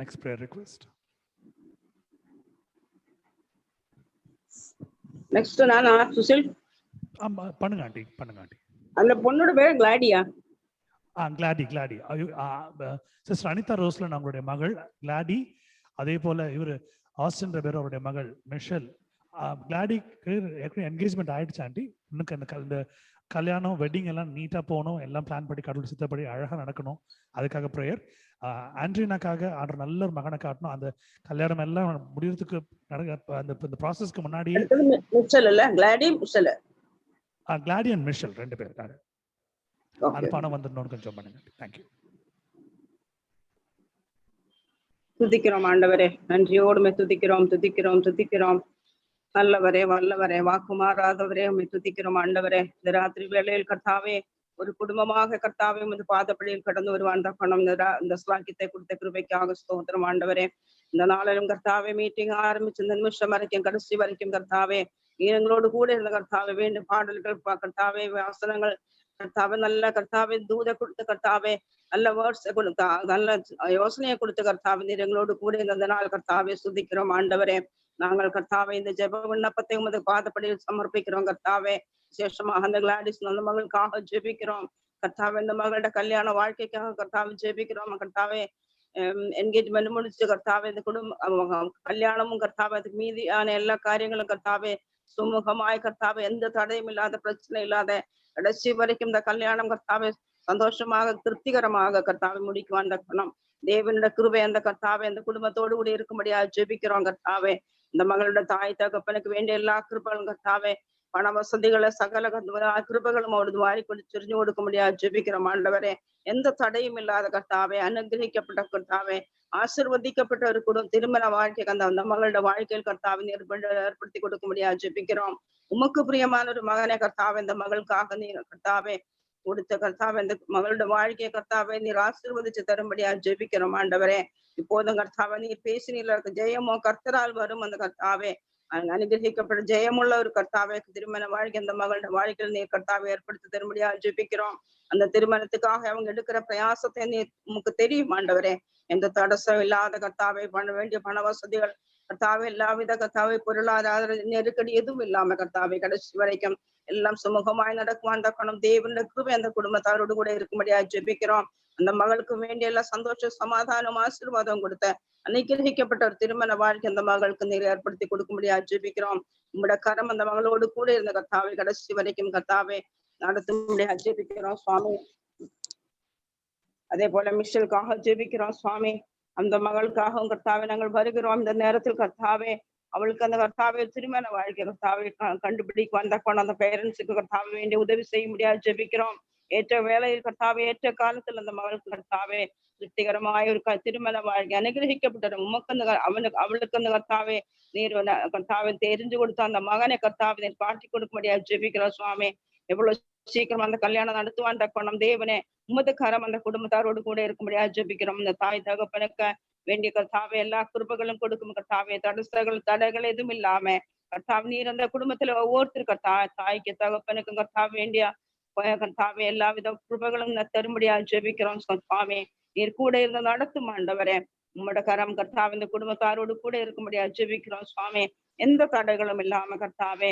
[SPEAKER 1] Next prayer request.
[SPEAKER 10] Next நானா சுசில்
[SPEAKER 1] பண்ணுங்க ஆண்டி, பண்ணுங்க ஆண்டி.
[SPEAKER 10] அந்த பொண்ணோட பேர் கிளாடியா?
[SPEAKER 1] கிளாடி. சிஸ்டர் அனிதா ரோஸ்லன் அவங்களுடைய மகள் கிளாடி. அதே போல இவர் ஆஸ்டின் பேர் அவருடைய மகள் மிஷல். கிளாடிக்கு என்கேஜ்மெண்ட் ஆயிடுச்சு ஆண்டி. இன்னும் இந்த கல்யாணம் வெட்டிங் எல்லாம் நீட்டா போகணும். எல்லாம் பிளான் பண்ணி கடவுள் சித்தப்படி அழகா நடக்கணும். அதுக்காக ப்ரேயர். ஆண்ட்ரினாக்காக ஆண்டர் நல்ல ஒரு மகனை காட்டணும். அந்த கல்யாணம் எல்லாம் முடியறதுக்கு அந்த ப்ராசஸ்க்கு முன்னாடி கிளாடி அண்ட் மிஷல் 2 பேர் இருக்காரு. அந்த பணம் வந்துடணும்னு கொஞ்சம் பண்ணுங்க. தேங்க்யூ.
[SPEAKER 10] துதிக்கிறோம் ஆண்டவரே, நன்றியோடு துதிக்கிறோம். நல்லவரே, வல்லவரே, வாக்குமாறாதவரே, உம்மை துதிக்கிறோம் ஆண்டவரே. இந்த ராத்திரி வேளையில் கர்த்தாவே ஒரு குடும்பமாக கர்த்தாவே உமது பாதப்படியில் கடந்து வருவான் தகப்பனம். இந்த ஸ்லாக்கியத்தை கொடுத்த கிருபைக்காக ஸ்தோத்திரம் ஆண்டவரே. இந்த நாளிலும் கர்த்தாவே மீட்டிங் ஆரம்பிச்சு இந்த நிமிஷம் வரைக்கும் கடைசி வரைக்கும் கர்த்தாவே எங்களோடு கூட இருந்த கர்த்தாவே வேண்டும் பாடல்கள் கர்த்தாவே வாசனங்கள் கர்த்தாவே நல்ல கர்த்தாவே தூத கொடுத்து கர்த்தாவே நல்ல வேர்ட்ஸ் கொடுத்தா நல்ல யோசனையை கொடுத்து கர்த்தாவே நீர் எங்களோடு கூட இருந்த நாள் கர்த்தாவே சுதிக்கிறோம் ஆண்டவரே. நாங்கள் கர்த்தாவே இந்த ஜெப விண்ணப்பத்தை உமது பாதப்படியில் சமர்ப்பிக்கிறோம் கர்த்தாவே. விசேஷமாக அந்த கிளாடிஸ் அந்த மகளுக்காக ஜெபிக்கிறோம் கர்த்தாவே. இந்த மகளோட கல்யாண வாழ்க்கைக்காக கர்த்தாவே ஜெபிக்கிறோம் கர்த்தாவே. என்கேஜ்மெண்ட் முடிச்சு கர்த்தாவே இந்த குடும்பம் கல்யாணமும் கர்த்தாவே அதுக்கு மீதியான எல்லா காரியங்களும் கர்த்தாவே சுமூகமாய் கர்த்தாவே எந்த தடையும் இல்லாத பிரச்சனை இல்லாத கடைசி வரைக்கும் இந்த கல்யாணம் கர்த்தாவே சந்தோஷமாக திருப்திகரமாக கர்த்தாவே முடிக்குவான் அந்த பணம் தேவனோட கிருபை அந்த கர்த்தாவே அந்த குடும்பத்தோடு கூட இருக்கும்படியா ஜெபிக்கிறோம் கர்த்தாவே. இந்த மகளோட தாய் தகப்பனுக்கு வேண்டிய எல்லா கிருபைகளும் கர்த்தாவே பண வசதிகளை சகல கிருபைகளும் அவரது வாரி கொண்டு செறிஞ்சு கொடுக்க முடியாது ஜெபிக்கிறோம் ஆண்டவரே. எந்த தடையும் இல்லாத கர்த்தாவே அனுகிரகிக்கப்பட்ட கர்த்தாவே ஆசீர்வதிக்கப்பட்ட ஒரு குடும்பம் திருமண வாழ்க்கைக்கு அந்த மகளோட வாழ்க்கையில் கர்த்தாவை ஏற்படுத்தி கொடுக்க முடியாது ஜெபிக்கிறோம். உமக்கு பிரியமான ஒரு மகனை கர்த்தாவே இந்த மகளுக்காக நீங்க கர்த்தாவே கொடுத்த கர்த்தாவே இந்த மகளுடைய வாழ்க்கையை கர்த்தாவே நீர் ஆசீர்வதிச்சு தரும்படியா ஜெபிக்கிறோம் ஆண்டவரே. இப்போதும் கர்த்தாவே நீர் பேசினீர்ல ஜெயமோ கர்த்தரால் வரும். அந்த கர்த்தாவே அனுகிரகிக்கப்பட்ட ஜெயமுள்ள ஒரு கர்த்தாவே திருமண வாழ்க்கை அந்த மகளுடைய வாழ்க்கையில் நீர் கர்த்தாவை ஏற்படுத்தி தரும்படியா ஜெபிக்கிறோம். அந்த திருமணத்துக்காக அவங்க எடுக்கிற பிரயாசத்தை நீர் உமக்கு தெரியும் ஆண்டவரே. எந்த தடசம் இல்லாத கர்த்தாவை பண்ண வேண்டிய பண வசதிகள் கர்த்தாவே எல்லாவித கர்த்தாவை பொருளாதார நெருக்கடி எதுவும் இல்லாம கர்த்தாவை கடைசி வரைக்கும் எல்லாம் சுமூகமாய் நடக்கும். அந்த பணம் தேவனுடைய கிருபை அந்த குடும்பத்தாரோடு கூட இருக்கும்படியா ஜெபிக்கிறோம். அந்த மகளுக்கு வேண்டிய எல்லாம் சந்தோஷம் சமாதானம் ஆசீர்வாதம் கொடுத்த அனுகிரகிக்கப்பட்ட ஒரு திருமண வாழ்க்கை அந்த மகளுக்கு நீர் ஏற்படுத்தி கொடுக்கும்படியா ஜெபிக்கிறோம். உங்களோட கரம் அந்த மகளோடு கூட இருந்த கர்த்தாவை கடைசி வரைக்கும் கர்த்தாவே நடத்தும்படியா ஜெபிக்கிறோம் சுவாமி. அதே போல மிஷலுக்காக ஜெபிக்கிறோம் சுவாமி. அந்த மகளுக்காகவும் கர்த்தாவே நாங்கள் வருகிறோம். இந்த நேரத்தில் கர்த்தாவே அவளுக்கு அந்த கர்த்தாவே திருமண வாழ்க்கை கர்த்தாவை கண்டுபிடிக்க வந்த கொண்டு அந்த பேரண்ட்ஸுக்கு கர்த்தாவே வேண்டிய உதவி செய்ய முடியாது ஜெபிக்கிறோம். ஏற்ற வேலையில் கர்த்தாவே ஏற்ற காலத்தில் அந்த மகளுக்கு கர்த்தாவே திருப்திகரமாய் ஒரு திருமண வாழ்க்கை அனுகிரகிக்கப்பட்ட உமக்கு அந்த அவளுக்கு அந்த கர்த்தாவே நீர் கர்த்தாவை தெரிஞ்சு கொடுத்த அந்த மகனை கர்த்தாவை நீர் காட்டி கொடுக்க முடியாது ஜெபிக்கிறோம் சுவாமி. எவ்வளவு சீக்கிரம் அந்த கல்யாணம் நடத்துவான் கொண்டம் தேவனே உமது கரம் அந்த குடும்பத்தாரோடு கூட இருக்க முடியாது ஜெபிக்கிறோம். இந்த தாய் தகப்பனுக்கு வேண்டிய கர்த்தாவே எல்லா குருபங்களும் கொடுக்கும் கர்த்தாவே தடைகள் எதுவும் இல்லாம கர்த்தாவே நீர் அந்த குடும்பத்துல ஒவ்வொருத்தருக்கு தாய்க்கு தகப்பனுக்கும் கர்த்தாவே வேண்டிய கர்த்தாவே எல்லா வித குருபங்களும் தரும்படியா ஜெபிக்கிறோம் சுவாமி. நீர் கூட இருந்த நடத்தும் ஆண்டவரே. உம்மோட கரம் கர்த்தாவே இந்த குடும்பத்தாரோடு கூட இருக்கும்படியா ஜெபிக்கிறோம் சுவாமி. எந்த தடைகளும் இல்லாம கர்த்தாவே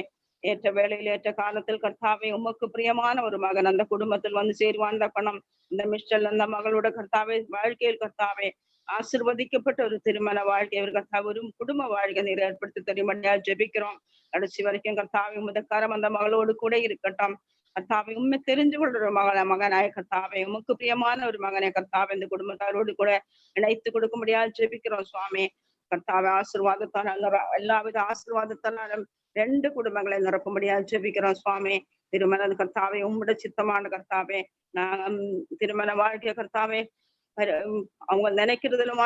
[SPEAKER 10] ஏற்ற வேளையில் ஏற்ற காலத்தில் கர்த்தாவே உமக்கு பிரியமான ஒரு மகன் அந்த குடும்பத்தில் வந்து சேருவான் பணம் இந்த மிஸ்டல் அந்த மகளோட கர்த்தாவே வாழ்க்கையில் கர்த்தாவே ஆசிர்வதிக்கப்பட்ட ஒரு திருமண வாழ்க்கை ஒரு கர்த்தாவே ஒரு குடும்ப வாழ்க்கை நீர் ஏற்படுத்தி தெரியும்படியா ஜெபிக்கிறோம். கடைசி வரைக்கும் கர்த்தாவே உமது கரம் அந்த மகளோடு கூட இருக்கட்டும். கர்த்தாவை உண்மை தெரிஞ்சு கொள்ற ஒரு மகனாய கர்த்தாவே உமக்கு பிரியமான ஒரு மகனை கர்த்தாவை இந்த குடும்பத்தாரோடு கூட இணைத்து கொடுக்க முடியாது ஜெபிக்கிறோம் சுவாமி. கர்த்தாவை ஆசீர்வாதத்தால் எல்லாவித ஆசீர்வாதத்தாலும் 2 குடும்பங்களை நிரப்பும்படியா ஜெபிக்கிறோம் சுவாமி. திருமண கர்த்தாவே உம்முடைய சித்தமான கர்த்தாவே நான் திருமண வாழ்க்கை கர்த்தாவே அவங்க நினைக்கிறதிலும்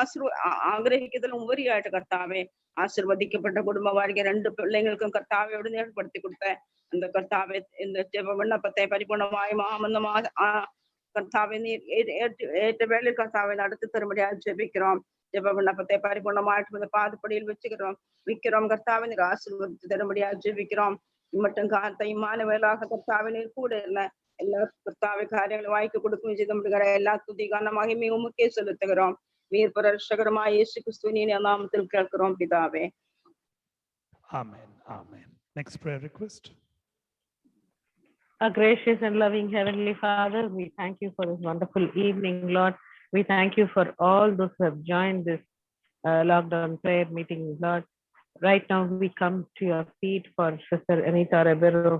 [SPEAKER 10] ஆகிரகிக்கிறதிலும் உபரியாயிட்ட கர்த்தாவே ஆசீர்வதிக்கப்பட்ட குடும்ப வாழ்க்கை 2 பிள்ளைங்களுக்கும் கர்த்தாவையோடு ஏற்படுத்தி கொடுத்த அந்த கர்த்தாவே இந்த ஜெப விண்ணப்பத்தை பரிபூர்ணமாய் கர்த்தாவே நீர் ஏற்ற வேளையில் கர்த்தாவை நடத்தி தரும்படியா ஜெபிக்கிறோம். ஜெப விண்ணப்பத்தை பரிபூர்ணமாയിട്ട് பாதுபடியில் விற்கிறோம் கர்த்தாவை நீர் ஆசீர்வதித்து தரும்படியா ஜெபிக்கிறோம். மட்டும் காத்தையுமான வேலாக கர்த்தாவை நீர் கூட இருந்த எல்லா கர்த்தாவை காரியங்களை வாய்க்கு கொடுக்கும் விஜயமுடிகிற எல்லா துதிகான மகிமை உமக்கே செலுத்துகிறோம். நீர் பரஷகரமா இயேசு கிறிஸ்துவின் நாமத்தில் கேட்கிறோம் பிதாவே.
[SPEAKER 1] Amen. Amen. Next prayer request.
[SPEAKER 3] Our gracious and loving Heavenly Father, we thank you for this wonderful evening, Lord. We thank you for all those who have joined this lockdown prayer meeting, Lord. Right now, we come to your feet for Sister Anita Rebero.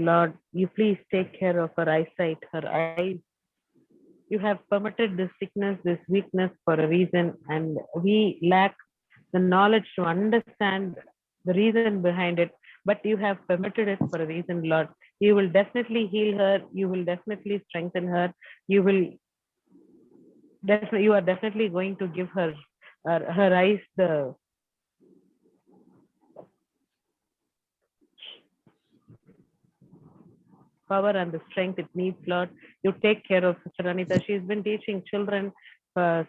[SPEAKER 3] Lord, you please take care of her eyesight, her eyes. You have permitted this sickness, this weakness for a reason, and we lack the knowledge to understand the reason behind it. But you have permitted it for a reason, Lord. You will definitely heal her. You will definitely strengthen her. You are definitely going to give her eyes the power and the strength it needs, Lord. You take care of Sister Anita. She's been teaching children,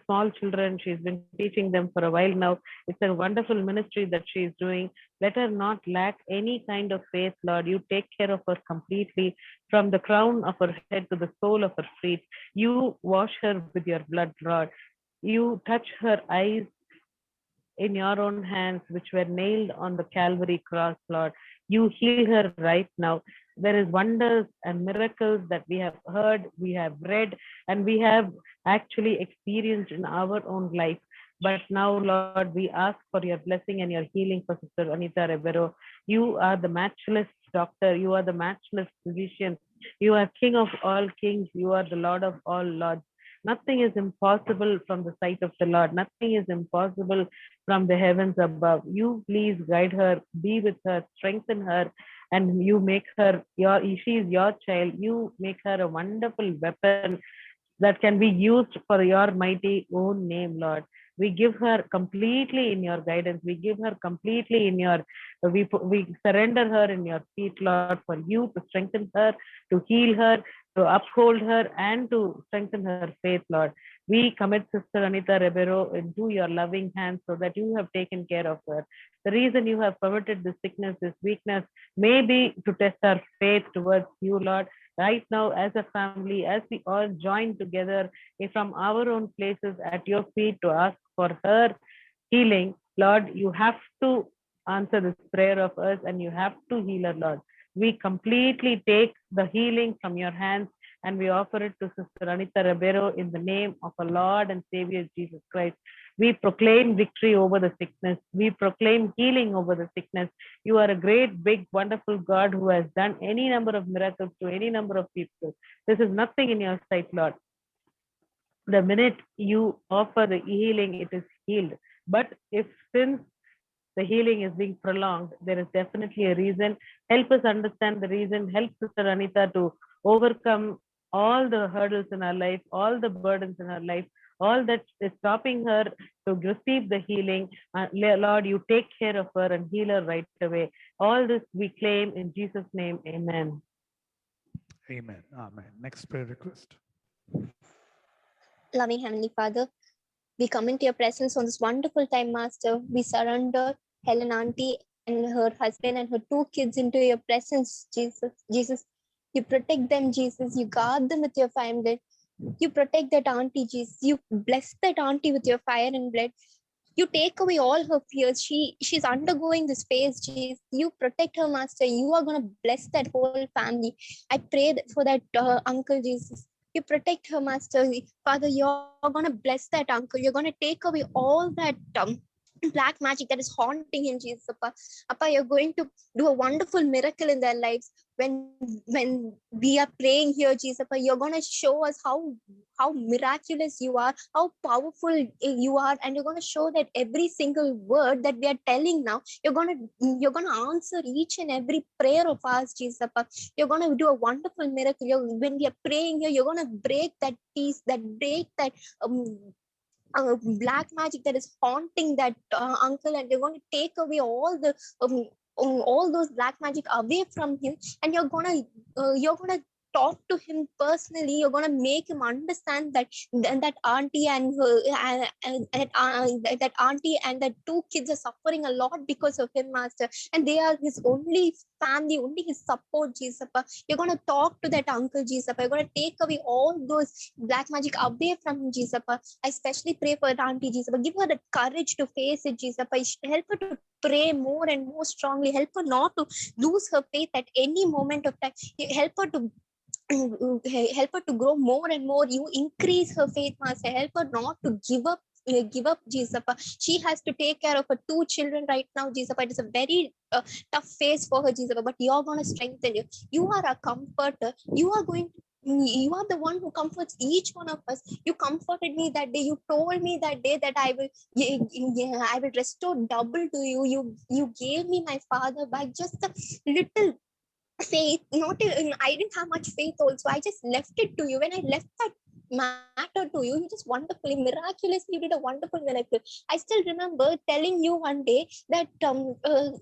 [SPEAKER 3] small children. She's been teaching them for a while now. It's a wonderful ministry that she's doing. Let her not lack any kind of faith, Lord. You take care of her completely from the crown of her head to the sole of her feet. You wash her with your blood, Lord. You touch her eyes in your own hands, which were nailed on the Calvary cross, Lord. You heal her right now. There is wonders and miracles that we have heard, we have read, and we have actually experienced in our own life. But now, Lord, we ask for your blessing and your healing for Sister Anita Rebero. You are the matchless doctor. You are the matchless physician. You are King of all kings. You are the Lord of all lords. Nothing is impossible from the sight of the Lord. Nothing is impossible from the heavens above. You please guide her, be with her, strengthen her, and you make her she is your child. You make her a wonderful weapon that can be used for your mighty own name, Lord. We give her completely in your guidance. We give her completely in your, we surrender her in your feet, Lord, for you to strengthen her, to heal her, uphold her and to strengthen her faith, Lord. We commit Sister Anita Ribeiro into your loving hands so that you have taken care of her. The reason you have permitted this sickness, this weakness, may be to test our faith towards you, Lord. Right now, as a family, as we all join together from our own places at your feet to ask for her healing, Lord, you have to answer this prayer of us and you have to heal her, Lord. We completely take the healing from your hands and we offer it to Sister Anita Ribeiro in the name of our Lord and Savior Jesus Christ. We proclaim victory over the sickness. We proclaim healing over the sickness. You are a great, big, wonderful God who has done any number of miracles to any number of people. This is nothing in your sight, Lord. The minute you offer the healing, it is healed. But if since the healing is being prolonged, there is definitely a reason. Help us understand the reason. Help Sister Anita to overcome all the hurdles in her life, all the burdens in her life, all that is stopping her to receive the healing. Lord, you take care of her and heal her right away. All this we claim in Jesus' name. Amen.
[SPEAKER 1] Amen. Amen. Next prayer request.
[SPEAKER 7] Loving Heavenly Father, we come into your presence on this wonderful time, Master. We surrender Helen Auntie and her husband and her 2 kids into your presence, Jesus. Jesus, you protect them, Jesus. You guard them with your fire and blood. You protect that auntie, Jesus. You bless that auntie with your fire and blood. You take away all her fears. She's undergoing this phase, Jesus. You protect her, Master. You are going to bless that whole family. I pray for that uncle, Jesus. You protect her, Master. Father, you're going to bless that uncle. You're going to take away all that black magic that is haunting him, Jesus. Appa, you're going to do a wonderful miracle in their lives. When we are praying here, Jesus, you're going to show us how miraculous you are, how powerful you are, and you're going to show that every single word that we are telling now, you're going to answer each and every prayer of ours, Jesus. You're going to do a wonderful miracle. When we are praying here, you're going to break that peace, break that black magic that is haunting that uncle, and you're going to take away all those black magic away from him, and you're gonna talk to him personally. You're gonna make him understand that auntie and that auntie and that 2 kids are suffering a lot because of him, Master, and they are his only family, only his support, Jesus. You're gonna talk to that uncle, Jesus. You're gonna take away all those black magic away from him, Jesus. I especially pray for that auntie, Jesus. Give her the courage to face it, Jesus. Help her to pray more and more strongly. Help her not to lose her faith at any moment of time. Help her to grow more and more. You increase her faith, Master. Help her not to give up, Jesus. She has to take care of her 2 children right now, Jesus. It is a very tough phase for her, Jesus, but you're going to strengthen you. You are a comforter. You are the one who comforts each one of us. You comforted me that day. You told me that day that I will restore double to you. You gave me my father back. Just a little faith. I didn't have much faith also. I just left it to you. When I left that matter to you just wonderfully, miraculously, you did a wonderful miracle. I still remember telling you one day that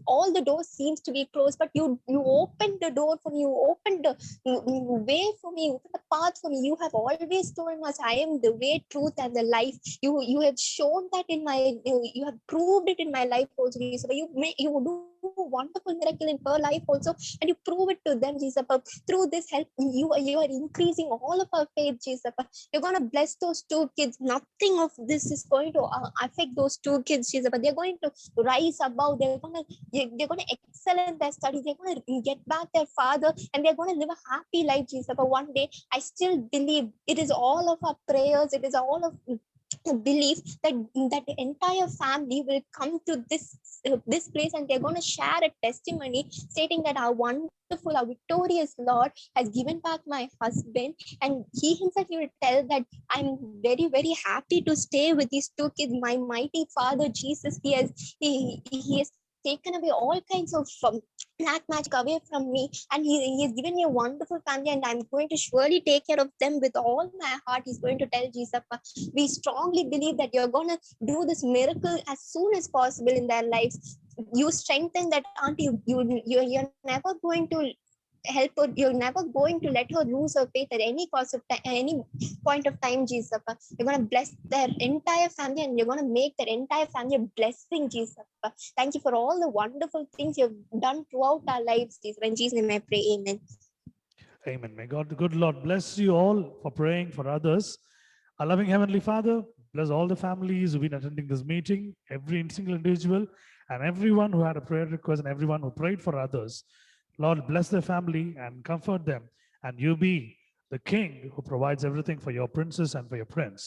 [SPEAKER 7] all the doors seems to be closed, but you opened the door for me. You opened the way for me. You opened the path for me. You have always told us, I am the way, truth, and the life. You have shown that you have proved it in my life also. So you do a wonderful miracle in her life also, and you prove it to them, Jesus. Through this help, you are increasing all of our faith, Jesus. You're going to bless those 2 kids. Nothing of this is going to affect those 2 kids, Jesus. But they're going to rise above. They're going to excel in their studies. They're going to get back their father, and they're going to live a happy life, Jesus. But one day, I still believe it is all of our prayers. It is all of belief that the entire family will come to this place, and they're going to share a testimony stating that our victorious Lord has given back my husband, and he himself will tell that I'm very, very happy to stay with these 2 kids. My mighty Father Jesus, he has taken away all kinds of black magic away from me, and he has given me a wonderful family, and I'm going to surely take care of them with all my heart. He's going to tell Jesus. We strongly believe that you're going to do this miracle as soon as possible in their lives. You strengthen that auntie. You're never going to help her. You're never going to let her lose her faith at any cost of time, any point of time, Jesus. You're going to bless their entire family, and you're going to make their entire family a blessing, Jesus. Thank you for all the wonderful things you've done throughout our lives, Jesus. In Jesus' name I pray, amen.
[SPEAKER 1] Amen. May God, the good Lord, bless you all for praying for others. Our loving Heavenly Father, bless all the families who've been attending this meeting, every single individual, and everyone who had a prayer request and everyone who prayed for others. Lord, bless their family and comfort them. And you be the king who provides everything for your princess and for your prince.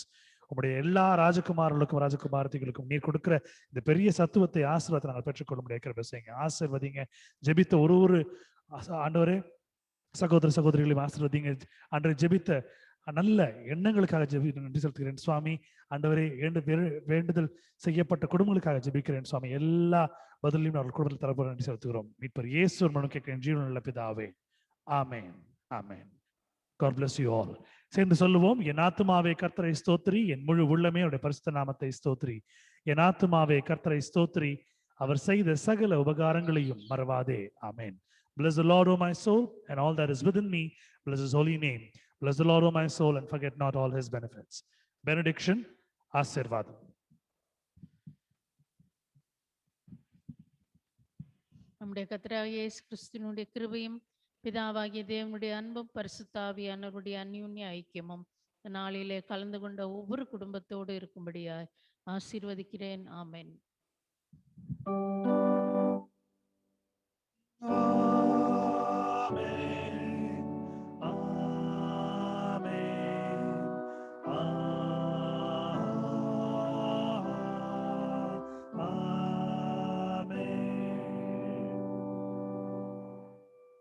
[SPEAKER 1] உங்களுடைய எல்லா ராஜகுமாரர்களுக்கும் ராஜகுமாரத்திகளுக்கும் நீர் கொடுக்கிற இந்த பெரிய சத்துவத்தை ஆசீர்வாதத்தை நாங்கள் பெற்றுக்கொள்ள முடியாது செய்யுங்க. ஆசீர்வதிங்க. ஜெபித்த ஒரு ஆண்டவரே சகோதர சகோதரிகளையும் ஆசீர்வதிங்க. அன்றைய ஜெபித்த நல்ல எண்ணங்களுக்காக நன்றி செலுத்துகிறேன் சுவாமி. ஆண்டவரே வேண்டுதல் செய்யப்பட்ட குடும்பங்களுக்காக ஜெபிக்கிறேன் சுவாமி. எல்லா பதிலையும் அவர்கள் குடும்பத்தில் தரப்பட நன்றி செலுத்துகிறோம். மீட்பர் இயேசு மனு கேட்கிறேன் ஜீவனுள்ள பிதாவே. ஆமென். ஆமென். God bless you all. சேர்ந்து சொல்லுவோம். என் ஆத்துமாவே கர்த்தரை ஸ்தோத்திரி, என் முழு உள்ளமே அவருடைய பரிசுத்த நாமத்தை ஸ்தோத்திரி. என் ஆத்துமாவே கர்த்தரை ஸ்தோத்திரி, அவர் செய்த சகல உபகாரங்களையும் மறவாதே. ஆமென். Bless the Lord, O my soul, and all that is within me. Bless his holy name. Bless the Lord, O my soul, and forget not all his benefits. Benediction, ஆசீர்வாதம்.
[SPEAKER 11] நம்முடைய கர்த்தராகிய இயேசு கிறிஸ்துவினுடைய கிருபையும் பிதாவாகிய தேவனுடைய அன்பும் பரிசுத்த ஆவியானவருடைய அந்யோன்ய ஐக்கியமும் நாளிலே கலந்து கொண்ட ஒவ்வொரு குடும்பத்தோடு இருக்கும்படியாய் ஆசீர்வதிக்கிறேன். ஆமென்.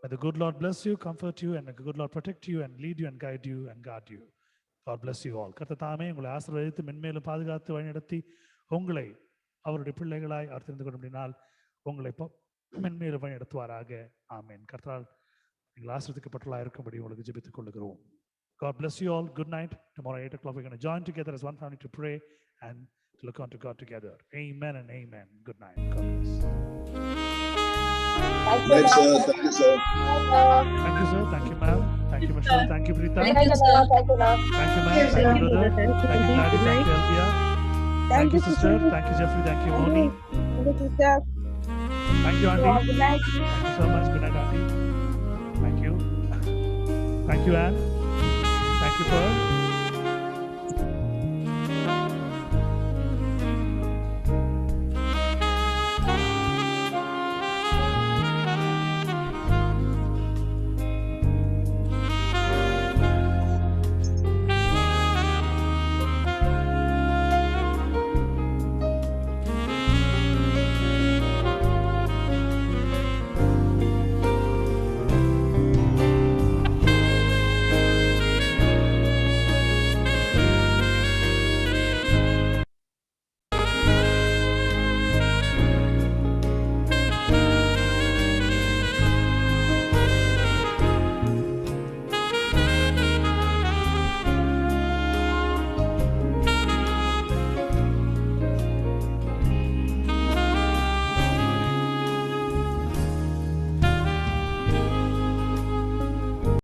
[SPEAKER 1] May the good Lord bless you, comfort you, and may the good Lord protect you and lead you and guide you and guard you. God bless you all. கர்த்தர் தாமே உங்களை ஆசீர்வதித்து மென்மேலும் பாதுகாத்து வழிநடத்தி உங்களை அவருடைய பிள்ளைகளாய் அவர் தெரிந்து கொண்டபடினால் உங்களை மென்மேலும் வழிநடத்துவாராக. ஆமென். கர்த்தரால் நீங்கள் ஆசீர்வதிக்கப்பட்டவர்களாக இருக்கும்படி உங்களுக்கு ஜெபித்துக் கொள்கிறோம். God bless you all. Good night. Tomorrow 8 o'clock we're going to join together as one family to pray and to look unto God together. Amen and amen. Good night. God bless.
[SPEAKER 12] Thank you, sir. Thank you, sir.
[SPEAKER 1] Thank you, sir. Thank you, ma'am. Thank you, Michelle. Thank you, Preeta.
[SPEAKER 7] Thank you, sir. Thank you, ma'am.
[SPEAKER 1] Thank you, ma'am. Thank you, brother. Thank you, Gladys. Thank you, Elvia. Thank you, sister. Thank you, Jeffrey. Thank you, Moni.
[SPEAKER 10] Thank you, sister.
[SPEAKER 1] Thank you, Auntie.
[SPEAKER 10] Good night.
[SPEAKER 1] Thank you so much. Good night, Auntie. Thank you. Thank you, Anne. Thank you, Pearl.